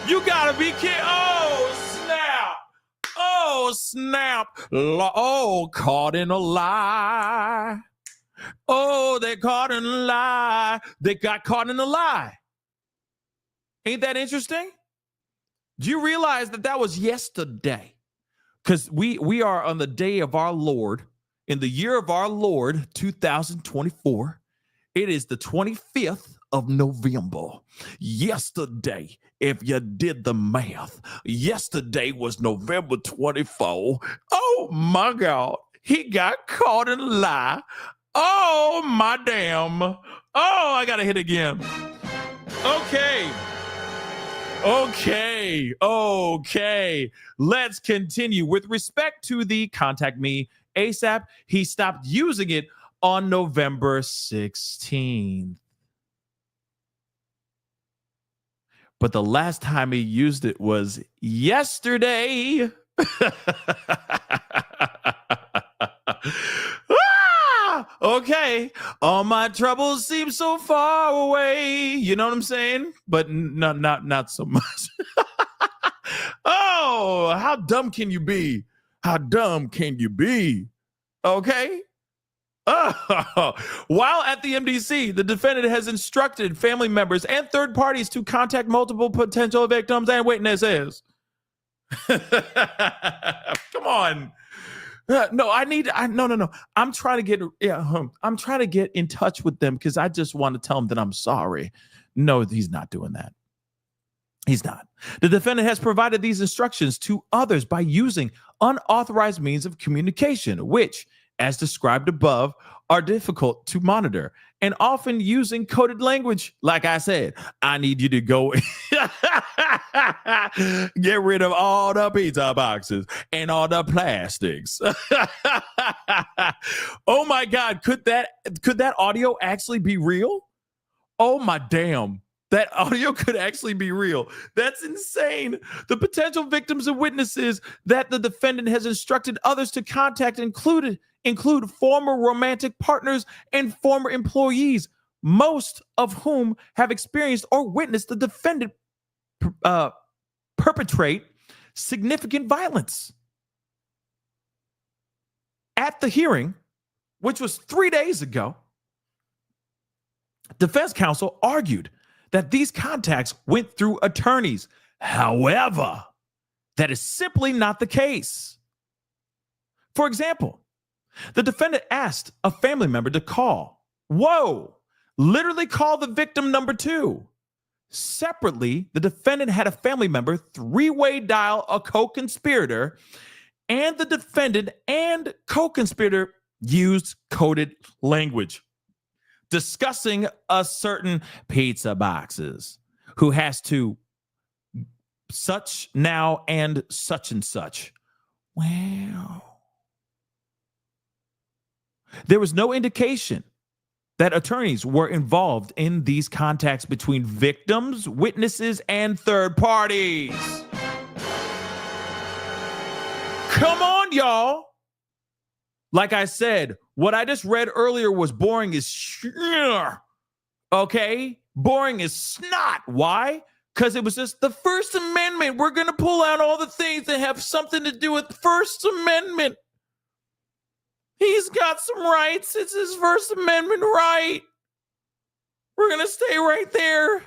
You gotta be kidding. Oh, snap. Oh, snap. Oh, caught in a lie. Oh, they caught in a lie. They got caught in a lie. Ain't that interesting? Do you realize that was yesterday? Because we are on the day of our Lord, in the year of our Lord, 2024. It is the 25th of November. Yesterday, if you did the math, yesterday was November 24. Oh, my God. He got caught in a lie. Oh, my damn. Oh, I got to hit again. Okay. Let's continue. With respect to the Contact Me ASAP, he stopped using it on November 16th. But the last time he used it was yesterday. Okay, all my troubles seem so far away. You know what I'm saying? But not so much. Oh, how dumb can you be? How dumb can you be? Okay. Oh. While at the MDC, the defendant has instructed family members and third parties to contact multiple potential victims and witnesses. Come on. No. I'm trying to get in touch with them because I just want to tell them that I'm sorry. No, he's not doing that. He's not. The defendant has provided these instructions to others by using unauthorized means of communication, which, as described above, are difficult to monitor and often using coded language. Like I said, I need you to go get rid of all the pizza boxes and all the plastics. Oh my God, could that audio actually be real? Oh my damn. That audio could actually be real. That's insane. The potential victims and witnesses that the defendant has instructed others to contact include former romantic partners and former employees, most of whom have experienced or witnessed the defendant perpetrate significant violence. At the hearing, which was 3 days ago, defense counsel argued that these contacts went through attorneys. However, that is simply not the case. For example, the defendant asked a family member to call. Literally call the victim number 2. Separately, the defendant had a family member three-way dial a co-conspirator, and the defendant and co-conspirator used coded language discussing a certain pizza boxes who has to such now and such and such. Wow. There was no indication that attorneys were involved in these contacts between victims, witnesses, and third parties. Come on, y'all. Like I said, what I just read earlier was boring as shit. Okay? Boring as snot. Why? Because it was just the First Amendment. We're going to pull out all the things that have something to do with the First Amendment. He's got some rights. It's his First Amendment right. We're going to stay right there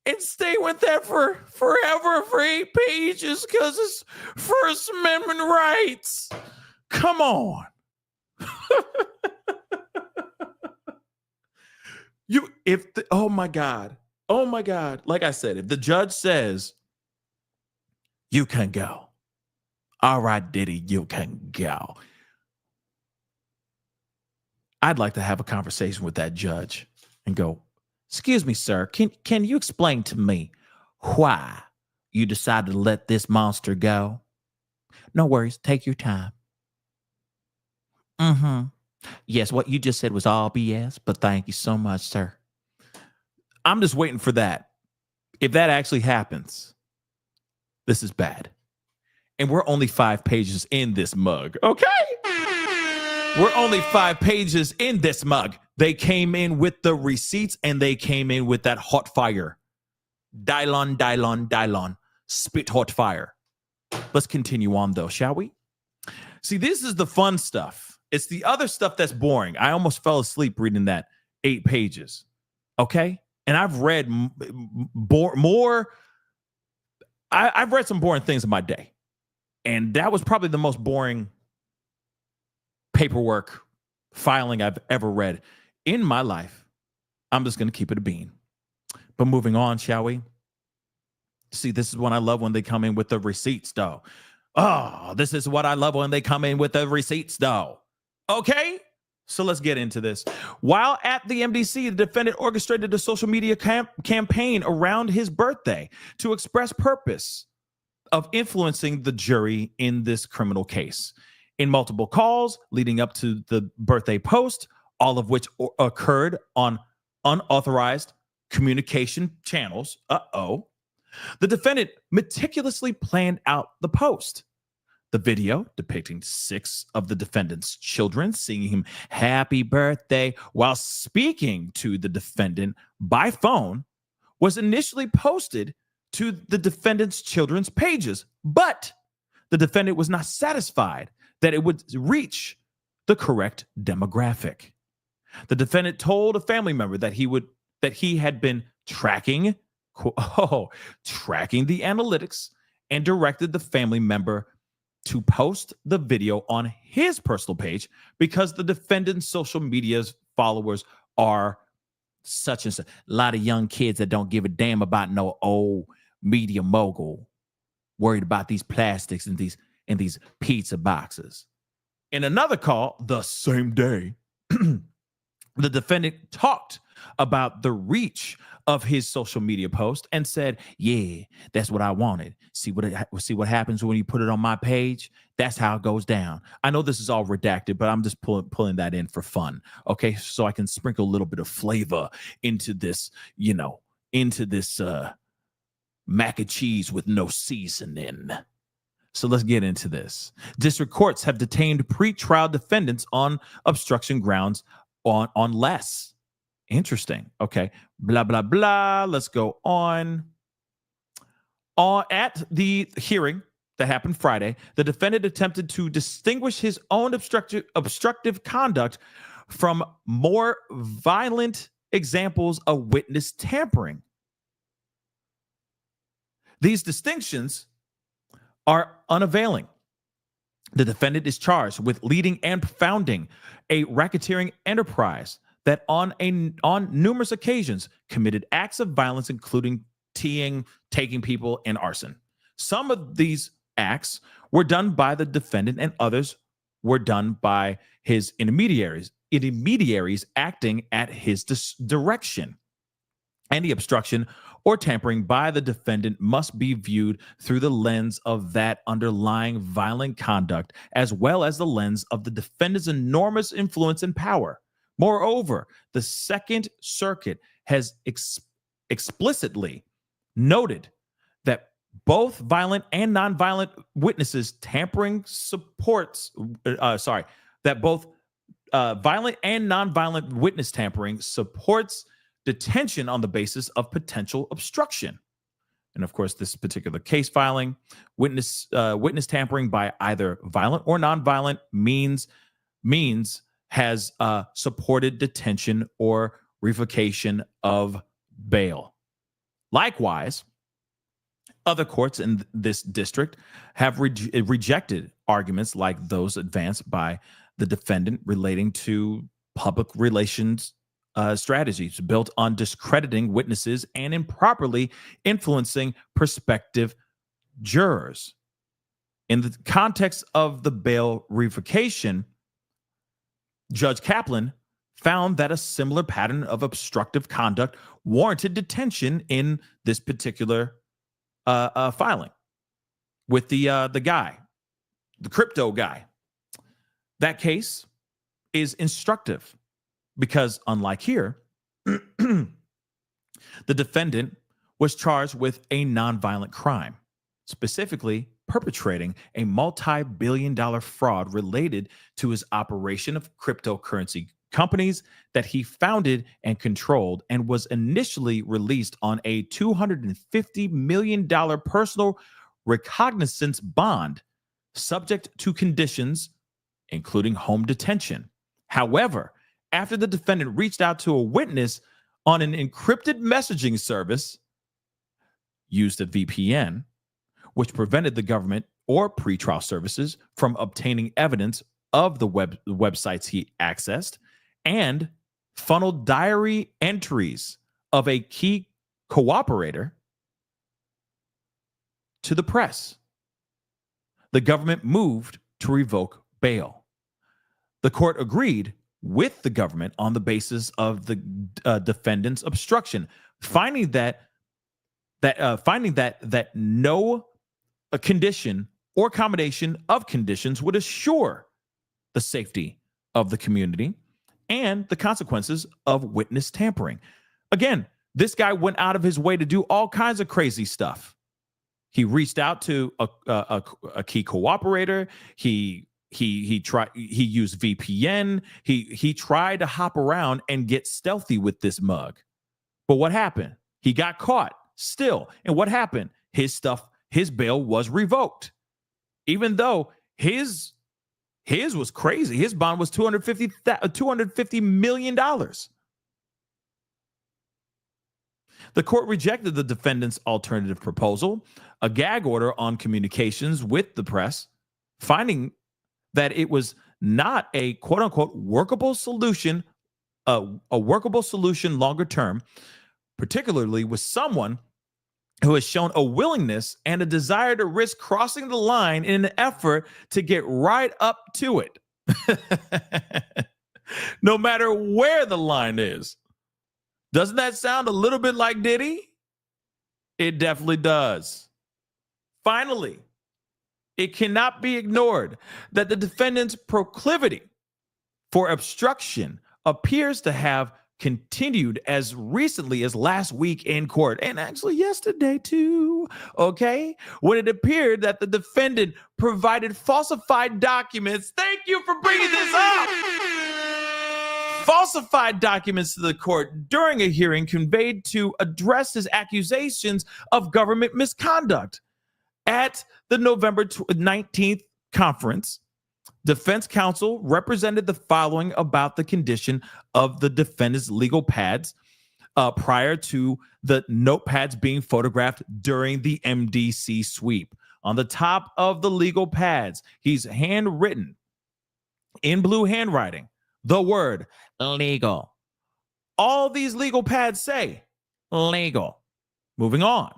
and stay with that for forever for 8 pages because it's First Amendment rights. Come on. Oh my God. Like I said, if the judge says, you can go. All right, Diddy, you can go. I'd like to have a conversation with that judge and go, excuse me, sir, can you explain to me why you decided to let this monster go? No worries. Take your time. Yes, what you just said was all BS, but thank you so much, sir. I'm just waiting for that. If that actually happens, this is bad. And we're only 5 pages in this mug, okay? We're only 5 pages in this mug. They came in with the receipts and they came in with that hot fire. Dylon, spit hot fire. Let's continue on though, shall we? See, this is the fun stuff. It's the other stuff that's boring. I almost fell asleep reading that 8 pages. Okay? And I've read more. I've read some boring things in my day. And that was probably the most boring paperwork filing I've ever read in my life. I'm just going to keep it a bean. But moving on, shall we? See, this is what I love when they come in with the receipts, though. Oh, this is what I love when they come in with the receipts, though. Okay? So let's get into this. While at the MDC, the defendant orchestrated a social media campaign around his birthday to express purpose of influencing the jury in this criminal case. In multiple calls leading up to the birthday post, all of which occurred on unauthorized communication channels. The defendant meticulously planned out the post. The video depicting 6 of the defendant's children singing him happy birthday while speaking to the defendant by phone was initially posted to the defendant's children's pages, but the defendant was not satisfied that it would reach the correct demographic. The defendant told a family member that he had been tracking the analytics and directed the family member to post the video on his personal page because the defendant's social media's followers are such and such. A lot of young kids that don't give a damn about no old media mogul worried about these plastics and these pizza boxes. In another call the same day, the defendant talked about the reach of his social media post and said, yeah, that's what I wanted. See what happens when you put it on my page? That's how it goes down. I know this is all redacted, but I'm just pulling that in for fun. Okay, so I can sprinkle a little bit of flavor into this, mac and cheese with no seasoning. So let's get into this. District courts have detained pre-trial defendants on obstruction grounds on less. Interesting. Okay. Blah, blah, blah. Let's go on. At the hearing that happened Friday, the defendant attempted to distinguish his own obstructive conduct from more violent examples of witness tampering. These distinctions are unavailing. The defendant is charged with leading and founding a racketeering enterprise that on numerous occasions committed acts of violence, including taking people, and arson. Some of these acts were done by the defendant and others were done by his intermediaries acting at his direction. Any obstruction or tampering by the defendant must be viewed through the lens of that underlying violent conduct, as well as the lens of the defendant's enormous influence and power. Moreover, the Second Circuit has explicitly noted that both violent and nonviolent witnesses tampering that both violent and nonviolent witness tampering supports detention on the basis of potential obstruction. And of course, this particular case filing, witness tampering by either violent or nonviolent means has supported detention or revocation of bail. Likewise, other courts in this district have rejected arguments like those advanced by the defendant relating to public relations strategies built on discrediting witnesses and improperly influencing prospective jurors. In the context of the bail revocation, Judge Kaplan found that a similar pattern of obstructive conduct warranted detention in this particular filing with the guy, the crypto guy. That case is instructive because, unlike here, the defendant was charged with a nonviolent crime, specifically perpetrating a multi-billion-dollar fraud related to his operation of cryptocurrency companies that he founded and controlled, and was initially released on a $250 million personal recognizance bond, subject to conditions, including home detention. However, after the defendant reached out to a witness on an encrypted messaging service, used a VPN, which prevented the government or pretrial services from obtaining evidence of the websites he accessed, and funneled diary entries of a key cooperator to the press, the government moved to revoke bail. The court agreed with the government on the basis of the defendant's obstruction, finding that no condition or combination of conditions would assure the safety of the community and the consequences of witness tampering. Again, this guy went out of his way to do all kinds of crazy stuff. He reached out to a key cooperator. He used VPN. He tried to hop around and get stealthy with this mug. But what happened? He got caught still. And what happened? His bail was revoked. Even though his was crazy. His bond was $250 million. The court rejected the defendant's alternative proposal, a gag order on communications with the press, finding that it was not a quote unquote workable solution, a workable solution longer term, particularly with someone who has shown a willingness and a desire to risk crossing the line in an effort to get right up to it, no matter where the line is. Doesn't that sound a little bit like Diddy? It definitely does. Finally, it cannot be ignored that the defendant's proclivity for obstruction appears to have continued as recently as last week in court, and actually yesterday too, okay? When it appeared that the defendant provided falsified documents. Thank you for bringing this up. Falsified documents to the court during a hearing conveyed to address his accusations of government misconduct. At the November 19th conference, defense counsel represented the following about the condition of the defendant's legal pads prior to the notepads being photographed during the MDC sweep. On the top of the legal pads, he's handwritten in blue handwriting the word legal. All these legal pads say legal. Moving on.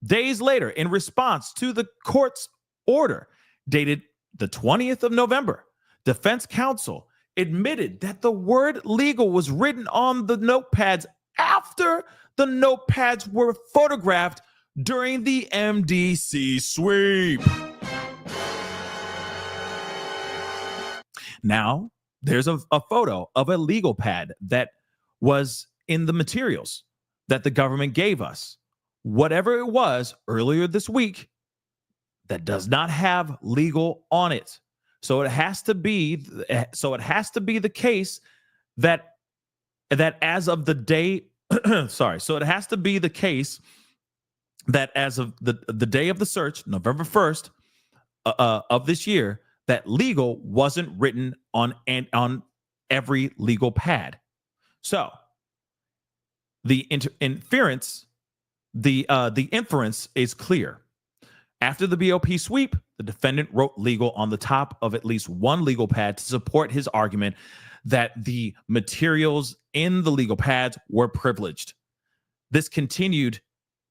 Days later, in response to the court's order dated the 20th of November, defense counsel admitted that the word legal was written on the notepads after the notepads were photographed during the MDC sweep. Now, there's a photo of a legal pad that was in the materials that the government gave us. Whatever it was earlier this week, that does not have legal on it. So it has to be the case that as of the day sorry. So it has to be the case that as of the day of the search, November 1st of this year, that legal wasn't written on every legal pad. So the inference is clear. After the BOP sweep, the defendant wrote legal on the top of at least one legal pad to support his argument that the materials in the legal pads were privileged. This continued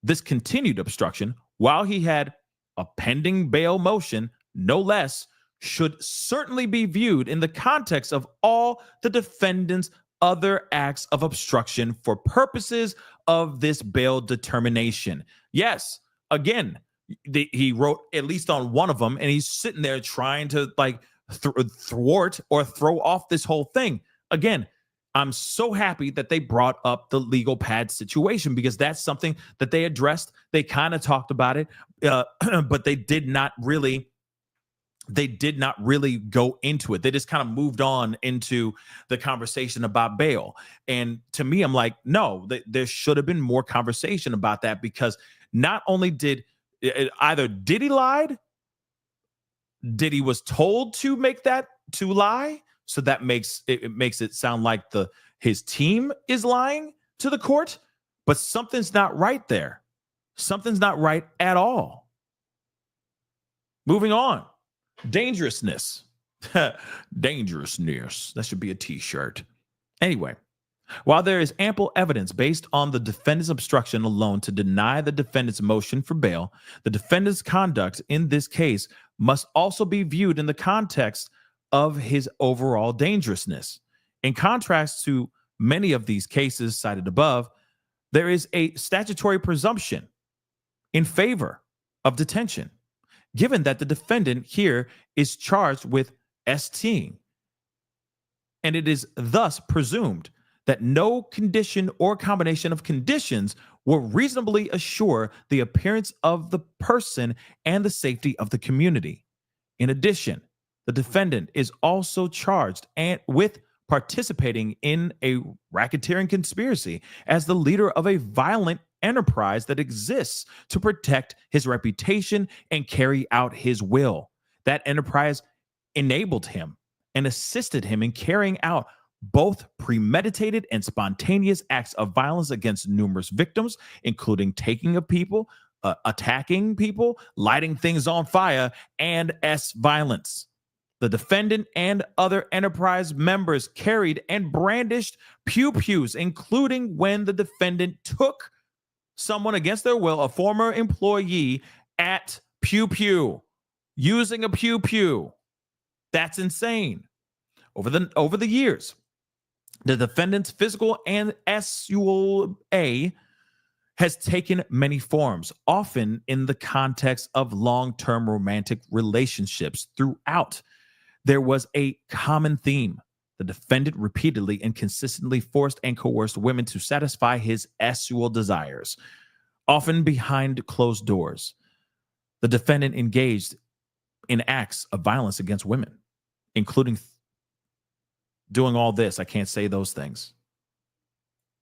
obstruction while he had a pending bail motion, no less, should certainly be viewed in the context of all the defendant's other acts of obstruction for purposes of this bail determination. Yes, again, he wrote at least on one of them, and he's sitting there trying to like thwart or throw off this whole thing. Again, I'm so happy that they brought up the legal pad situation, because that's something that they addressed. They kind of talked about it, but they did not really go into it. They just kind of moved on into the conversation about bail. And to me, I'm like, no, there should have been more conversation about that, because not only did either Diddy lied, Diddy was told to lie. So that makes it sound like his team is lying to the court, but something's not right there. Something's not right at all. Moving on. Dangerousness. Dangerousness. That should be a t-shirt. Anyway, while there is ample evidence based on the defendant's obstruction alone to deny the defendant's motion for bail, the defendant's conduct in this case must also be viewed in the context of his overall dangerousness. In contrast to many of these cases cited above, there is a statutory presumption in favor of detention, given that the defendant here is charged with STing, and it is thus presumed that no condition or combination of conditions will reasonably assure the appearance of the person and the safety of the community. In addition, the defendant is also charged with participating in a racketeering conspiracy as the leader of a violent enterprise that exists to protect his reputation and carry out his will. That enterprise enabled him and assisted him in carrying out both premeditated and spontaneous acts of violence against numerous victims, including taking of people, attacking people, lighting things on fire, and violence. The defendant and other enterprise members carried and brandished pew-pews, including when the defendant took someone against their will, a former employee, at pew-pew, using a pew-pew. That's insane. Over the years, the defendant's physical and sexual has taken many forms, often in the context of long-term romantic relationships. Throughout, there was a common theme. The defendant repeatedly and consistently forced and coerced women to satisfy his sexual desires, often behind closed doors. The defendant engaged in acts of violence against women, including doing all this. I can't say those things,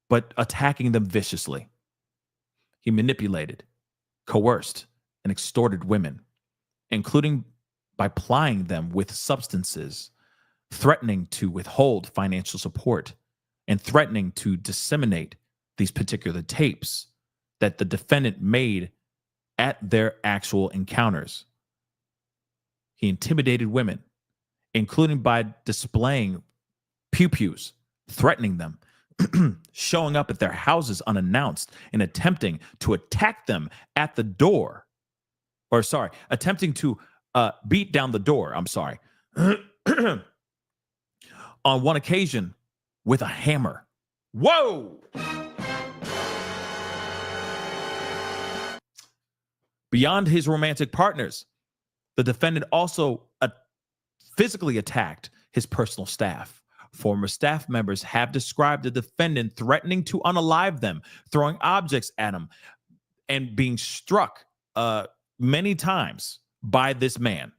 but attacking them viciously. He manipulated, coerced, and extorted women, including by plying them with substances, threatening to withhold financial support, and threatening to disseminate these particular tapes that the defendant made at their actual encounters. He intimidated women, including by displaying pew-pews, threatening them, showing up at their houses unannounced, and attempting to attack them at the door. Attempting to beat down the door, on one occasion with a hammer. Whoa! Beyond his romantic partners, the defendant also physically attacked his personal staff. Former staff members have described the defendant threatening to unalive them, throwing objects at him, and being struck many times by this man,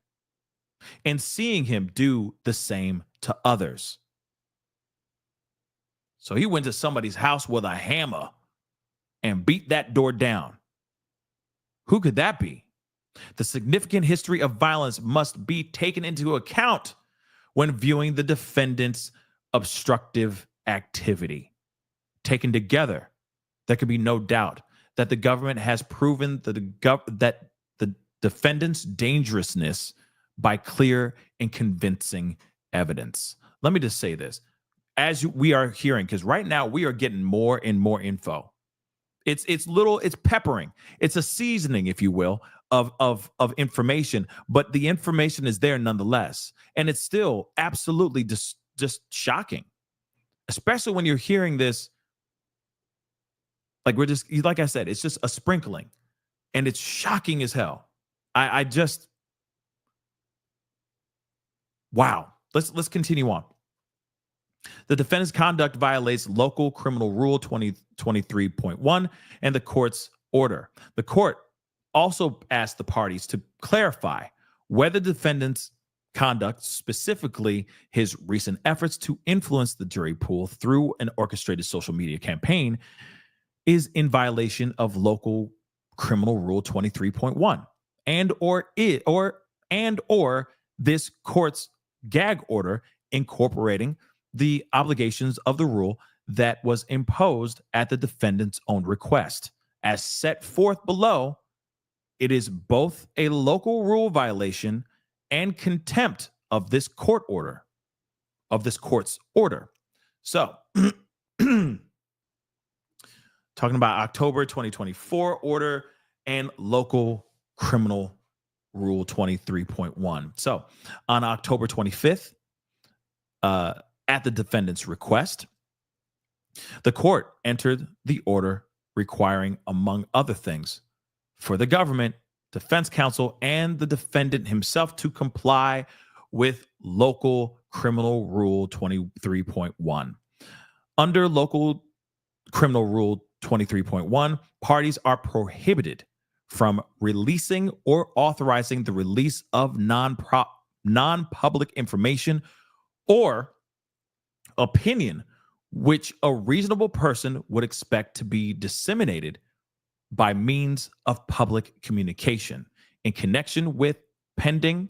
and seeing him do the same to others. So he went to somebody's house with a hammer and beat that door down. Who could that be? The significant history of violence must be taken into account when viewing the defendant's obstructive activity. Taken together, there can be no doubt that the government has proven that the defendant's dangerousness by clear and convincing evidence. Let me just say this. As we are hearing, because right now we are getting more and more info. It's peppering. It's a seasoning, if you will, of information, but the information is there nonetheless. And it's still absolutely just shocking, especially when you're hearing this. Like like I said, it's just a sprinkling and it's shocking as hell. I just, wow. Let's continue on. The defendant's conduct violates local criminal rule 2023.1 and the court's order. The court also asked the parties to clarify whether the defendant's conduct, specifically his recent efforts to influence the jury pool through an orchestrated social media campaign, is in violation of local criminal rule 23.1 and or this court's gag order incorporating the obligations of the rule that was imposed at the defendant's own request. As set forth below, it is both a local rule violation and contempt of this court order, of this court's order. So, talking about October 2024 order and local criminal rule 23.1. So, on October 25th, at the defendant's request, the court entered the order requiring, among other things, for the government, defense counsel, and the defendant himself to comply with local criminal rule 23.1. Under local criminal rule 23.1, parties are prohibited from releasing or authorizing the release of non-public information or opinion which a reasonable person would expect to be disseminated by means of public communication in connection with pending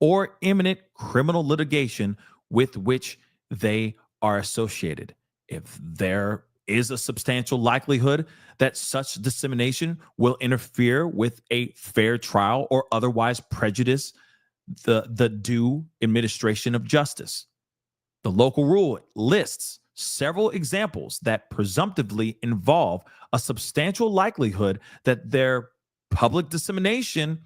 or imminent criminal litigation with which they are associated. If there is a substantial likelihood that such dissemination will interfere with a fair trial or otherwise prejudice the due administration of justice. The local rule lists several examples that presumptively involve a substantial likelihood that their public dissemination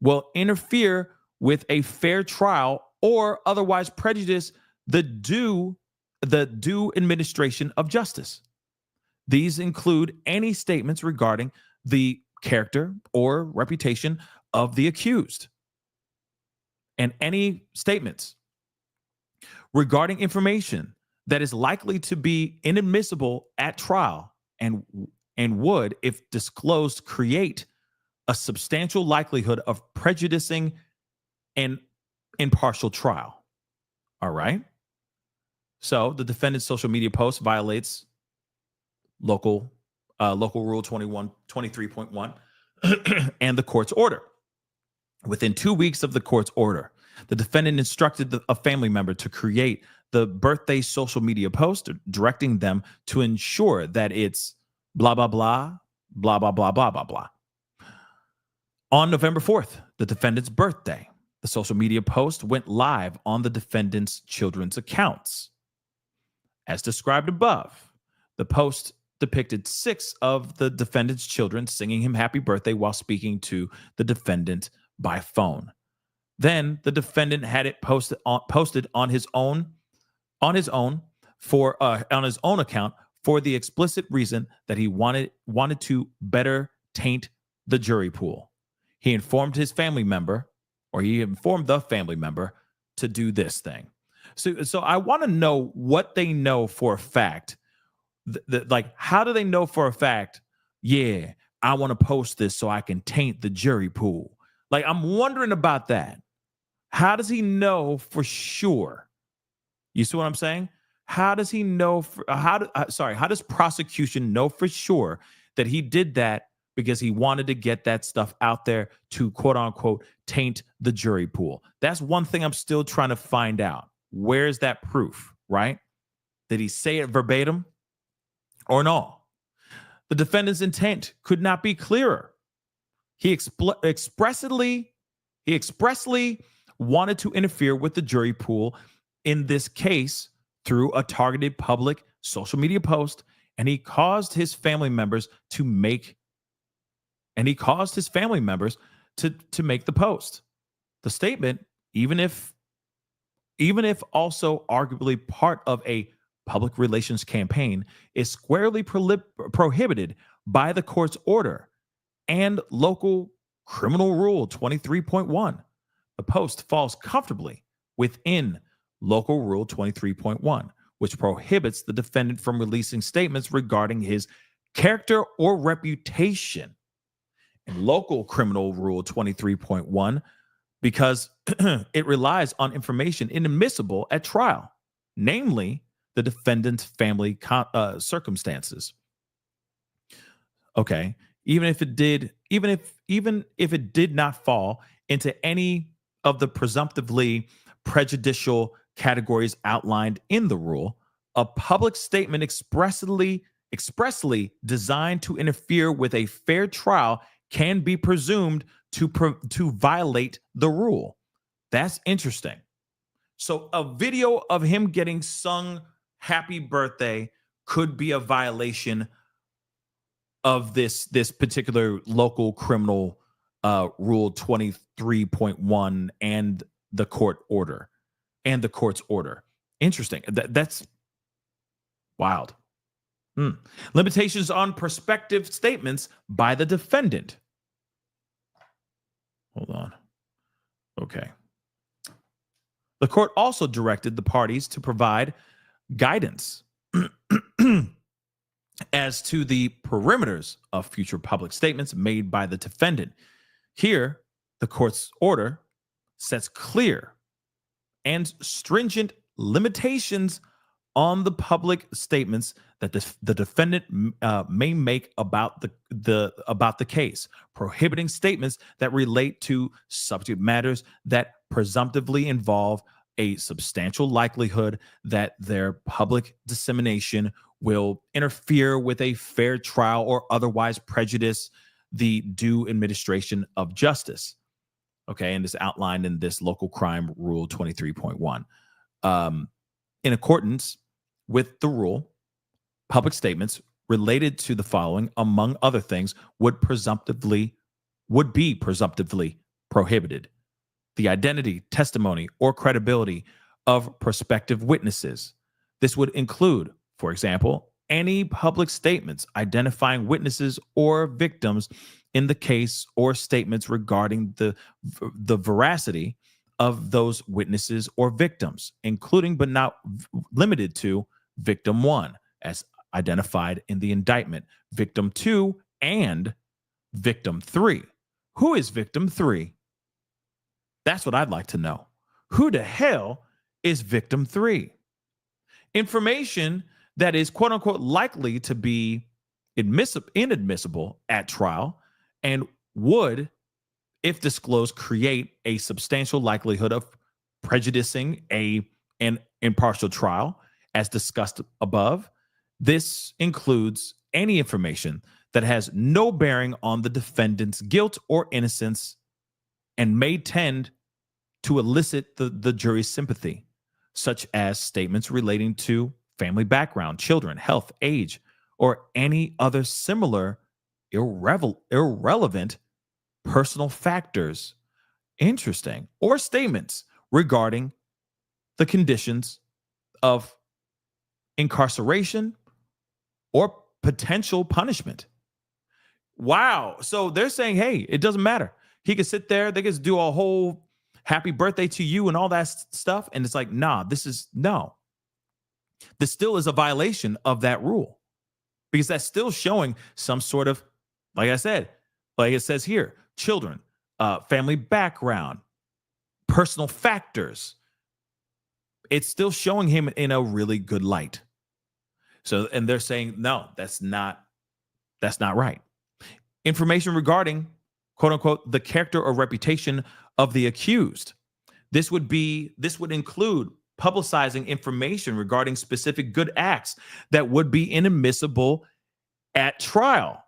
will interfere with a fair trial or otherwise prejudice the due administration of justice. These include any statements regarding the character or reputation of the accused, and any statements regarding information that is likely to be inadmissible at trial and would, if disclosed, create a substantial likelihood of prejudicing an impartial trial. All right. So the defendant's social media post violates local rule 23.1 and the court's order. Within 2 weeks of the court's order, the defendant instructed a family member to create the birthday social media post, directing them to ensure that it's blah, blah, blah, blah, blah, blah, blah, blah, blah. On November 4th, the defendant's birthday, the social media post went live on the defendant's children's accounts. As described above, the post depicted 6 of the defendant's children singing him happy birthday while speaking to the defendant by phone. Then the defendant had it posted on his own account for the explicit reason that he wanted to better taint the jury pool. He informed the family member to do this thing. So I want to know what they know for a fact. Like, how do they know for a fact? Yeah, I want to post this so I can taint the jury pool. Like, I'm wondering about that. How does he know for sure? You see what I'm saying? How does he know? How does prosecution know for sure that he did that because he wanted to get that stuff out there to quote unquote taint the jury pool? That's one thing I'm still trying to find out. Where's that proof, right? Did he say it verbatim or no? The defendant's intent could not be clearer. He expressly wanted to interfere with the jury pool in this case through a targeted public social media post, and he caused his family members to make the post. The statement, even if also arguably part of a public relations campaign, is squarely prohibited by the court's order and local criminal rule 23.1. The post falls comfortably within local rule 23.1, which prohibits the defendant from releasing statements regarding his character or reputation. And local criminal rule 23.1, because it relies on information inadmissible at trial, namely the defendant's family circumstances. Okay, even if it did not fall into any of the presumptively prejudicial categories outlined in the rule, a public statement expressly designed to interfere with a fair trial can be presumed to violate the rule. That's interesting. So a video of him getting sung happy birthday could be a violation of this particular local criminal rule 23.1 and the court's order. Interesting. That's wild. Limitations on prospective statements by the defendant. Hold on. Okay. The court also directed the parties to provide guidance as to the perimeters of future public statements made by the defendant. Here, the court's order sets clear and stringent limitations on the public statements that the defendant may make about the case, prohibiting statements that relate to subject matters that presumptively involve a substantial likelihood that their public dissemination will interfere with a fair trial or otherwise prejudice the due administration of justice. Okay, and it's outlined in this local crime rule 23.1. In accordance with the rule, public statements related to the following, among other things, would be presumptively prohibited: the identity, testimony, or credibility of prospective witnesses. This would include, for example, any public statements identifying witnesses or victims in the case, or statements regarding the veracity of those witnesses or victims, including but not limited to victim 1, as identified in the indictment, victim 2, and victim 3. Who is victim 3? That's what I'd like to know. Who the hell is victim 3? Information that is quote unquote likely to be inadmissible at trial and would, if disclosed, create a substantial likelihood of prejudicing an impartial trial, as discussed above. This includes any information that has no bearing on the defendant's guilt or innocence and may tend to elicit the jury's sympathy, such as statements relating to family background, children, health, age, or any other similar irrelevant personal factors. Interesting. Or statements regarding the conditions of incarceration or potential punishment. Wow. So they're saying, hey, it doesn't matter. He could sit there, they could do a whole happy birthday to you and all that stuff. And it's like, nah, this still is a violation of that rule, because that's still showing some sort of, like I said, like it says here, children, family background, personal factors. it's still showing him in a really good light. So, and they're saying, no, that's not right. Information regarding, quote unquote, the character or reputation of the accused. This would include publicizing information regarding specific good acts that would be inadmissible at trial.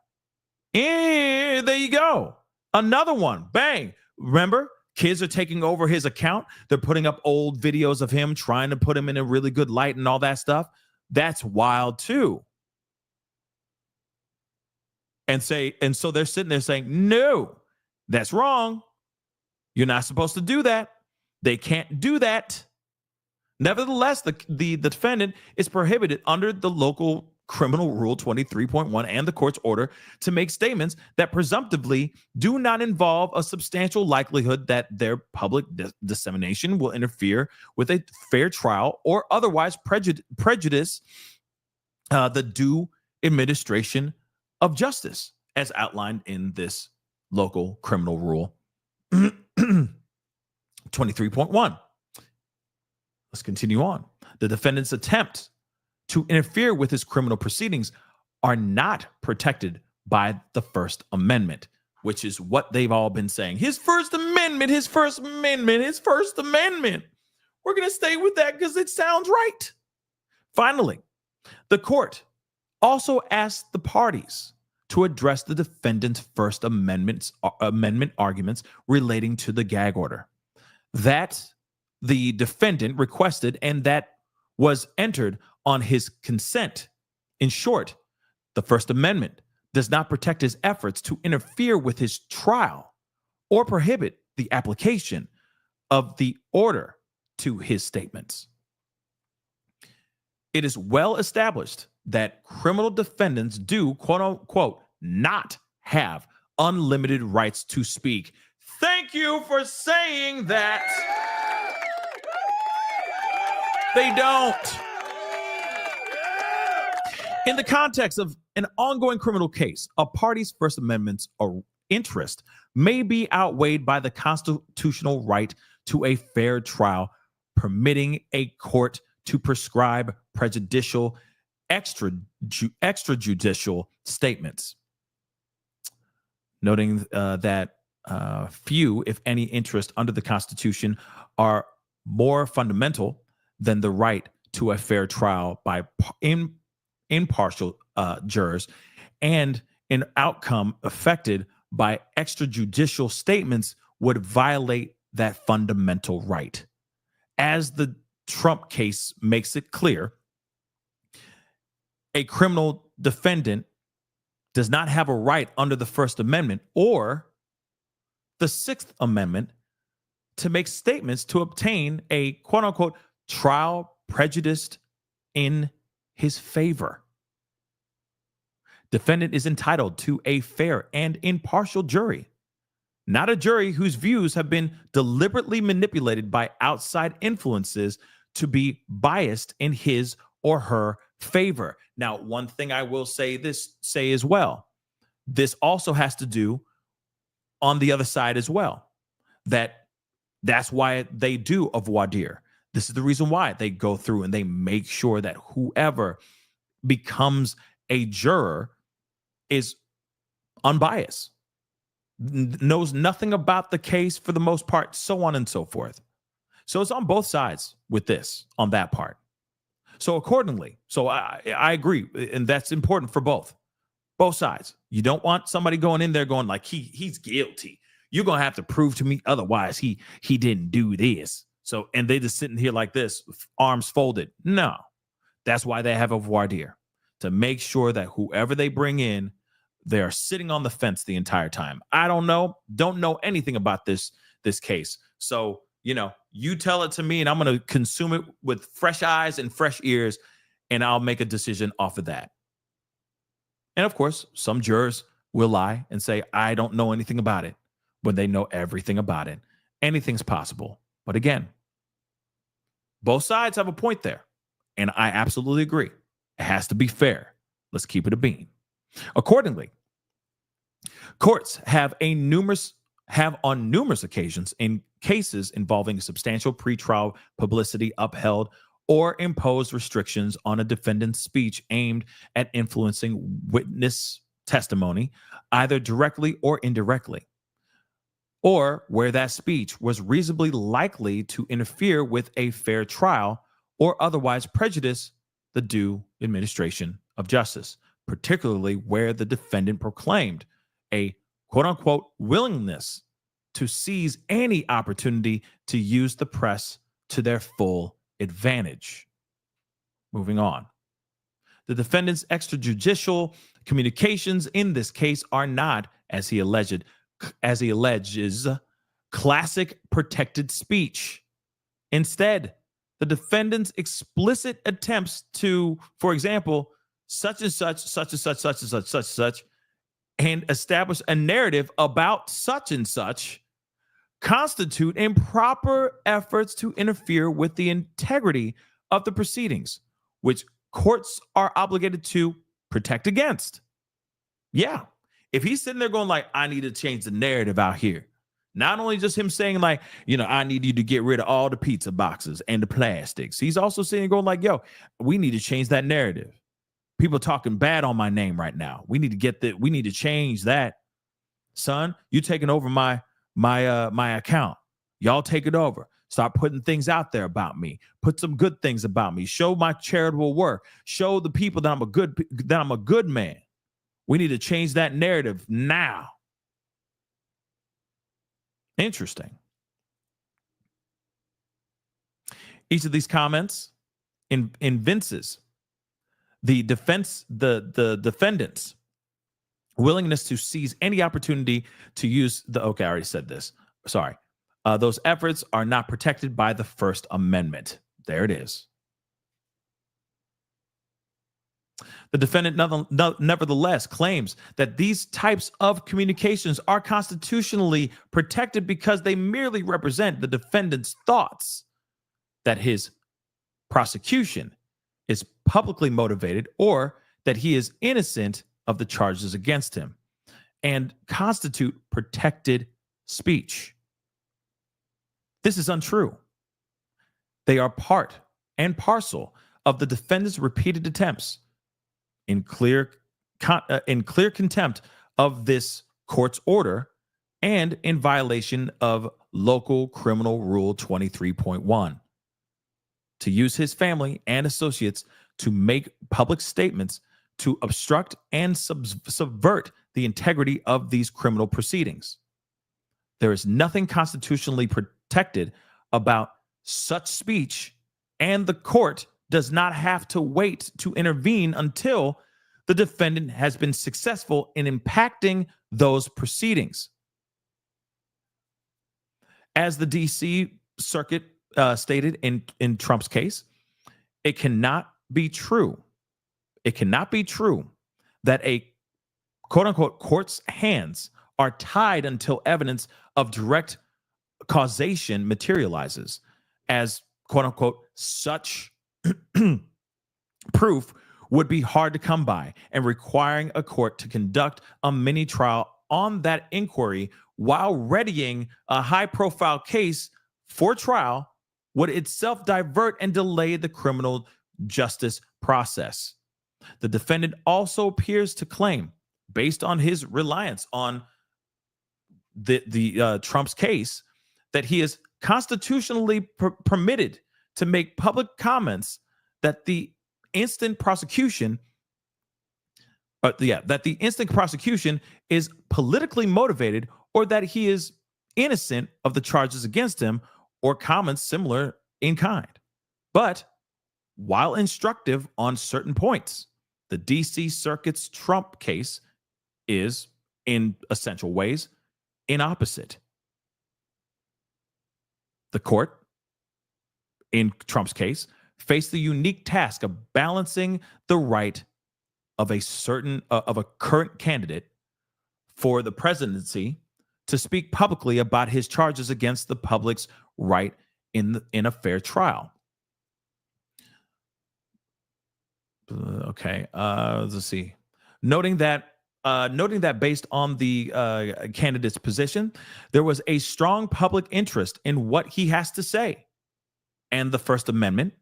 There you go. Another one. Bang. Remember, kids are taking over his account. They're putting up old videos of him, trying to put him in a really good light and all that stuff. That's wild too. And so they're sitting there saying, no, that's wrong. You're not supposed to do that. They can't do that. Nevertheless, the defendant is prohibited under the local criminal rule 23.1 and the court's order to make statements that presumptively do not involve a substantial likelihood that their public dissemination will interfere with a fair trial or otherwise prejudice the due administration of justice, as outlined in this local criminal rule 23.1. Let's continue on. The defendant's attempt to interfere with his criminal proceedings are not protected by the First Amendment, which is what they've all been saying. His First Amendment, his First Amendment, his First Amendment. We're going to stay with that because it sounds right. Finally, the court also asked the parties to address the defendant's First Amendment arguments relating to the gag order that the defendant requested and that was entered on his consent. In short, the First Amendment does not protect his efforts to interfere with his trial or prohibit the application of the order to his statements. It is well established that criminal defendants do, quote unquote, not have unlimited rights to speak. Thank you for saying that. They don't. In the context of an ongoing criminal case, a party's First Amendment's interest may be outweighed by the constitutional right to a fair trial, permitting a court to prescribe prejudicial extrajudicial statements. Noting that few, if any, interests under the Constitution are more fundamental than the right to a fair trial by impartial jurors, and an outcome affected by extrajudicial statements would violate that fundamental right. As the Trump case makes it clear, a criminal defendant does not have a right under the First Amendment or the Sixth Amendment to make statements to obtain a quote-unquote trial prejudiced in his favor. Defendant is entitled to a fair and impartial jury, not a jury whose views have been deliberately manipulated by outside influences to be biased in his or her favor. Now, one thing I will say as well, this also has to do on the other side as well, that's why they do a voir dire. This is the reason why they go through and they make sure that whoever becomes a juror is unbiased, knows nothing about the case for the most part, so on and so forth. So it's on both sides with this, on that part. So accordingly, I agree, and that's important for both sides. You don't want somebody going in there going like he's guilty. You're gonna have to prove to me otherwise he didn't do this. So, and they just sitting here like this, arms folded. No, that's why they have a voir dire, to make sure that whoever they bring in, they are sitting on the fence the entire time. I don't know anything about this case. So, you tell it to me and I'm going to consume it with fresh eyes and fresh ears, and I'll make a decision off of that. And of course, some jurors will lie and say, I don't know anything about it, when they know everything about it. Anything's possible. But again, both sides have a point there. And I absolutely agree. It has to be fair. Let's keep it a bean. Accordingly, courts have numerous have on numerous occasions in cases involving substantial pretrial publicity upheld or imposed restrictions on a defendant's speech aimed at influencing witness testimony, either directly or indirectly, or where that speech was reasonably likely to interfere with a fair trial or otherwise prejudice the due administration of justice, particularly where the defendant proclaimed a quote unquote willingness to seize any opportunity to use the press to their full advantage. Moving on. The defendant's extrajudicial communications in this case are not, as he alleges, classic protected speech. Instead, the defendant's explicit attempts to, for example, such and such, such and such, such and such, such and such, and establish a narrative about such and such constitute improper efforts to interfere with the integrity of the proceedings, which courts are obligated to protect against. Yeah. If he's sitting there going like, I need to change the narrative out here. Not only just him saying like, I need you to get rid of all the pizza boxes and the plastics. He's also sitting going like, yo, we need to change that narrative. People talking bad on my name right now. We need to get that. We need to change that. Son, you taking over my account. Y'all take it over. Start putting things out there about me. Put some good things about me. Show my charitable work. Show the people that I'm a good man. We need to change that narrative now. Interesting. Each of these comments evinces the defendant's willingness to seize any opportunity to use the, okay, I already said this. Sorry. Those efforts are not protected by the First Amendment. There it is. The defendant nevertheless claims that these types of communications are constitutionally protected because they merely represent the defendant's thoughts, that his prosecution is publicly motivated or that he is innocent of the charges against him, and constitute protected speech. This is untrue. They are part and parcel of the defendant's repeated attempts in clear contempt of this court's order and in violation of Local Criminal Rule 23.1 to use his family and associates to make public statements to obstruct and subvert the integrity of these criminal proceedings. There is nothing constitutionally protected about such speech, and the court does not have to wait to intervene until the defendant has been successful in impacting those proceedings. As the DC Circuit stated in Trump's case, it cannot be true. It cannot be true that a quote-unquote court's hands are tied until evidence of direct causation materializes, as quote-unquote such proof would be hard to come by, and requiring a court to conduct a mini trial on that inquiry while readying a high-profile case for trial would itself divert and delay the criminal justice process. The defendant also appears to claim, based on his reliance on the Trump's case, that he is constitutionally permitted to make public comments that the instant prosecution is politically motivated, or that he is innocent of the charges against him, or comments similar in kind. But while instructive on certain points, the DC Circuit's Trump case is, in essential ways, inopposite. The court, in Trump's case, faced the unique task of balancing the right of a current candidate for the presidency to speak publicly about his charges against the public's right in a fair trial. Let's see. Noting that noting that based on the candidate's position, there was a strong public interest in what he has to say. And the First Amendment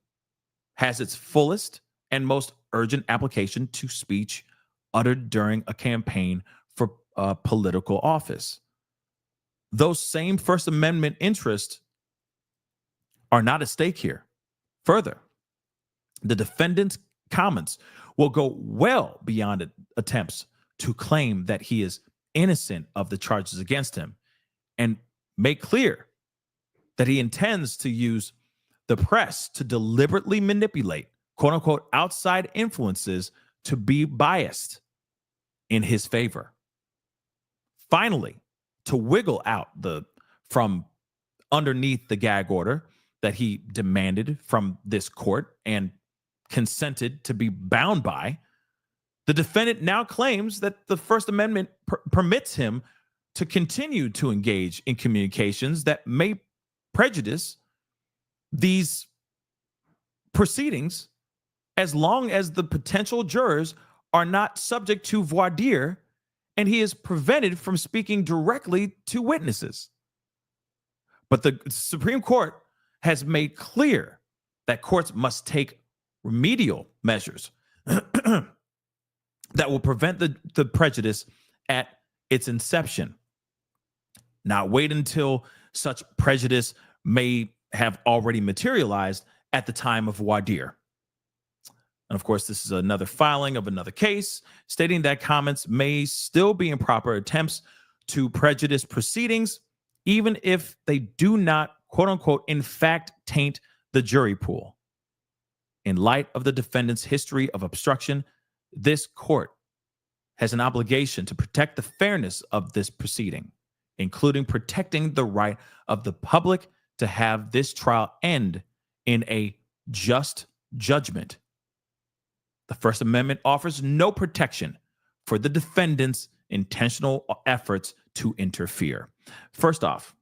has its fullest and most urgent application to speech uttered during a campaign for political office. Those same First Amendment interests are not at stake here. Further, the defendant's comments will go well beyond attempts to claim that he is innocent of the charges against him and make clear that he intends to use the press to deliberately manipulate, quote unquote, outside influences to be biased in his favor. Finally, to wiggle out from underneath the gag order that he demanded from this court and consented to be bound by, the defendant now claims that the First Amendment permits him to continue to engage in communications that may prejudice these proceedings as long as the potential jurors are not subject to voir dire and he is prevented from speaking directly to witnesses. But the Supreme Court has made clear that courts must take remedial measures that will prevent the prejudice at its inception. Not wait until such prejudice may have already materialized at the time of voir dire. And of course, this is another filing of another case stating that comments may still be improper attempts to prejudice proceedings, even if they do not, quote unquote, in fact, taint the jury pool. In light of the defendant's history of obstruction, this court has an obligation to protect the fairness of this proceeding, including protecting the right of the public to have this trial end in a just judgment. The First Amendment offers no protection for the defendant's intentional efforts to interfere. First off,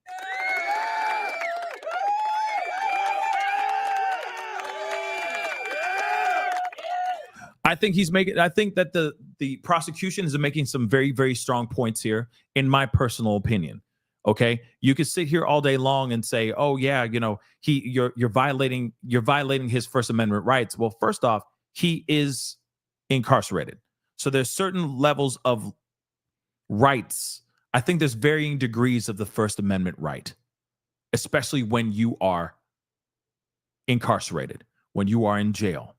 I think that the prosecution is making some very, very strong points here, in my personal opinion. Okay, you could sit here all day long and say, "Oh yeah, you're violating his First Amendment rights." Well, first off, he is incarcerated, so there's certain levels of rights. I think there's varying degrees of the First Amendment right, especially when you are incarcerated, when you are in jail.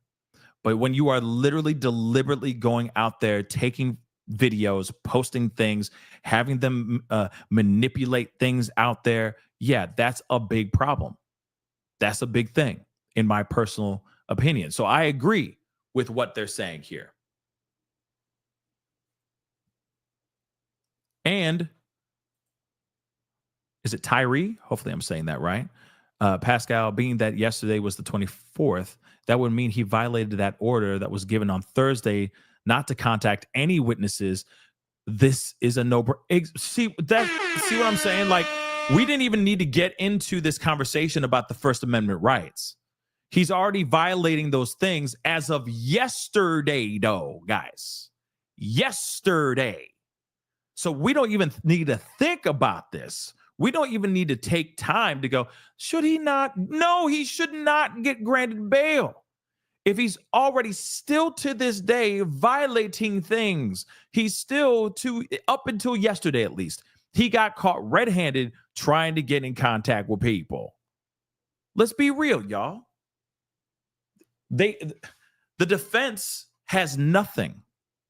But when you are literally deliberately going out there, taking videos, posting things, having them manipulate things out there, yeah, that's a big problem. That's a big thing, in my personal opinion. So I agree with what they're saying here. And is it Tyree? Hopefully I'm saying that right. Pascal, being that yesterday was the 24th, that would mean he violated that order that was given on Thursday not to contact any witnesses. This is a see what I'm saying? Like, we didn't even need to get into this conversation about the First Amendment rights. He's already violating those things as of yesterday, though, guys. Yesterday. So we don't even need to think about this. We don't even need to take time to go, should he not? No, he should not get granted bail. If he's already still to this day violating things, he's still up until yesterday at least, he got caught red-handed trying to get in contact with people. Let's be real, y'all. The defense has nothing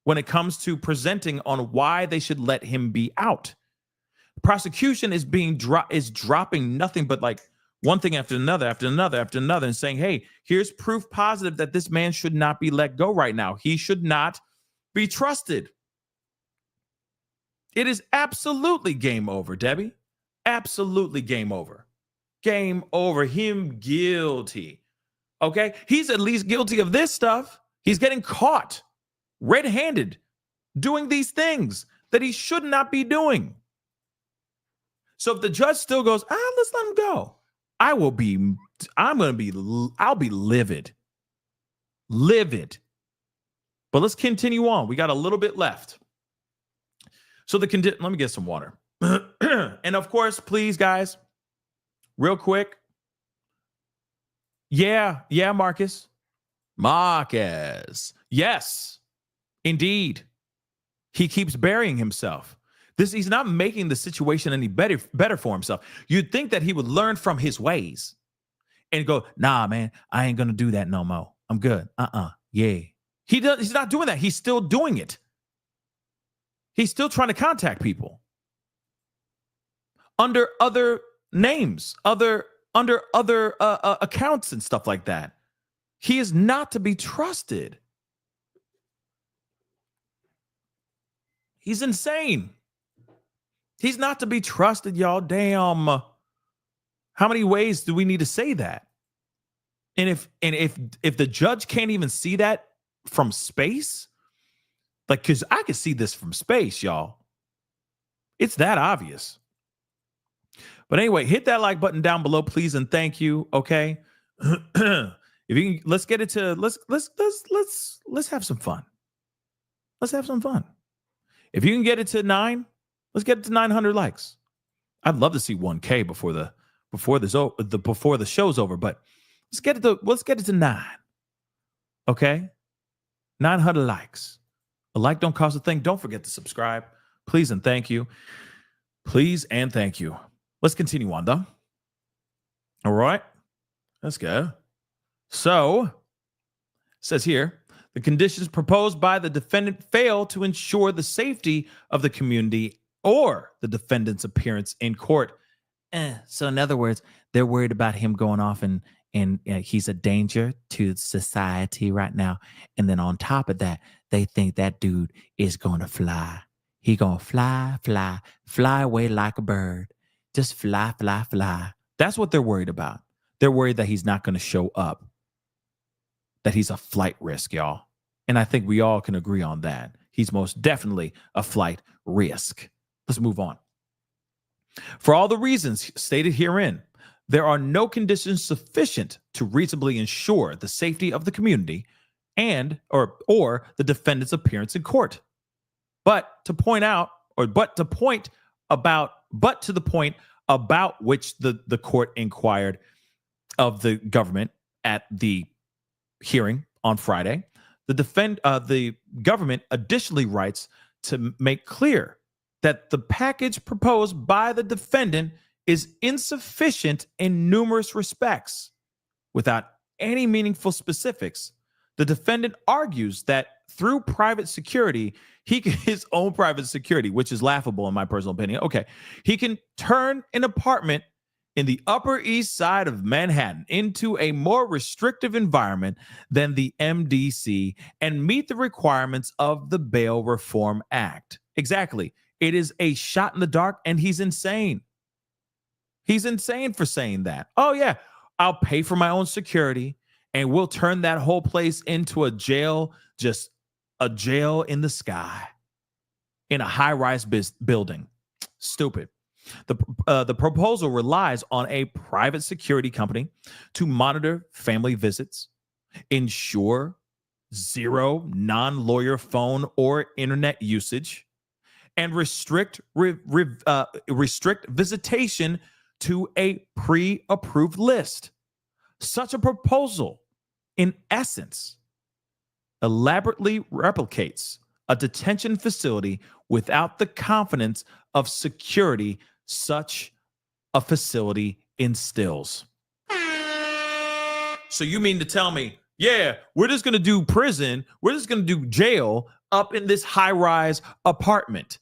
when it comes to presenting on why they should let him be out. Prosecution is dropping nothing but like one thing after another, and saying, hey, here's proof positive that this man should not be let go right now. He should not be trusted. It is absolutely game over, Debbie. Absolutely game over. Game over. Him guilty. Okay? He's at least guilty of this stuff. He's getting caught red-handed doing these things that he should not be doing. So if the judge still goes, let's let him go, I'll be livid. Livid. But let's continue on. We got a little bit left. So let me get some water. And of course, please, guys, real quick. Yeah, Marcus. Yes, indeed. He keeps burying himself. He's not making the situation any better for himself. You'd think that he would learn from his ways and go, nah, man, I ain't gonna do that no more. I'm good. Yeah. He's not doing that. He's still doing it. He's still trying to contact people under other names, under other accounts and stuff like that. He is not to be trusted. He's insane. He's not to be trusted, y'all. Damn. How many ways do we need to say that? And if the judge can't even see that from space, like, because I can see this from space, y'all. It's that obvious. But anyway, hit that like button down below, please, and thank you. Okay. If you can, let's get into let's have some fun. Let's have some fun. If you can get it to 9, let's get it to 900 likes. I'd love to see 1K before the show's over, but let's get it to 9. Okay? 900 likes. A like don't cost a thing. Don't forget to subscribe. Please and thank you. Please and thank you. Let's continue on, though. All right. Let's go. So, it says here, the conditions proposed by the defendant fail to ensure the safety of the community or the defendant's appearance in court. So in other words, they're worried about him going off and he's a danger to society right now. And then on top of that, they think that dude is going to fly. He going to fly away like a bird. Just fly. That's what they're worried about. They're worried that he's not going to show up, that he's a flight risk, y'all. And I think we all can agree on that. He's most definitely a flight risk. Let's move on. For all the reasons stated herein, there are no conditions sufficient to reasonably ensure the safety of the community and or the defendant's appearance in court. But to the point about which the court inquired of the government at the hearing on Friday, the government additionally writes to make clear that the package proposed by the defendant is insufficient in numerous respects. Without any meaningful specifics, the defendant argues that through private security, his own private security, which is laughable in my personal opinion. Okay, he can turn an apartment in the Upper East Side of Manhattan into a more restrictive environment than the MDC and meet the requirements of the Bail Reform Act. Exactly. It is a shot in the dark, and he's insane. He's insane for saying that. Oh, yeah, I'll pay for my own security, and we'll turn that whole place into a jail, just a jail in the sky, in a high-rise building. Stupid. The proposal relies on a private security company to monitor family visits, ensure zero non-lawyer phone or internet usage, and restrict visitation to a pre-approved list. Such a proposal, in essence, elaborately replicates a detention facility without the confidence of security such a facility instills. So you mean to tell me, yeah, we're just going to do prison, we're just going to do jail up in this high-rise apartment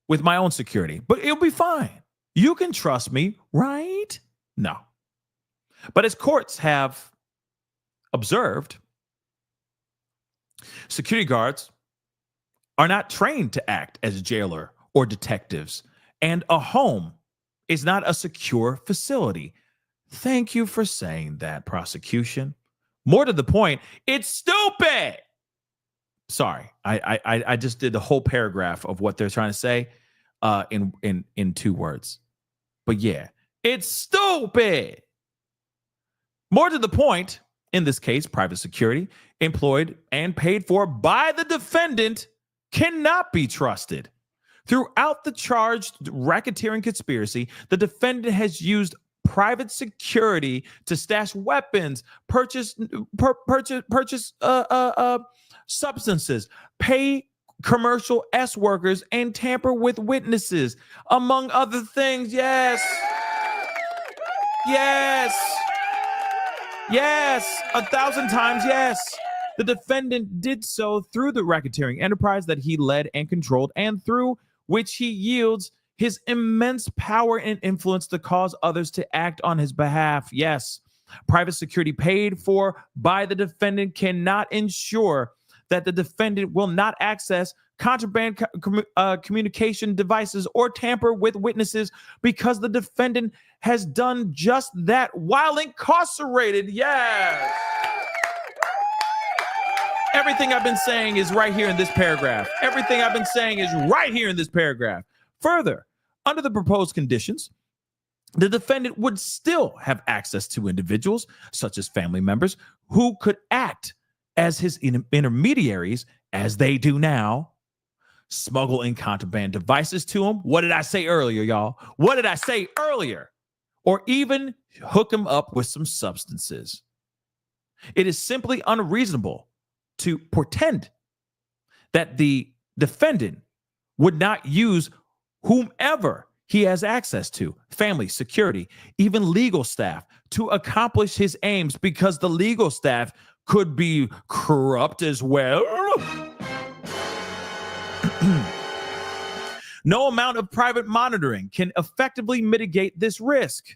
with my own security, but it'll be fine. You can trust me, right? No. But as courts have observed, security guards are not trained to act as jailer or detectives, and a home is not a secure facility. Thank you for saying that, prosecution. More to the point, it's stupid. Sorry, I just did the whole paragraph of what they're trying to say in 2 words. But yeah, it's stupid. More to the point, in this case, private security, employed and paid for by the defendant, cannot be trusted. Throughout the charged racketeering conspiracy, the defendant has used private security to stash weapons, purchase substances, pay commercial S workers, and tamper with witnesses, among other things. Yes. 1,000 times yes. The defendant did so through the racketeering enterprise that he led and controlled, and through which he yields his immense power and influence to cause others to act on his behalf. Yes, private security paid for by the defendant cannot ensure that the defendant will not access contraband communication devices or tamper with witnesses, because the defendant has done just that while incarcerated. Yes. Everything I've been saying is right here in this paragraph. Further, under the proposed conditions, the defendant would still have access to individuals, such as family members, who could act as his intermediaries, as they do now, smuggle in contraband devices to him. What did I say earlier, y'all? Or even hook him up with some substances. It is simply unreasonable to pretend that the defendant would not use whomever he has access to, family, security, even legal staff, to accomplish his aims, because the legal staff could be corrupt as well. No amount of private monitoring can effectively mitigate this risk.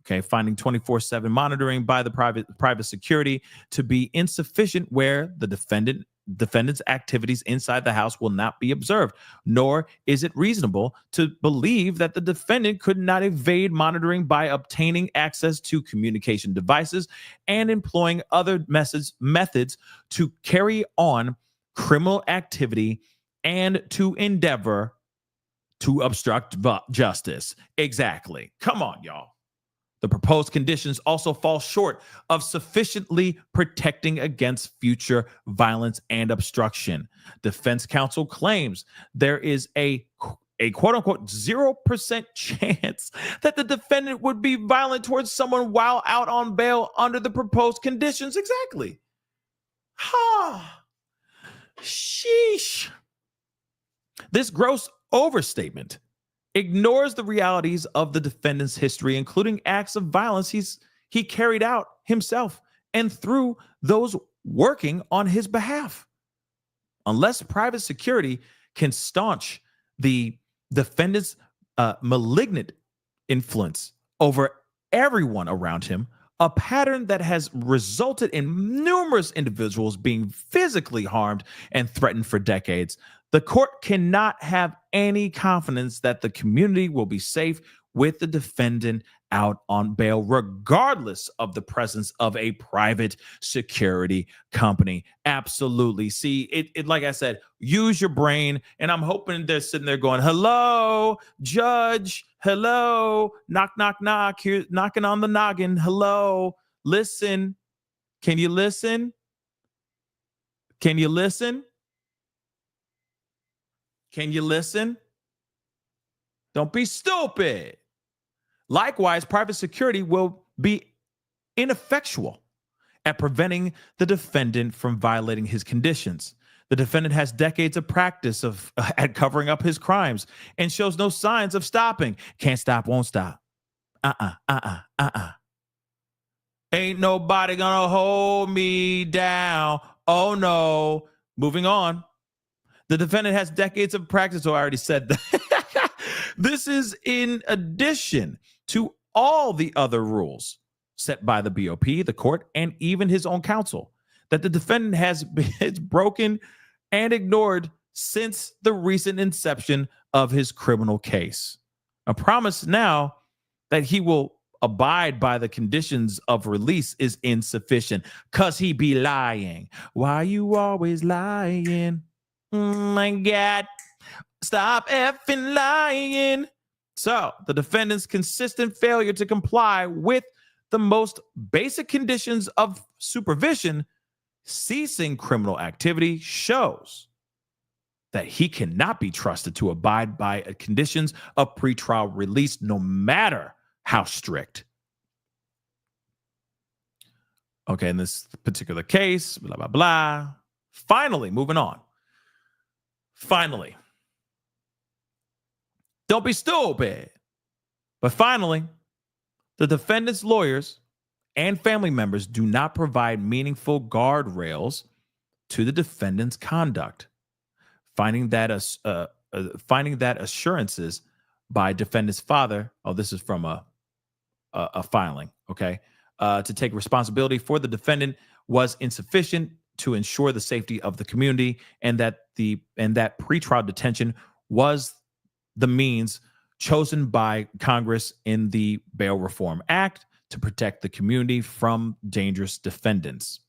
Okay, finding 24/7 monitoring by the private security to be insufficient where the defendant's activities inside the house will not be observed, nor is it reasonable to believe that the defendant could not evade monitoring by obtaining access to communication devices and employing other methods to carry on criminal activity and to endeavor to obstruct justice. Exactly. Come on, y'all. The proposed conditions also fall short of sufficiently protecting against future violence and obstruction. Defense counsel claims there is a quote unquote 0% chance that the defendant would be violent towards someone while out on bail under the proposed conditions. Exactly. Sheesh. This gross overstatement ignores the realities of the defendant's history, including acts of violence he carried out himself and through those working on his behalf. Unless private security can staunch the defendant's malignant influence over everyone around him, a pattern that has resulted in numerous individuals being physically harmed and threatened for decades, the court cannot have any confidence that the community will be safe with the defendant out on bail, regardless of the presence of a private security company. Absolutely. See, it like I said, use your brain. And I'm hoping they're sitting there going, hello, judge. Hello. Knock, knock, knock. Here, knocking on the noggin. Hello. Listen. Can you listen? Can you listen? Can you listen? Don't be stupid. Likewise, private security will be ineffectual at preventing the defendant from violating his conditions. The defendant has decades of practice at covering up his crimes and shows no signs of stopping. Can't stop, won't stop. Ain't nobody gonna hold me down. Oh no. Moving on. The defendant has decades of practice. Oh, I already said that. This is in addition to all the other rules set by the BOP, the court, and even his own counsel that the defendant has been broken and ignored since the recent inception of his criminal case. A promise now that he will abide by the conditions of release is insufficient because he be lying. Why you always lying? My God, stop effing lying. So the defendant's consistent failure to comply with the most basic conditions of supervision, ceasing criminal activity, shows that he cannot be trusted to abide by conditions of pretrial release, no matter how strict. Okay, in this particular case, blah, blah, blah. Finally, moving on. Finally. Don't be stupid. But finally, the defendant's lawyers and family members do not provide meaningful guardrails to the defendant's conduct, finding that assurances by defendant's father. Oh, this is from a filing. Okay, to take responsibility for the defendant was insufficient to ensure the safety of the community, and that pretrial detention was the means chosen by Congress in the Bail Reform Act to protect the community from dangerous defendants.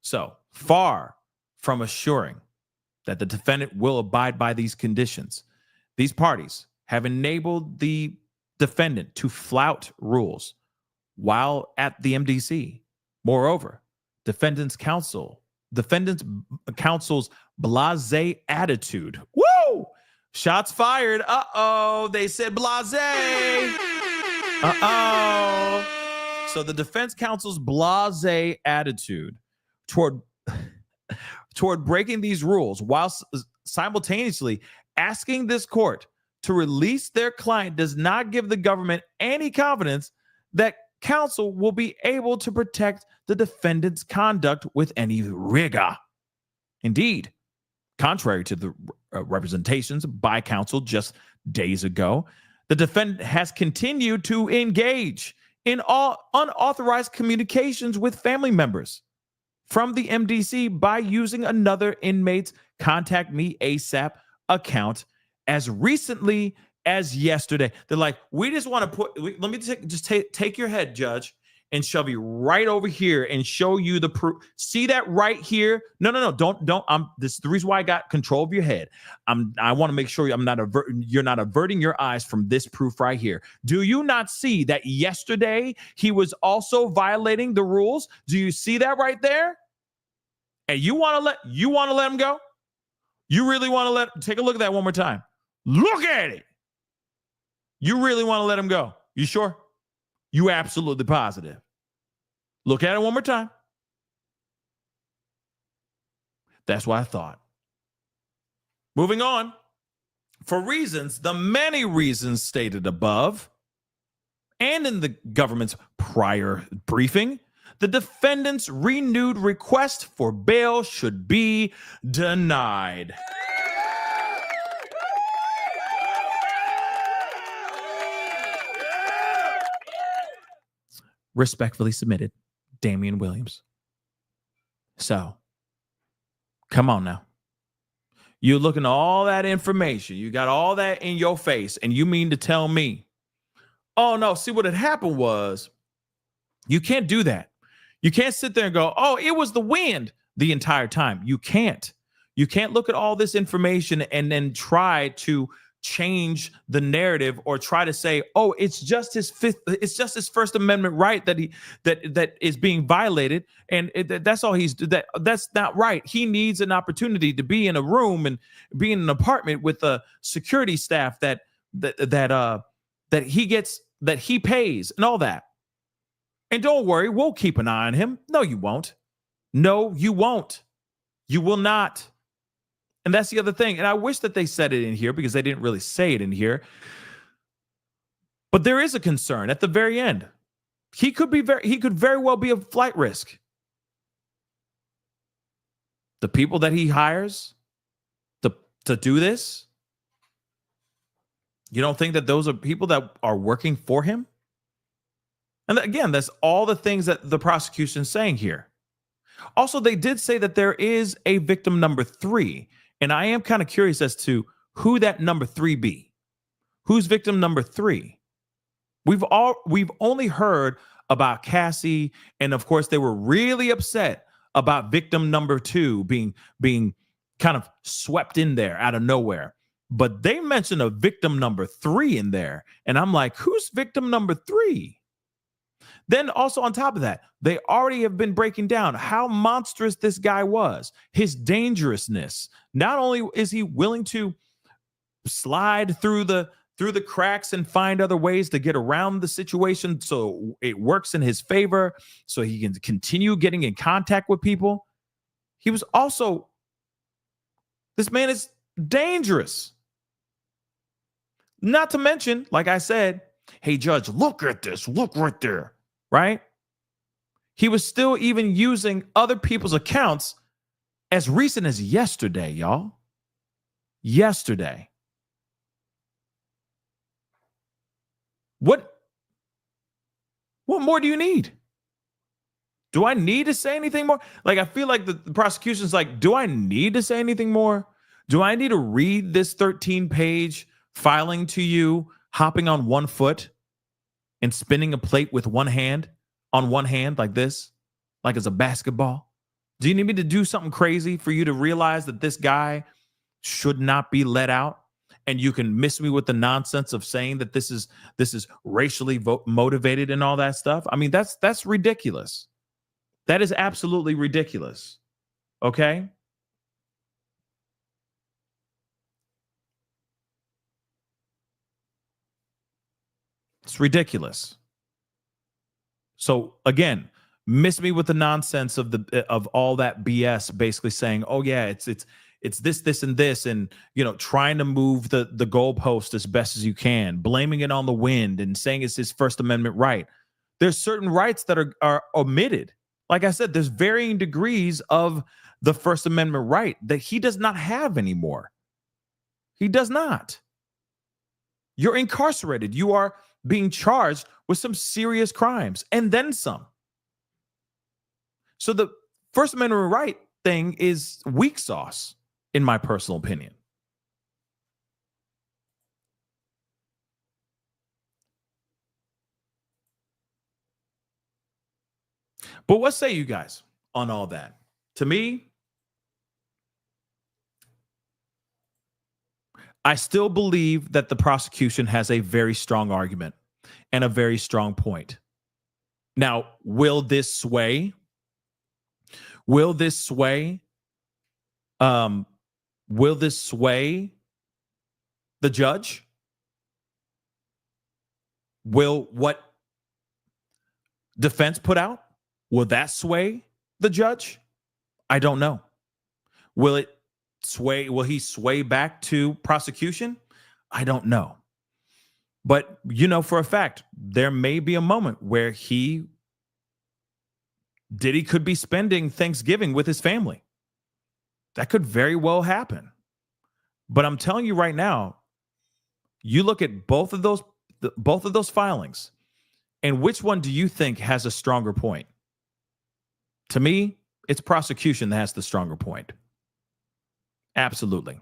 So far from assuring that the defendant will abide by these conditions, these parties have enabled the defendant to flout rules while at the MDC. Moreover, defendant's counsel's blasé attitude. Woo! Shots fired. Uh-oh. They said blasé. Uh-oh. So the defense counsel's blasé attitude toward breaking these rules while simultaneously asking this court to release their client does not give the government any confidence that counsel will be able to protect the defendant's conduct with any rigor. Indeed, contrary to the representations by counsel just days ago, the defendant has continued to engage in all unauthorized communications with family members from the MDC by using another inmate's Contact Me ASAP account as recently as yesterday. They're like, we just want to let me take your head, Judge, and shove you right over here and show you the proof. See that right here? No, don't. This is the reason why I got control of your head. I want to make sure you're not averting your eyes from this proof right here. Do you not see that yesterday he was also violating the rules? Do you see that right there? And you want to let him go? You really want to take a look at that one more time? Look at it. You really want to let him go? You sure? You absolutely positive? Look at it one more time. That's what I thought. Moving on. For the many reasons stated above, and in the government's prior briefing, the defendant's renewed request for bail should be denied. Respectfully submitted, Damian Williams. So, come on now. You're looking at all that information. You got all that in your face, and you mean to tell me, oh, no, see what had happened was, you can't do that. You can't sit there and go, oh, it was the wind the entire time. You can't. You can't look at all this information and then try to change the narrative or try to say, oh, it's just his First Amendment right that is being violated, and that's all that's not right. He needs an opportunity to be in a room and be in an apartment with a security staff that he pays and all that. And don't worry, we'll keep an eye on him. No, you won't. No, you won't. You will not. And that's the other thing. And I wish that they said it in here because they didn't really say it in here. But there is a concern at the very end. He could very well be a flight risk. The people that he hires to do this, you don't think that those are people that are working for him? And again, that's all the things that the prosecution is saying here. Also, they did say that there is a victim number 3. And I am kind of curious as to who that number 3 be. Who's victim number 3? We've only heard about Cassie, and of course they were really upset about victim number 2 being kind of swept in there out of nowhere. But they mentioned a victim number 3 in there, and I'm like, who's victim number 3? Then also on top of that, they already have been breaking down how monstrous this guy was, his dangerousness. Not only is he willing to slide through the cracks and find other ways to get around the situation so it works in his favor, so he can continue getting in contact with people. He was also, this man is dangerous. Not to mention, like I said, hey, judge, look at this. Look right there. Right? He was still even using other people's accounts as recent as yesterday, y'all. Yesterday. What more do you need? Do I need to say anything more? Like, I feel like the prosecution's like, do I need to say anything more? Do I need to read this 13-page filing to you, hopping on one foot and spinning a plate with one hand, on one hand like this, like it's a basketball? Do you need me to do something crazy for you to realize that this guy should not be let out? And you can miss me with the nonsense of saying that this is racially motivated and all that stuff. I mean, that's ridiculous. That is absolutely ridiculous. Okay? It's ridiculous. So again, miss me with the nonsense of all that BS, basically saying, oh yeah, it's this, and this, and trying to move the goalpost as best as you can, blaming it on the wind and saying it's his First Amendment right. There's certain rights that are omitted. Like I said, there's varying degrees of the First Amendment right that he does not have anymore. He does not. You're incarcerated. You are being charged with some serious crimes and then some. So the First Amendment right thing is weak sauce, in my personal opinion. But what say you guys on all that? To me, I still believe that the prosecution has a very strong argument and a very strong point. Now, will this sway? Will this sway the judge? Will what defense put out, will that sway the judge? I don't know. Will he sway back to prosecution? I don't know. But for a fact, there may be a moment where Diddy could be spending Thanksgiving with his family. That could very well happen. But I'm telling you right now, you look at both of those filings, and which one do you think has a stronger point? To me, it's prosecution that has the stronger point. Absolutely.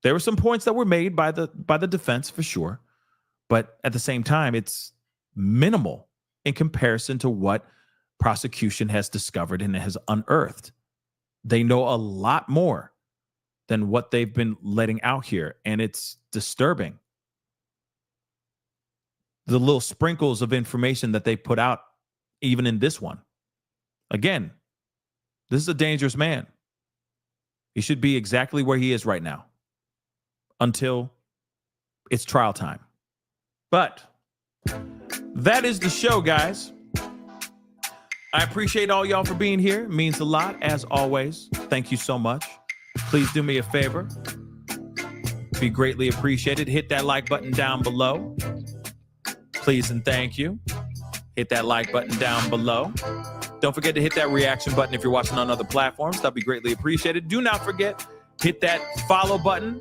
There were some points that were made by the defense for sure, but at the same time, it's minimal in comparison to what prosecution has discovered and has unearthed. They know a lot more than what they've been letting out here, and it's disturbing. The little sprinkles of information that they put out, even in this one. Again, this is a dangerous man. He should be exactly where he is right now until it's trial time. But that is the show, guys. I appreciate all y'all for being here. It means a lot, as always. Thank you so much. Please do me a favor. Be greatly appreciated. Hit that like button down below. Please and thank you. Hit that like button down below. Don't forget to hit that reaction button if you're watching on other platforms. That'd be greatly appreciated. Do not forget, hit that follow button.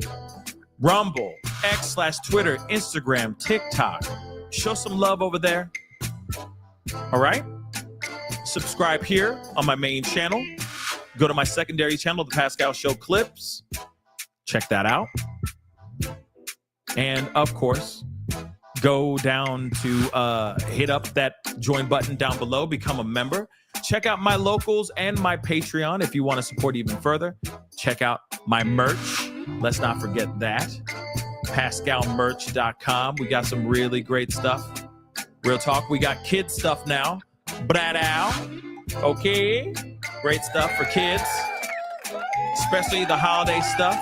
Rumble, X/Twitter, Instagram, TikTok. Show some love over there. All right? Subscribe here on my main channel. Go to my secondary channel, The Pascal Show Clips. Check that out. And of course, go down to hit up that join button down below, become a member. Check out my locals and my Patreon if you want to support even further. Check out my merch. Let's not forget that. PascalMerch.com. We got some really great stuff. Real talk, we got kids stuff now. Brad Al. Okay. Great stuff for kids, especially the holiday stuff.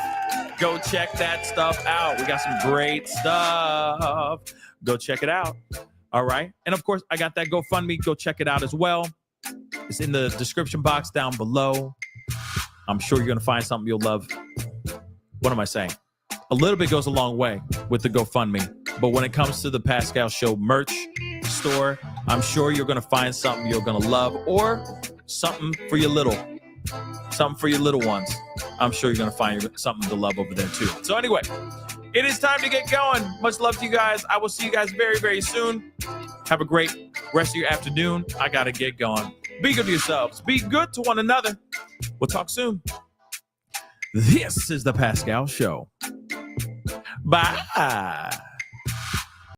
Go check that stuff out. We got some great stuff. Go check it out. All right. And of course, I got that GoFundMe. Go check it out as well. It's in the description box down below. I'm sure you're going to find something you'll love. What am I saying? A little bit goes a long way with the GoFundMe. But when it comes to the Pascal Show merch store, I'm sure you're going to find something you're going to love, or something for your little ones. I'm sure you're going to find something to love over there too. So anyway, it is time to get going. Much love to you guys. I will see you guys very, very soon. Have a great rest of your afternoon. I got to get going. Be good to yourselves. Be good to one another. We'll talk soon. This is the Pascal Show. Bye.